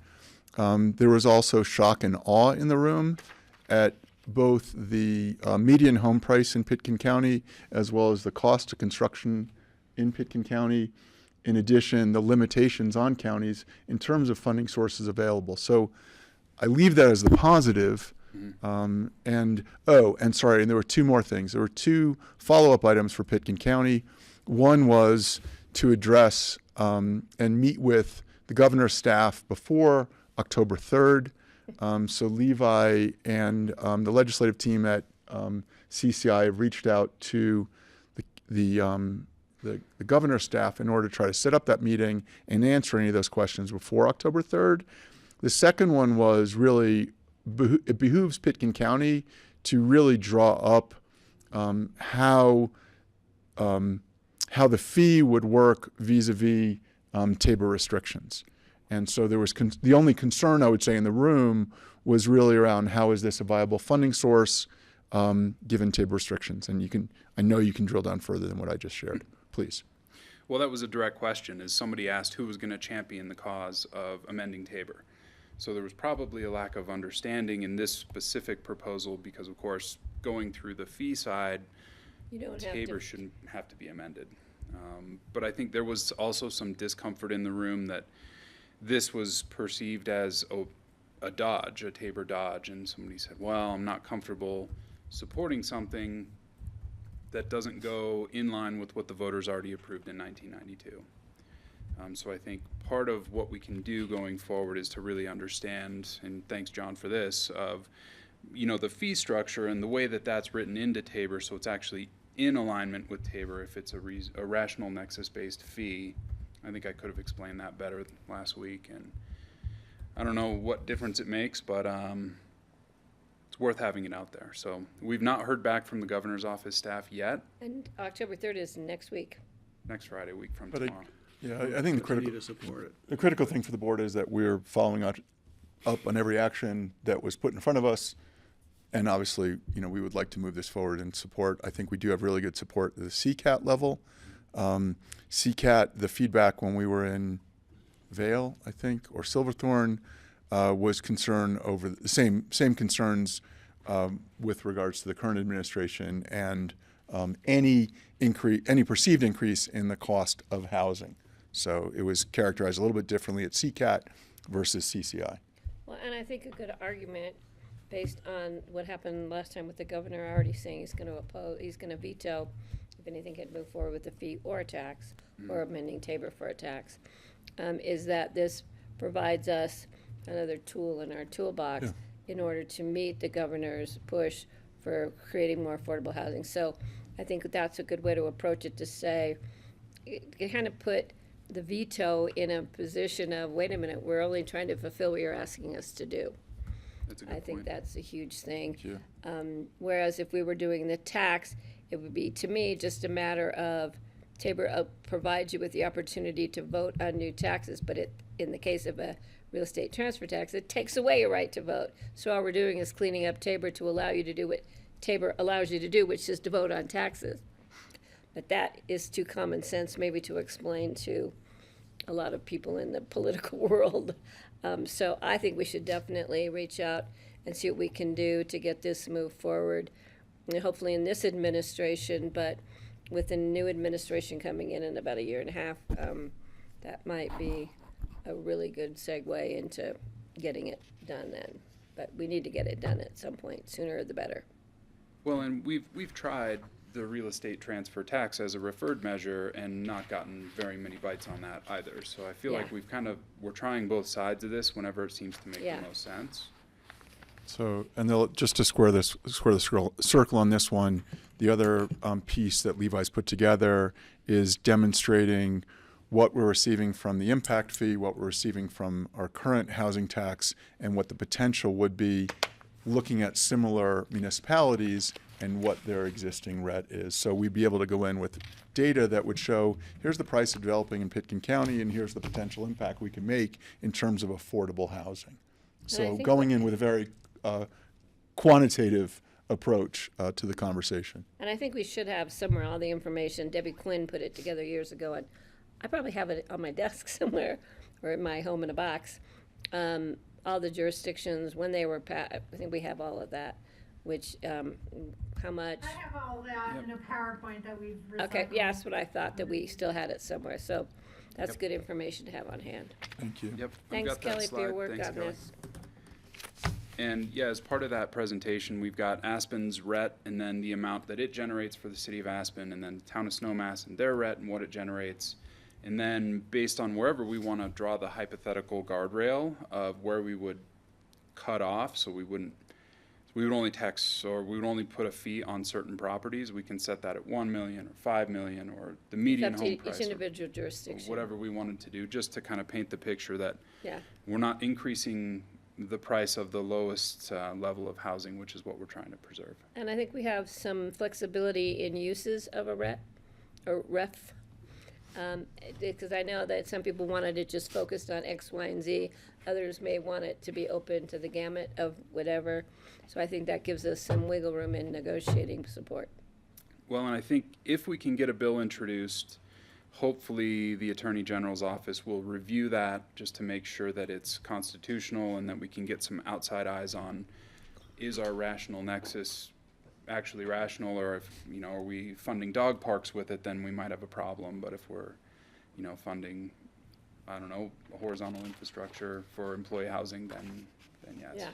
There was also shock and awe in the room at both the median home price in Pitkin County as well as the cost of construction in Pitkin County. In addition, the limitations on counties in terms of funding sources available. So I leave that as the positive. And sorry, and there were two more things. There were two follow-up items for Pitkin County. One was to address and meet with the governor's staff before October 3rd. So Levi and the legislative team at CCI have reached out to the governor's staff in order to try to set up that meeting and answer any of those questions before October 3rd. The second one was really, it behooves Pitkin County to really draw up how the fee would work vis-a-vis Tabor restrictions. And so there was the only concern I would say in the room was really around how is this a viable funding source given Tabor restrictions. And I know you can drill down further than what I just shared. Please. Well, that was a direct question, is somebody asked who was going to champion the cause of amending Tabor. So there was probably a lack of understanding in this specific proposal because, of course, going through the fee side, Tabor shouldn't have to be amended. But I think there was also some discomfort in the room that this was perceived as a dodge, a Tabor dodge, and somebody said, well, I'm not comfortable supporting something that doesn't go in line with what the voters already approved in 1992. So I think part of what we can do going forward is to really understand, and thanks John for this, of the fee structure and the way that that's written into Tabor so it's actually in alignment with Tabor if it's a rational nexus-based fee. I think I could have explained that better last week, and I don't know what difference it makes, but it's worth having it out there. So we've not heard back from the governor's office staff yet. And October 3rd is next week. Next Friday, a week from But tomorrow. I think the critical thing for the board is that we're following up on every action that was put in front of us. And obviously, we would like to move this forward and support. I think we do have really good support at the CCAT level. CCAT, the feedback when we were in Vail, I think, or Silverthorne, was concern over the same concerns with regards to the current administration and any perceived increase in the cost of housing. So it was characterized a little bit differently at CCAT versus CCI. Well, and I think a good argument based on what happened last time with the governor already saying he's going to veto if anything can move forward with a fee or a tax or amending Tabor for a tax, is that this provides us another tool in our toolbox in order to meet the governor's push for creating more affordable housing. So I think that's a good way to approach it, to say, you kind of put the veto in a position of, wait a minute, we're only trying to fulfill what you're asking us to do. That's a good I think point. that's a huge thing. Yeah. Whereas if we were doing the tax, it would be, to me, just a matter of Tabor provides you with the opportunity to vote on new taxes, but in the case of a real estate transfer tax, it takes away your right to vote. So all we're doing is cleaning up Tabor to allow you to do what Tabor allows you to do, which is to vote on taxes. But that is too common sense maybe to explain to a lot of people in the political world. So I think we should definitely reach out and see what we can do to get this moved forward, and hopefully in this administration, but with a new administration coming in about a year and a half, that might be a really good segue into getting it done then. But we need to get it done at some point, sooner the better. Well, and we've tried the real estate transfer tax as a referred measure and not gotten very many bites on that either. So I feel like we're trying both sides of this whenever it seems to make the most sense. So, and just to square the circle on this one, the other piece that Levi's put together is demonstrating what we're receiving from the impact fee, what we're receiving from our current housing tax, and what the potential would be looking at similar municipalities and what their existing RET is. So we'd be able to go in with data that would show, here's the price of developing in Pitkin County, and here's the potential impact we can make in terms of affordable housing. So going in with a very quantitative approach to the conversation. And I think we should have somewhere all the information. Debbie Quinn put it together years ago, and I probably have it on my desk somewhere or in my home in a box. All the jurisdictions, when they were passed, I think we have all of that. which, how much? I have all that in a PowerPoint that we've recycled. Okay, yeah, that's what I thought, that we still had it somewhere, so that's good information to have on hand. Thank you. Yep. I've Thanks, got that Kelly, for your slide. work Thanks, on Kelly. this. And yeah, as part of that presentation, we've got Aspen's RET and then the amount that it generates for the city of Aspen, and then the town of Snowmass and their RET and what it generates. And then based on wherever we want to draw the hypothetical guardrail of where we would cut off, so we would only tax, or we would only put a fee on certain properties, we can set that at 1 million or 5 million or the median Up home to price. each or individual jurisdiction. whatever we wanted to do, just to kind of paint the picture that Yeah. we're not increasing the price of the lowest level of housing, which is what we're trying to preserve. And I think we have some flexibility in uses of a RET, or REF. Because I know that some people wanted it just focused on X, Y, and Z. Others may want it to be open to the gamut of whatever. So I think that gives us some wiggle room in negotiating support. Well, and I think if we can get a bill introduced, hopefully the Attorney General's office will review that just to make sure that it's constitutional and that we can get some outside eyes on, is our rational nexus actually rational, or if, are we funding dog parks with it, then we might have a problem. But if we're, funding, I don't know, horizontal infrastructure for employee housing, then yes. Yeah.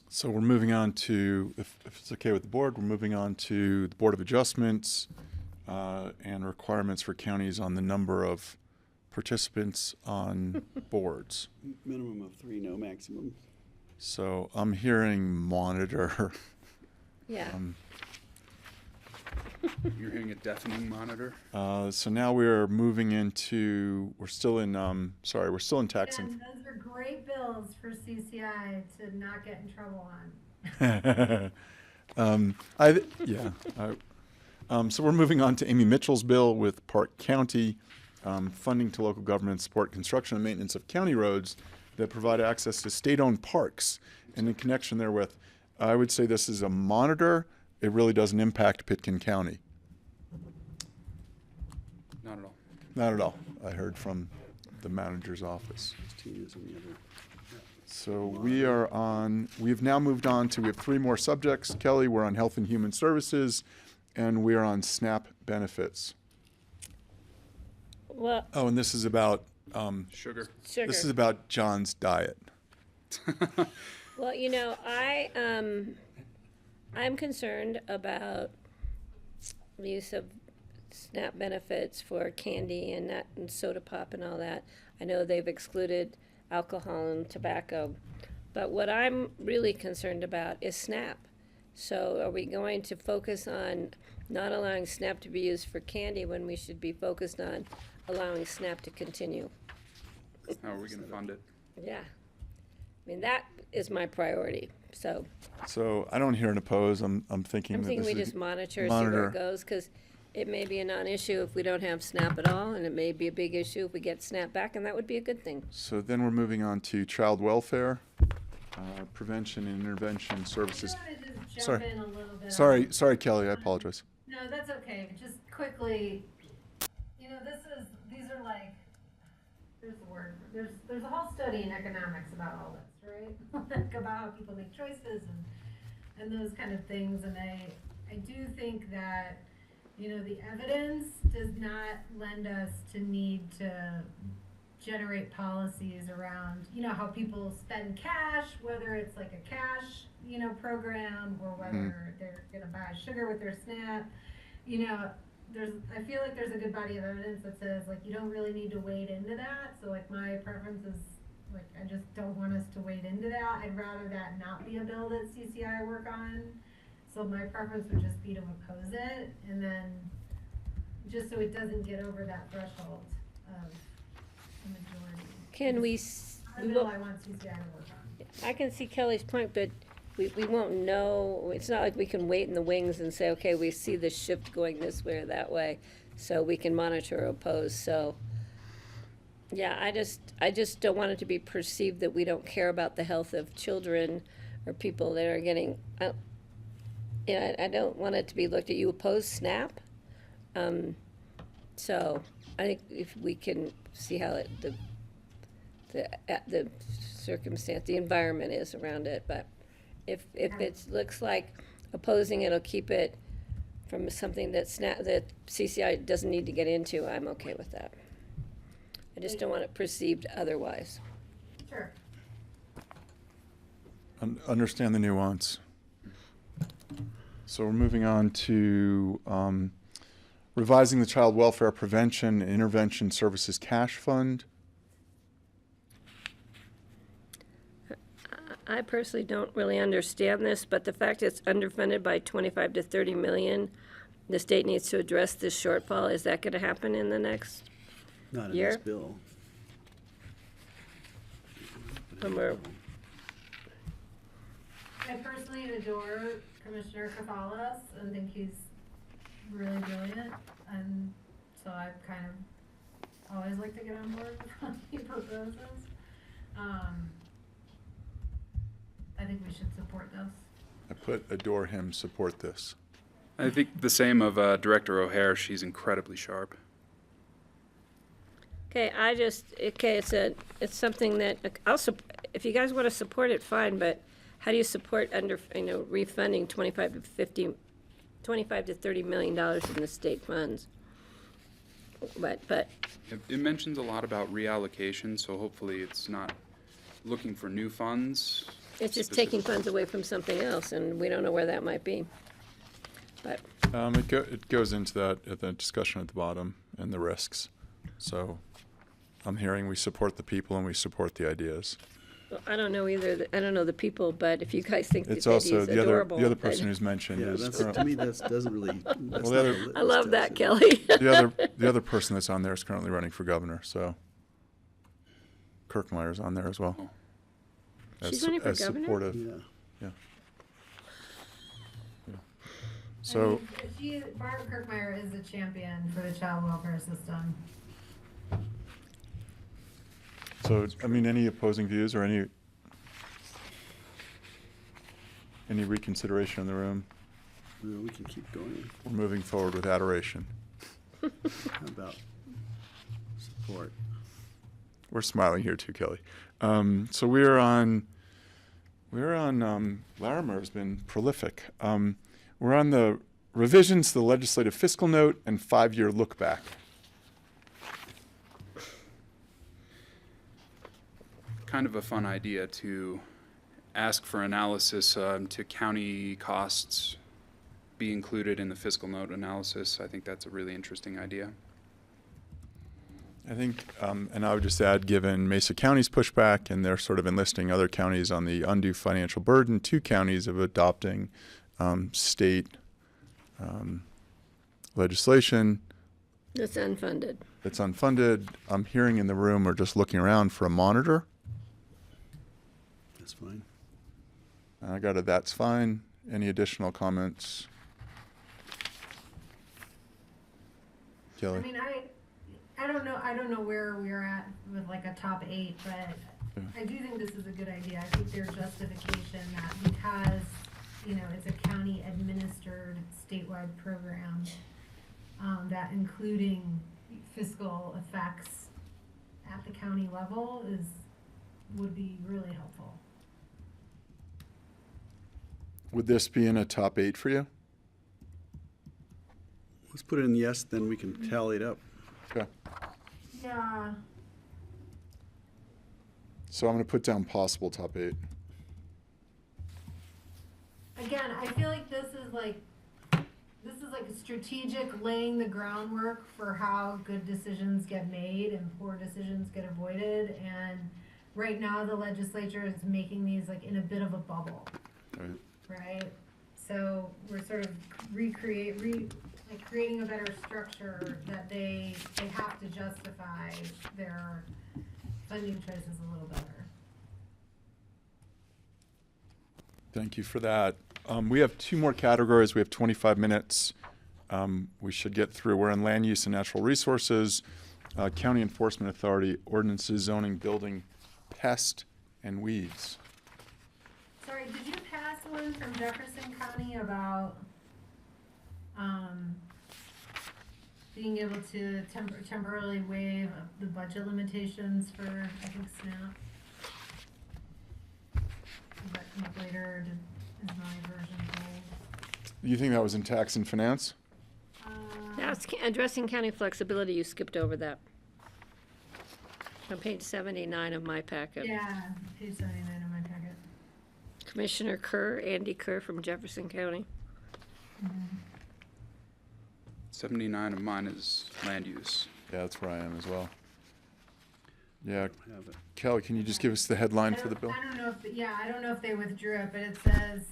So we're moving on to, if it's okay with the board, we're moving on to the Board of Adjustments and requirements for counties on the number of participants on boards. Minimum of 3, no maximum. So I'm hearing monitor. Yeah. You're hearing a deafening monitor? So now we're moving into, we're still in tax. And those are great bills for CCI to not get in trouble on. So we're moving on to Amy Mitchell's bill with Park County, funding to local government support construction and maintenance of county roads that provide access to state-owned parks. And in connection therewith, I would say this is a monitor. It really doesn't impact Pitkin County. Not at all. Not at all. I heard from the manager's office. So we've now moved on to, we have 3 more subjects. Kelly, we're on Health and Human Services, and we are on SNAP benefits. Well, Oh, and this is about, Sugar. sugar. this is about John's diet. Well, I'm concerned about the use of SNAP benefits for candy and soda pop and all that. I know they've excluded alcohol and tobacco, but what I'm really concerned about is SNAP. So are we going to focus on not allowing SNAP to be used for candy when we should be focused on allowing SNAP to continue? How are we going to fund it? Yeah. I mean, that is my priority, so. So I don't hear an oppose. I'm thinking I'm that thinking this we is just monitor, see where it goes, because it may be a non-issue if we don't have SNAP at all, and it may be a big issue if we get SNAP back, and that would be a good thing. So then we're moving on to child welfare, prevention and intervention services. I want to just Sorry. jump in a little bit. Sorry, Kelly, I apologize. No, that's okay. Just quickly, these are like, there's the word. There's a whole study in economics about all this, right? Like about how people make choices and those kind of things. And I do think that, the evidence does not lend us to need to generate policies around, how people spend cash, whether it's like a cash, program, or whether they're going to buy sugar with their SNAP. I feel like there's a good body of evidence that says, like, you don't really need to wade into that. So, like, my preference is, like, I just don't want us to wade into that. I'd rather that not be a bill that CCI work on. So my preference would just be to oppose it, and then just so it doesn't get over that threshold of the majority. Can we, A bill I want CCI to work on. I can see Kelly's point, but we won't know, it's not like we can wait in the wings and say, okay, we see the shift going this way or that way, so we can monitor or oppose, so. Yeah, I just don't want it to be perceived that we don't care about the health of children or people that are getting, I don't want it to be looked at, you oppose SNAP? So, I think if we can see how the circumstance, the environment is around it, but if it looks like opposing it'll keep it from something that CCI doesn't need to get into, I'm okay with that. I just don't want it perceived otherwise. Sure. Understand the nuance. So we're moving on to revising the Child Welfare Prevention and Intervention Services Cash Fund. I personally don't really understand this, but the fact it's underfunded by 25 to 30 million, the state needs to address this shortfall. Is that going to happen in the next Not in year? this bill. I personally adore Commissioner Cafalas and think he's really brilliant, and so I kind of always like to get on board with what he proposes. I think we should support this. I put adore him, support this. I think the same of Director O'Hare. She's incredibly sharp. Okay, it's something that, if you guys want to support it, fine, but how do you support refunding 25 to 30 million dollars in the state funds? But It mentions a lot about reallocation, so hopefully it's not looking for new funds. it's just taking funds away from something else, and we don't know where that might be. But It goes into that at the discussion at the bottom and the risks. So I'm hearing we support the people and we support the ideas. well, I don't know either. I don't know the people, but if you guys think It's this also idea is the adorable, other person who's mentioned Yeah, is that's, current- to me, that doesn't really, that's Well, not the the other- litmus I love test, that, is it? Kelly. the other person that's on there is currently running for governor. So Kirkmeyer's on there as well. She's running for as governor? supportive. Yeah. Yeah. So Barb Kirkmeyer is a champion for the child welfare system. I mean, any opposing views or any reconsideration in the room? Well, we can keep going. We're moving forward with adoration. How about support? We're smiling here too, Kelly. So we're on. Larimer's been prolific. We're on the revisions to the legislative fiscal note and 5-year look back. Kind of a fun idea to ask for analysis to county costs be included in the fiscal note analysis. I think that's a really interesting idea. I think, and I would just add, given Mesa County's pushback and they're sort of enlisting other counties on the undue financial burden, 2 counties of adopting state legislation It's unfunded. that's unfunded. I'm hearing in the room or just looking around for a monitor. That's fine. I got it. That's fine. Any additional comments? Kelly? I mean, I don't know where we're at with like a top 8, but I do think this is a good idea. I think there's justification that because, it's a county administered statewide program, that including fiscal effects at the county level would be really helpful. Would this be in a top 8 for you? Let's put it in yes, then we can tally it up. Okay. Yeah. So I'm going to put down possible top 8. Again, I feel like this is like a strategic laying the groundwork for how good decisions get made and poor decisions get avoided. And right now the legislature is making these like in a bit of a bubble, right? So we're sort of creating a better structure that they have to justify their funding choices a little better. Thank you for that. We have 2 more categories. We have 25 minutes. We should get through. We're in land use and natural resources, county enforcement authority, ordinances, zoning, building, pest, and weeds. Sorry, did you pass one from Jefferson County about being able to temporarily waive the budget limitations for, I think, SNAP? Did that come up later? is my version pulled. You think that was in tax and finance? Now, it's addressing county flexibility, you skipped over that. On page 79 of my packet. Yeah, page 79 of my packet. Commissioner Kerr, Andy Kerr from Jefferson County. 79 of mine is land use. Yeah, that's where I am as well. Yeah, Have it. Kelly, can you just give us the headline for the bill? I don't know if, I don't know if they withdrew it, but it says,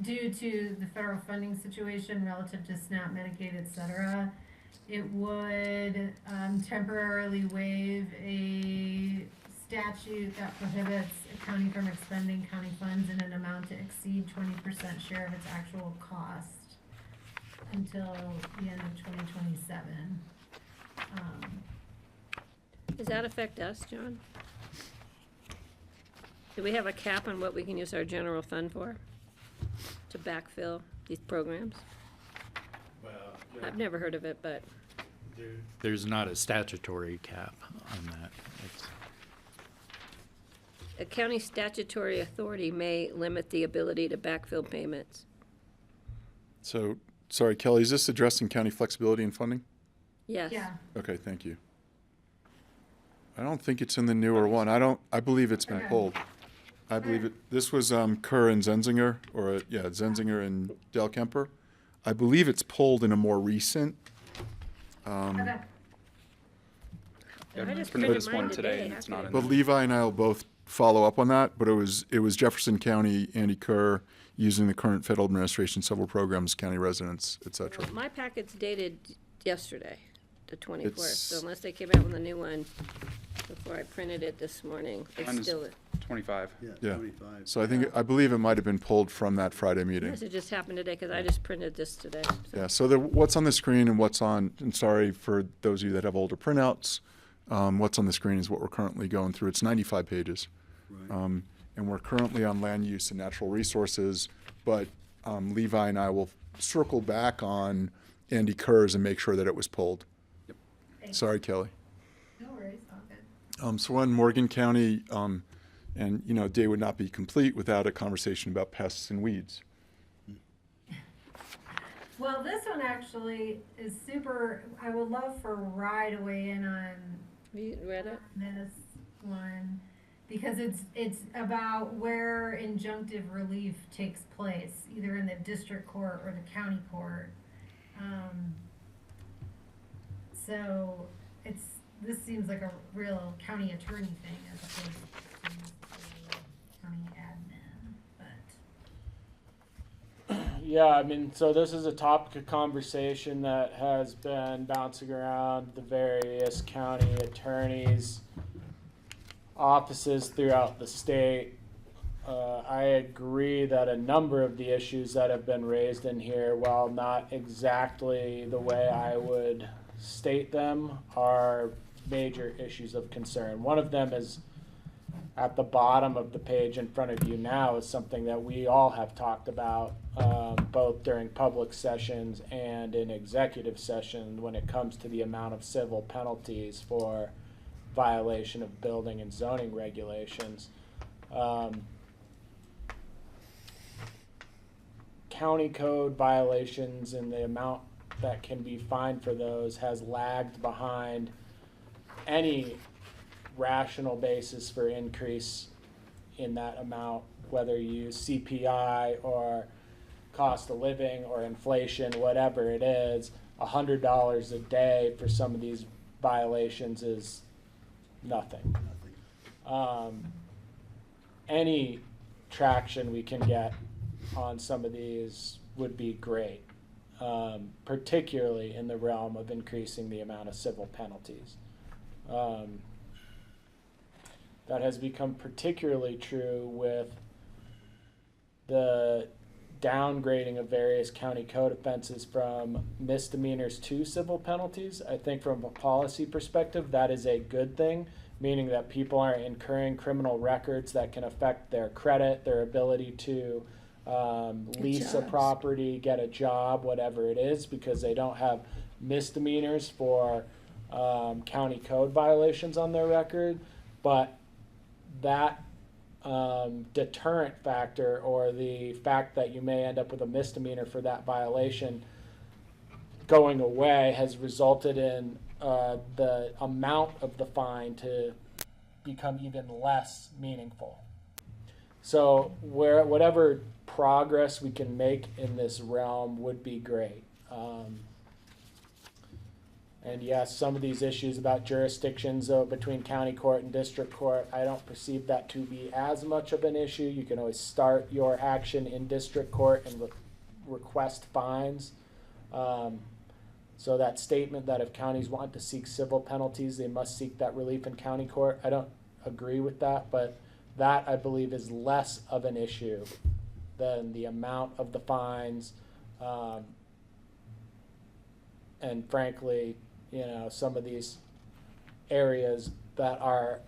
due to the federal funding situation relative to SNAP, Medicaid, et cetera, it would temporarily waive a statute that prohibits a county from expending county funds in an amount to exceed 20% share of its actual cost until the end of 2027. Does that affect us, John? Do we have a cap on what we can use our general fund for? To backfill these programs? Well, I've never heard of it, but there's not a statutory cap on that. a county statutory authority may limit the ability to backfill payments. So, sorry, Kelly, is this addressing county flexibility and funding? Yes. Yeah. Okay, thank you. I don't think it's in the newer one. I believe it's been Okay. pulled. I believe it, this was Kerr and Zenzinger, or, Zenzinger and Del Kemper. I believe it's pulled in a more recent, Okay. Yeah, I just printed printed this mine one today today. and How it's could not it in but there. Levi and I will both follow up on that, but it was Jefferson County, Andy Kerr, using the current federal administration, several programs, county residents, et cetera. Well, my packet's dated yesterday, the 24th, It's- so unless they came out with a new one before I printed it this morning, Mine it's is still, 25. Yeah. 25. So I believe it might have been pulled from that Friday meeting. unless it just happened today, because I just printed this today. So. Yeah, so what's on the screen and what's on, and sorry for those of you that have older printouts, what's on the screen is what we're currently going through. It's 95 pages. Right. And we're currently on land use and natural resources, but Levi and I will circle back on Andy Kerr's and make sure that it was pulled. Thanks. Sorry, Kelly. No worries, all good. So we're in Morgan County, and a day would not be complete without a conversation about pests and weeds. Well, this one actually is super, I would love for Rye to weigh in on Have you read it? this one, because it's about where injunctive relief takes place, either in the district court or the county court. So this seems like a real county attorney thing as opposed to county admin, but. Yeah, I mean, so this is a topic of conversation that has been bouncing around the various county attorneys' offices throughout the state. I agree that a number of the issues that have been raised in here, while not exactly the way I would state them, are major issues of concern. One of them is at the bottom of the page in front of you now, is something that we all have talked about, both during public sessions and in executive session, when it comes to the amount of civil penalties for violation of building and zoning regulations. County code violations and the amount that can be fined for those has lagged behind any rational basis for increase in that amount, whether you use CPI or cost of living or inflation, whatever it is. $100 a day for some of these violations is nothing. Any traction we can get on some of these would be great, particularly in the realm of increasing the amount of civil penalties. That has become particularly true with the downgrading of various county code offenses from misdemeanors to civil penalties. I think from a policy perspective, that is a good thing, meaning that people aren't incurring criminal records that can affect their credit, their ability to lease a jobs. property, get a job, whatever it is, because they don't have misdemeanors for county code violations on their record. But that deterrent factor, or the fact that you may end up with a misdemeanor for that violation, going away has resulted in the amount of the fine to become even less meaningful. So whatever progress we can make in this realm would be great. And yes, some of these issues about jurisdictions between county court and district court, I don't perceive that to be as much of an issue. You can always start your action in district court and request fines. So that statement that if counties want to seek civil penalties, they must seek that relief in county court, I don't agree with that, but that I believe is less of an issue than the amount of the fines. And frankly, some of these areas that are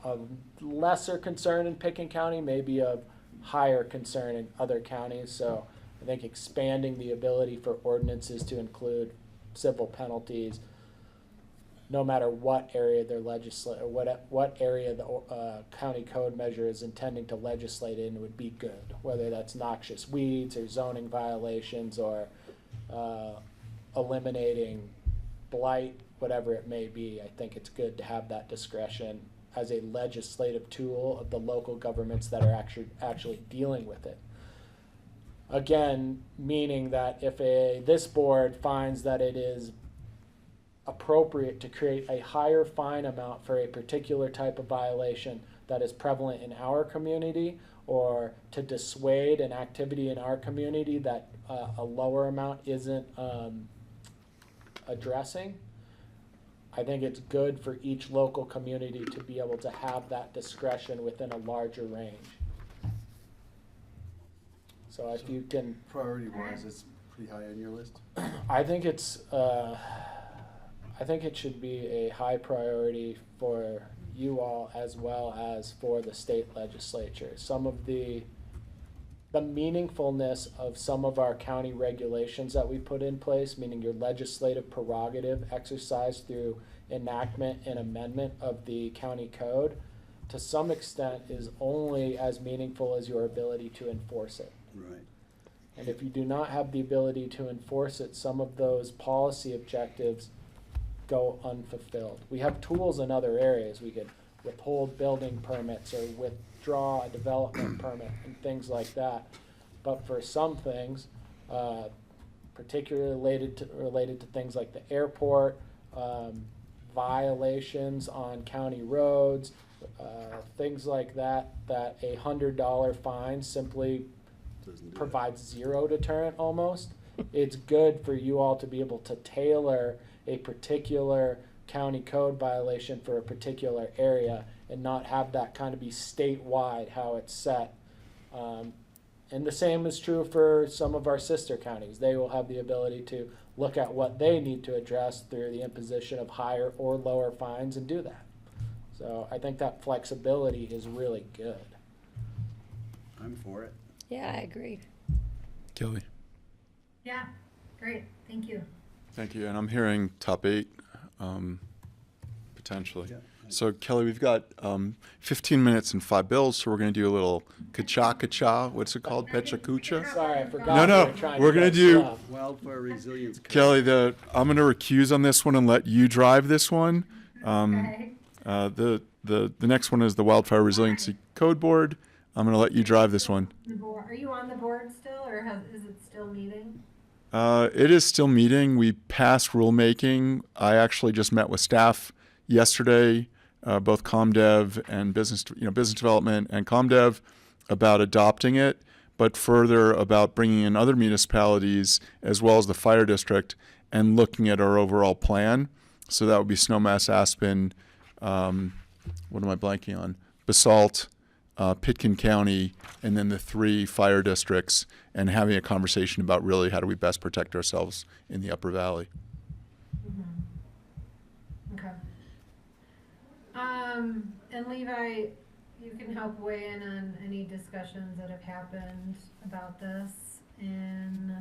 of lesser concern in Pickens County may be of higher concern in other counties. So I think expanding the ability for ordinances to include civil penalties, no matter what area they're what area the county code measure is intending to legislate in, would be good. Whether that's noxious weeds or zoning violations or eliminating blight, whatever it may be, I think it's good to have that discretion as a legislative tool of the local governments that are actually dealing with it. Again, meaning that if this board finds that it is appropriate to create a higher fine amount for a particular type of violation that is prevalent in our community, or to dissuade an activity in our community that a lower amount isn't addressing, I think it's good for each local community to be able to have that discretion within a larger range. So if you can, Priority-wise, it's pretty high on your list? I think it's, I think it should be a high priority for you all as well as for the state legislature. Some of the meaningfulness of some of our county regulations that we put in place, meaning your legislative prerogative exercised through enactment and amendment of the county code, to some extent is only as meaningful as your ability to enforce it. Right. And if you do not have the ability to enforce it, some of those policy objectives go unfulfilled. We have tools in other areas. We could withhold building permits or withdraw a development permit and things like that. But for some things, particularly related to things like the airport, violations on county roads, things like that, that a $100 fine simply provides zero deterrent almost. It's good for you all to be able to tailor a particular county code violation for a particular area and not have that kind of be statewide how it's set. And the same is true for some of our sister counties. They will have the ability to look at what they need to address through the imposition of higher or lower fines and do that. So I think that flexibility is really good. I'm for it. Yeah, I agree. Kelly. Yeah, great, thank you. Thank you. And I'm hearing top 8, potentially. Yeah. So Kelly, we've got 15 minutes and 5 bills, so we're going to do a little ka-cha. What's it called? Pecha-kucha? Sorry, I forgot. No, we were trying we're to gonna go do- slow. Wildfire resilience. Code. Kelly, I'm going to recuse on this one and let you drive this one. Okay. The next one is the Wildfire Resiliency Code Board. I'm going to let you drive this one. Are you on the board still, or is it still meeting? It is still meeting. We passed rulemaking. I actually just met with staff yesterday, both ComDev and business development and ComDev, about adopting it, but further about bringing in other municipalities as well as the fire district and looking at our overall plan. So that would be Snowmass, Aspen, what am I blanking on? Basalt, Pitkin County, and then the 3 fire districts, and having a conversation about really how do we best protect ourselves in the Upper Valley. Okay. And Levi, you can help weigh in on any discussions that have happened about this in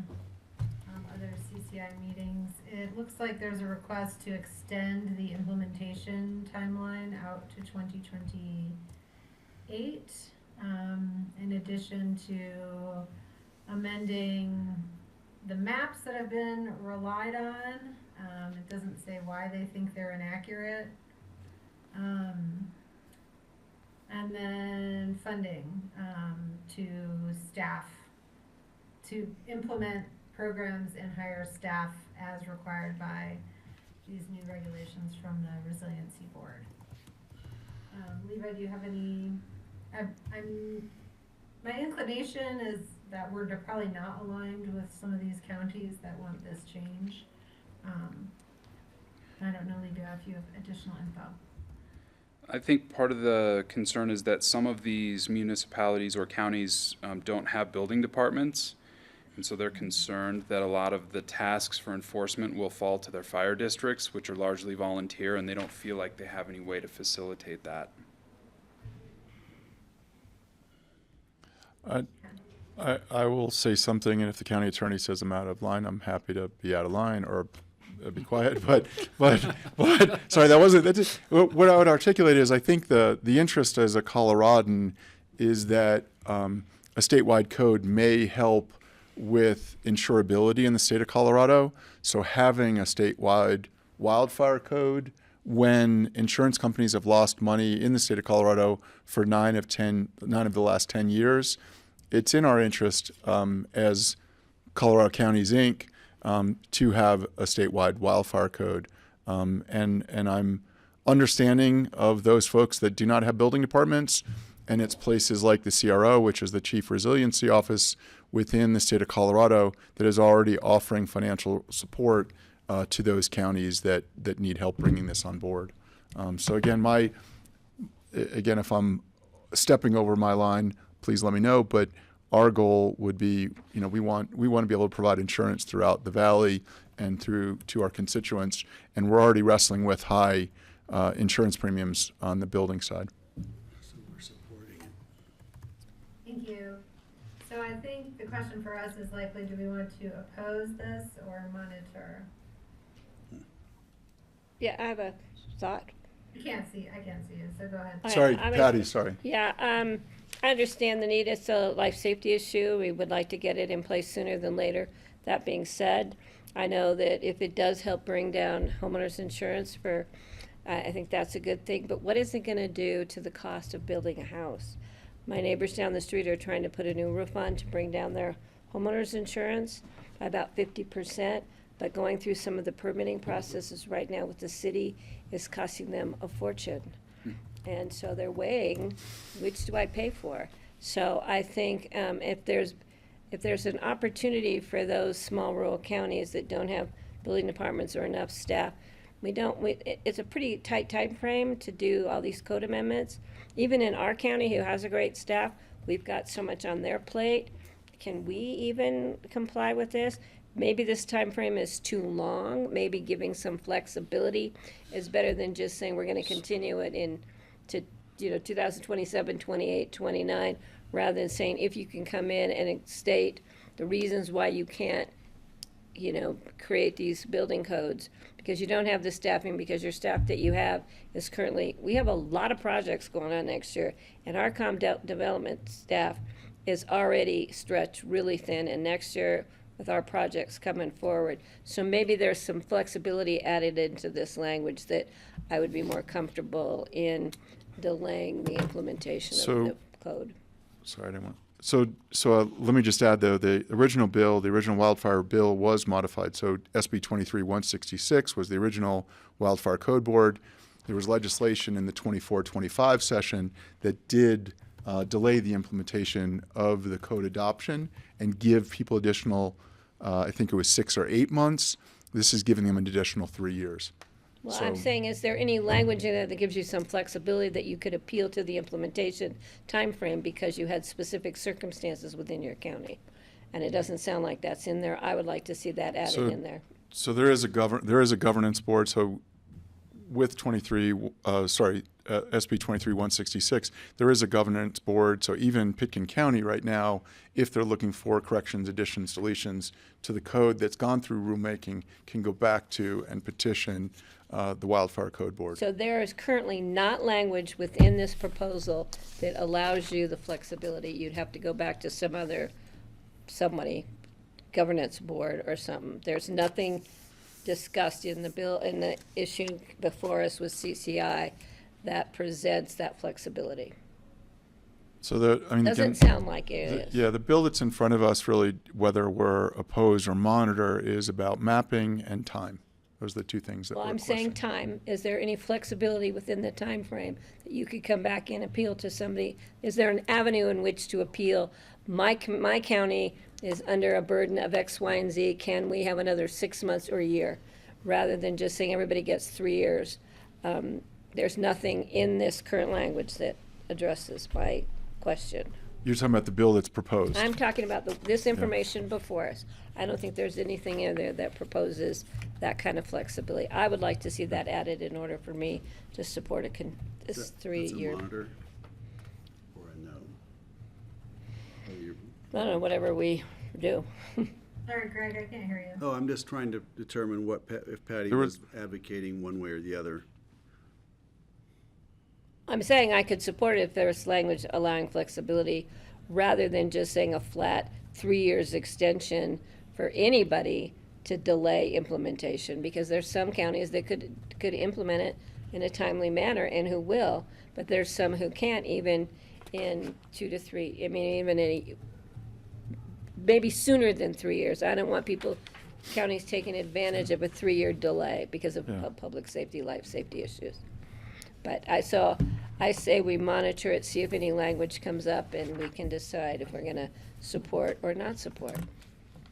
other CCI meetings. It looks like there's a request to extend the implementation timeline out to 2028. in addition to amending the maps that have been relied on. It doesn't say why they think they're inaccurate. And then funding to staff to implement programs and hire staff as required by these new regulations from the Resiliency Board. Levi, do you have any? My inclination is that we're probably not aligned with some of these counties that want this change. I don't know, Levi, if you have additional info. I think part of the concern is that some of these municipalities or counties don't have building departments, and so they're concerned that a lot of the tasks for enforcement will fall to their fire districts, which are largely volunteer, and they don't feel like they have any way to facilitate that. I will say something, and if the county attorney says I'm out of line, I'm happy to be out of line or be quiet. But sorry, that wasn't. That's what I would articulate is I think the interest as a Coloradan is that a statewide code may help with insurability in the state of Colorado. So having a statewide wildfire code when insurance companies have lost money in the state of Colorado for 9 of the last 10 years, it's in our interest as Colorado Counties, Inc., to have a statewide wildfire code. And I'm understanding of those folks that do not have building departments, and it's places like the CRO, which is the Chief Resiliency Office within the state of Colorado, that is already offering financial support to those counties that need help bringing this on board. So again, if I'm stepping over my line, please let me know. But our goal would be, we want to be able to provide insurance throughout the valley and through to our constituents, and we're already wrestling with high insurance premiums on the building side. So we're supporting it. Thank you. So I think the question for us is likely, do we want to oppose this or monitor? Yeah, I have a thought. I can't see you, so go ahead. Sorry, I mean, Patty, sorry. Yeah, I understand the need. It's a life safety issue. We would like to get it in place sooner than later. That being said, I know that if it does help bring down homeowners insurance I think that's a good thing. But what is it going to do to the cost of building a house? My neighbors down the street are trying to put a new roof on to bring down their homeowners insurance by about 50%. But going through some of the permitting processes right now with the city is costing them a fortune. And so they're weighing, which do I pay for? So I think if there's an opportunity for those small rural counties that don't have building departments or enough staff, it's a pretty tight time frame to do all these code amendments. Even in our county, who has a great staff, we've got so much on their plate. Can we even comply with this? Maybe this time frame is too long. Maybe giving some flexibility is better than just saying we're going to continue it to 2027, 28, 29, rather than saying if you can come in and state the reasons why you can't, create these building codes because you don't have the staffing, because your staff that you have is currently, we have a lot of projects going on next year, and our development staff is already stretched really thin, and next year with our projects coming forward. So maybe there's some flexibility added into this language that I would be more comfortable in delaying the implementation of the code. Sorry, I didn't want. So let me just add, though, the original wildfire bill was modified. So SB 23-166 was the original wildfire code board. There was legislation in the 24-25 session that did delay the implementation of the code adoption and give people additional, I think it was 6 or 8 months. This is giving them an additional 3 years. Well, I'm saying, is there any language in there that gives you some flexibility that you could appeal to the implementation timeframe because you had specific circumstances within your county? And it doesn't sound like that's in there. I would like to see that added in there. So there is a governance board. So with SB SB 23-166, there is a governance board. So even Pitkin County right now, if they're looking for corrections, additions, deletions to the code that's gone through rulemaking, can go back to and petition the Wildfire Code Board. So there is currently not language within this proposal that allows you the flexibility. You'd have to go back to somebody, governance board or something. There's nothing discussed in the bill, in the issue before us with CCI that presents that flexibility. So Doesn't sound like it is. Yeah, the bill that's in front of us, really, whether we're opposed or monitor, is about mapping and time. Those are the two things that Well, we're I'm saying questioning. time. Is there any flexibility within the time frame that you could come back and appeal to somebody? Is there an avenue in which to appeal? My county is under a burden of X, Y, and Z. Can we have another 6 months or a year? Rather than just saying everybody gets 3 years. There's nothing in this current language that addresses my question. You're talking about the bill that's proposed. I'm talking about this information before us. I don't think there's anything in there that proposes that kind of flexibility. I would like to see that added in order for me to support this That's 3-year. a monitor or a no? Oh, you're- I don't know, whatever we do. Sorry, Greg, I can't hear you. Oh, I'm just trying to determine if Patty There was was- advocating one way or the other. I'm saying I could support it if there was language allowing flexibility rather than just saying a flat 3 years extension for anybody to delay implementation, because there's some counties that could implement it in a timely manner and who will, but there's some who can't even in 2 to 3, even maybe sooner than 3 years. I don't want counties taking advantage of a 3-year delay because of public safety, life safety issues. But I say we monitor it, see if any language comes up, and we can decide if we're gonna support or not support.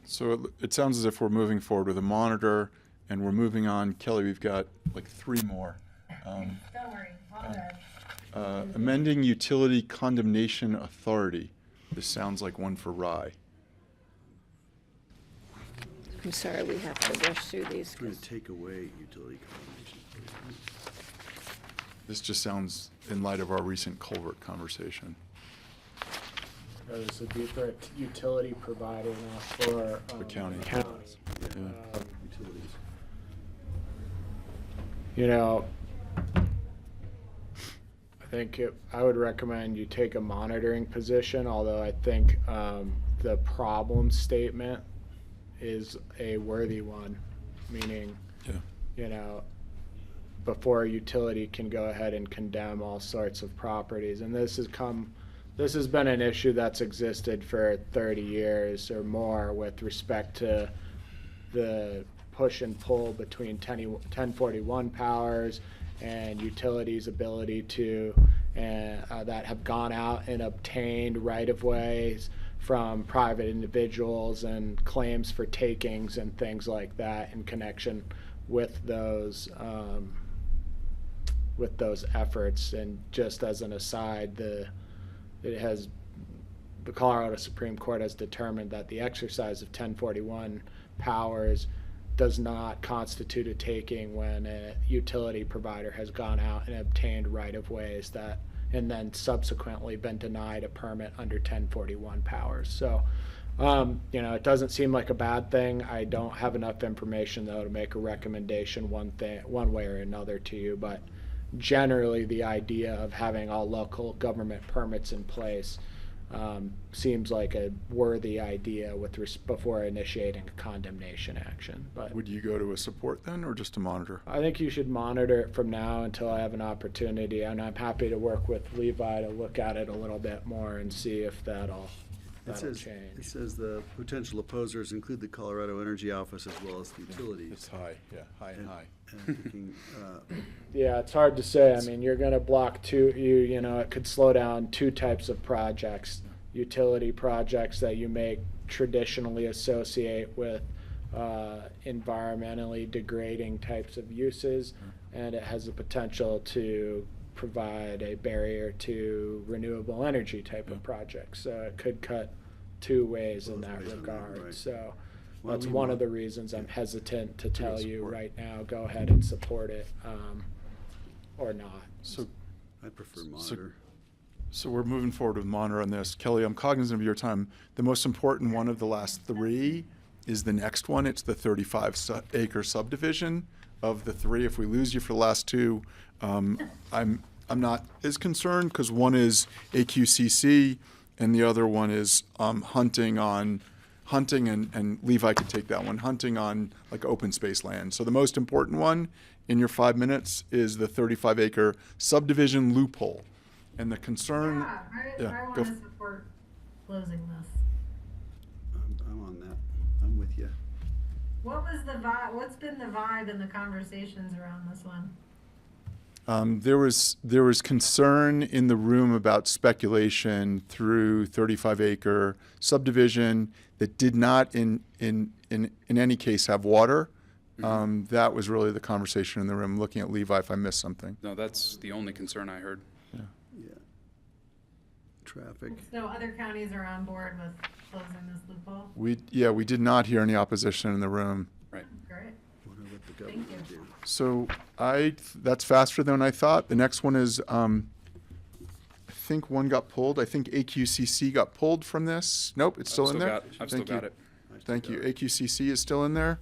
So it sounds as if we're moving forward with a monitor, and we're moving on. Kelly, we've got like 3 more. Don't worry, all good. Amending utility condemnation authority. This sounds like one for Rye. I'm sorry, we have to rush through these. Trying to take away utility combination. This just sounds in light of our recent culvert conversation. This would be for a utility provider, not for The county. county. Yeah. Utilities. You know, I think I would recommend you take a monitoring position, although I think the problem statement is a worthy one, meaning, you know, before a utility can go ahead and condemn all sorts of properties. And this has been an issue that's existed for 30 years or more with respect to the push and pull between 1041 powers and utilities' ability to, that have gone out and obtained right-of-ways from private individuals and claims for takings and things like that in connection with those efforts. And just as an aside, the Colorado Supreme Court has determined that the exercise of 1041 powers does not constitute a taking when a utility provider has gone out and obtained right-of-ways and then subsequently been denied a permit under 1041 powers. So, you know, it doesn't seem like a bad thing. I don't have enough information, though, to make a recommendation one way or another to you, but generally the idea of having all local government permits in place seems like a worthy idea before initiating a condemnation action. But Would you go to a support then, or just a monitor? I think you should monitor it from now until I have an opportunity, and I'm happy to work with Levi to look at it a little bit more and see if that'll It change. says the potential opposers include the Colorado Energy Office as well as the utilities. It's high, yeah, high and high. And thinking, Yeah, it's hard to say. I mean, you're going to block you know, it could slow down 2 types of projects. Utility projects that you may traditionally associate with environmentally degrading types of uses, and it has the potential to provide a barrier to renewable energy type of projects. So it could cut 2 ways in that regard. right. So Well, that's we one want- of the reasons I'm hesitant to tell you support. right now, go ahead and support it, or not. So I'd prefer monitor. So we're moving forward with monitor on this. Kelly, I'm cognizant of your time. The most important one of the last three is the next one. It's the 35-acre subdivision of the three. If we lose you for the last two, I'm not as concerned because one is AQCC and the other one is hunting, and Levi could take that one, hunting on like open space land. So the most important one in your 5 minutes is the 35-acre subdivision loophole. And the concern, I want go to support closing this. I'm on that. I'm with you. What was the vibe? What's been the vibe in the conversations around this one? there was concern in the room about speculation through 35-acre subdivision that did not in any case have water. That was really the conversation in the room. Looking at Levi, if I missed something. No, that's the only concern I heard. Yeah. Traffic. So other counties are on board with closing this loophole? We did not hear any opposition in the room. Right. Great. Wonder what the government Thank you. do. So that's faster than I thought. The next one is, I think one got pulled. I think AQCC got pulled from this. Nope, it's still in there. I've still got it. Thank you. AQCC is still in there.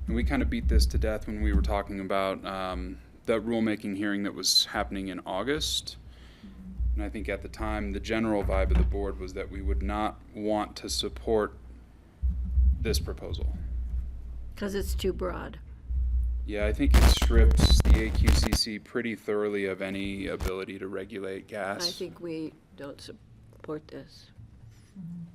And we kind of beat this to death when we were talking about that rulemaking hearing that was happening in August. And I think at the time, the general vibe of the board was that we would not want to support this proposal. Because it's too broad. Yeah, I think it strips the AQCC pretty thoroughly of any ability to regulate gas. I think we don't support this.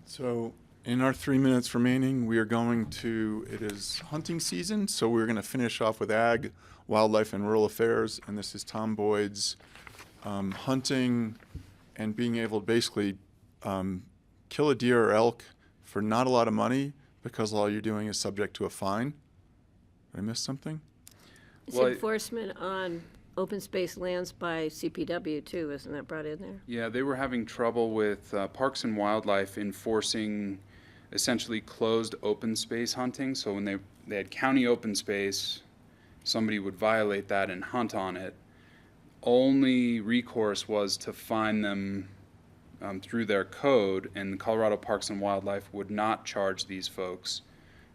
So in our 3 minutes remaining, we are going to, it is hunting season, so we're going to finish off with ag, wildlife, and rural affairs. And this is Tom Boyd's hunting and being able to basically kill a deer or elk for not a lot of money because all you're doing is subject to a fine. Did I miss something? It's Well, enforcement on open space lands by CPW too, isn't that brought in there? Yeah, they were having trouble with Parks and Wildlife enforcing essentially closed open space hunting. So when they had county open space, somebody would violate that and hunt on it. Only recourse was to fine them through their code, and the Colorado Parks and Wildlife would not charge these folks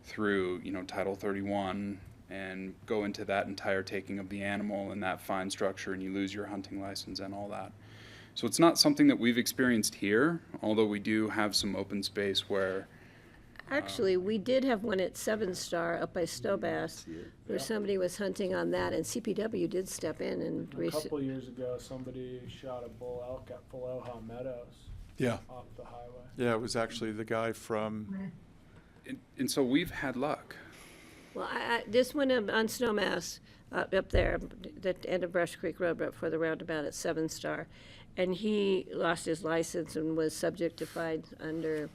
through, Title 31 and go into that entire taking of the animal and that fine structure, and you lose your hunting license and all that. So it's not something that we've experienced here, although we do have some open space where Actually, we did have one at 7 Star up by Stowbass where somebody was hunting on that, and CPW did step in and A couple years ago, somebody shot a bull elk at Faloha Meadows Yeah. off the highway. Yeah, it was actually the guy from, and so we've had luck. Well, this one on Snowmass, up there, the end of Brush Creek Road, right before the roundabout at 7 Star, and he lost his license and was subject to fines under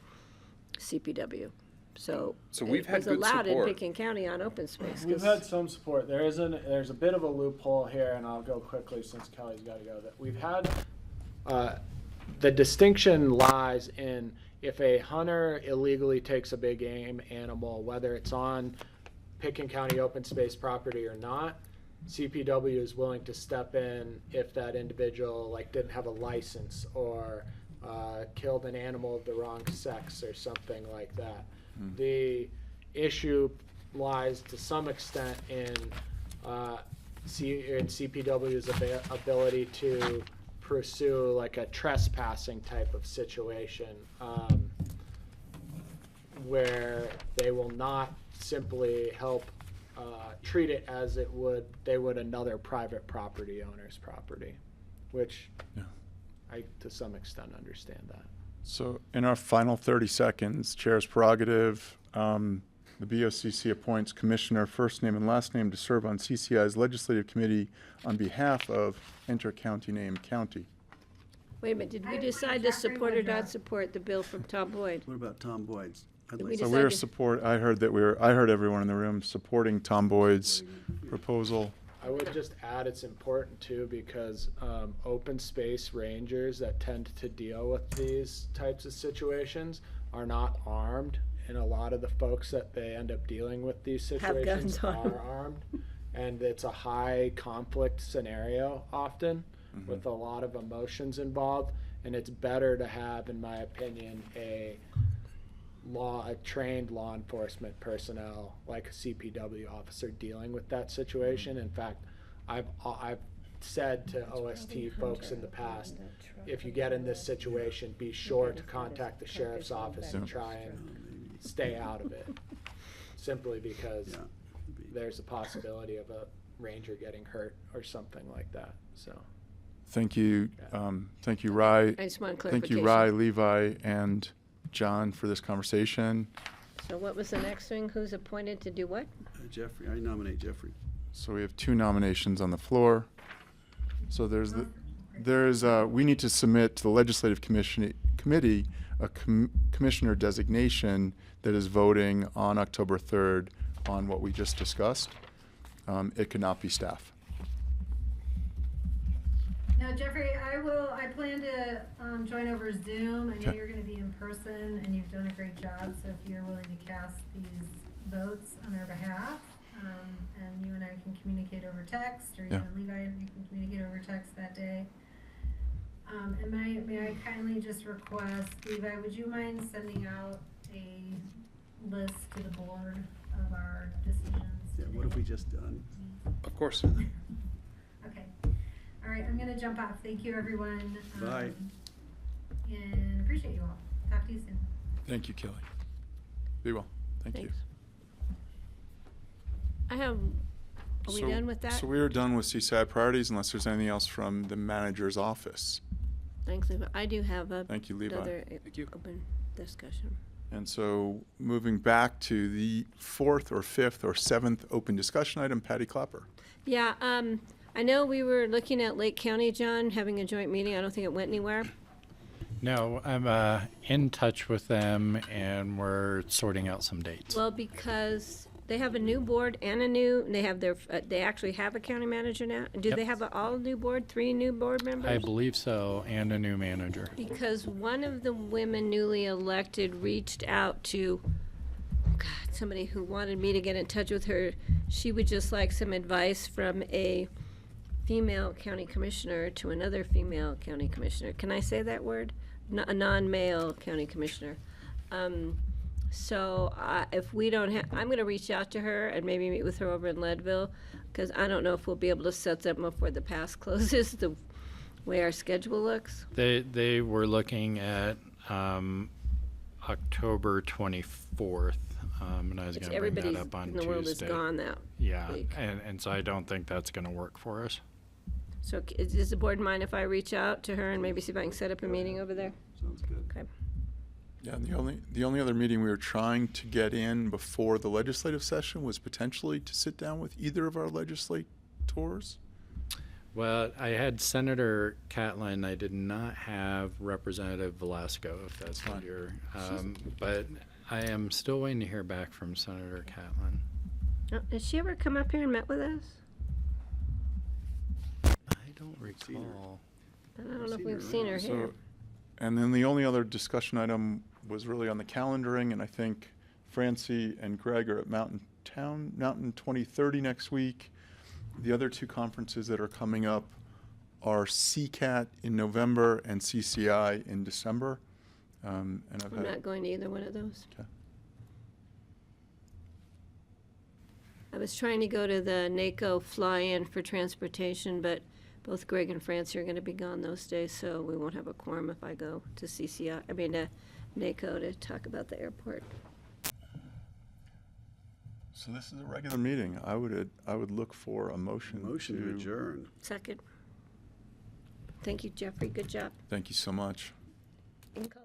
CPW. So we've had it good was allowed in support. Pickens County on open space. We've 'cause- had some support. There's a bit of a loophole here, and I'll go quickly since Kelly's got to go. That we've had the distinction lies in if a hunter illegally takes a big game animal, whether it's on Pickens County open space property or not, CPW is willing to step in if that individual didn't have a license or killed an animal of the wrong sex or something like that. The issue lies to some extent in CPW's ability to pursue a trespassing type of situation where they will not simply help treat it as they would another private property owner's property, which I to some extent understand that. so in our final 30 seconds, Chair's prerogative, the BoCC appoints Commissioner first name and last name to serve on CCI's legislative committee on behalf of enter county name county. Wait a minute, did we decide to support or not support the bill from Tom Boyd? What about Tom Boyd's? I'd Did like we to- So we're decided- I heard everyone in the room supporting Tom Boyd's proposal. I would just add it's important too because open space rangers that tend to deal with these types of situations are not armed, and a lot of the folks that they end up dealing with these Have situations guns on 'em. are armed, and it's a high conflict scenario often. with a lot of emotions involved, and it's better to have, in my opinion, a trained law enforcement personnel like a CPW officer dealing with that situation. In fact, I've said to OST folks in the past, if you get in this situation, be sure to contact the sheriff's office and try and stay out of it, simply because there's a possibility of a ranger getting hurt or something like that. So Thank you, Rye. I just want Thank you, clarification. Rye, Levi, and John for this conversation. So what was the next thing? Who's appointed to do what? Jeffrey, I nominate Jeffrey. So we have 2 nominations on the floor. So we need to submit to the Legislative Committee a commissioner designation that is voting on October 3rd on what we just discussed. It could not be staff. Now, Jeffrey, I plan to join over Zoom. I know you're going to be in person, and you've done a great job. So if you're willing to cast these votes on our behalf, and you and I can communicate over text, or even Levi and you can communicate over text that day. And may I kindly just request, Levi, would you mind sending out a list to the board of our decisions? Yeah, what have we just done? Of course. Okay. All right, I'm going to jump off. Thank you, everyone. Bye. And appreciate you all. Talk to you soon. Thank you, Kelly. Be well. Thank you. Thanks. Are we done with that? So we are done with Seaside priorities unless there's anything else from the manager's office. Thanks, Levi. I do have Thank you, Levi. another Thank you. open discussion. And so moving back to the 4th or 5th or 7th open discussion item, Patty Clapper. Yeah, I know we were looking at Lake County, John, having a joint meeting. I don't think it went anywhere. No, I'm in touch with them, and we're sorting out some dates. Well, because they have a new board and they actually have a county manager now. Do they have an all-new board, 3 new board members? I believe so, and a new manager. Because one of the women newly elected reached out to, somebody who wanted me to get in touch with her. She would just like some advice from a female county commissioner to another female county commissioner. Can I say that word? A non-male county commissioner. So if we don't have, I'm going to reach out to her and maybe meet with her over in Leadville, because I don't know if we'll be able to set them up before the pass closes, the way our schedule looks. They were looking at October 24th, and I was going to bring that up on in the world is Tuesday. gone that Yeah, week. and so I don't think that's going to work for us. So does the board mind if I reach out to her and maybe see if I can set up a meeting over there? Sounds good. Okay. Yeah, and the only other meeting we were trying to get in before the legislative session was potentially to sit down with either of our legislators. Well, I had Senator Catlin. I did not have Representative Velasco, if that's what you're. But I am still waiting to hear back from Senator Catlin. Has she ever come up here and met with us? I don't recall. I don't know if we've seen her here. So, and then the only other discussion item was really on the calendaring, and I think Francie and Greg are at Mountain 2030 next week. The other 2 conferences that are coming up are CCAT in November and CCI in December. And I'm not going to either one of those. Okay. I was trying to go to the NACO fly-in for transportation, but both Greg and Francie are going to be gone those days, so we won't have a quorum if I go to to NACO to talk about the airport. So this is a regular meeting. I would look for a motion. Motion to adjourn. Second. Thank you, Jeffrey. Good job. Thank you so much. You can call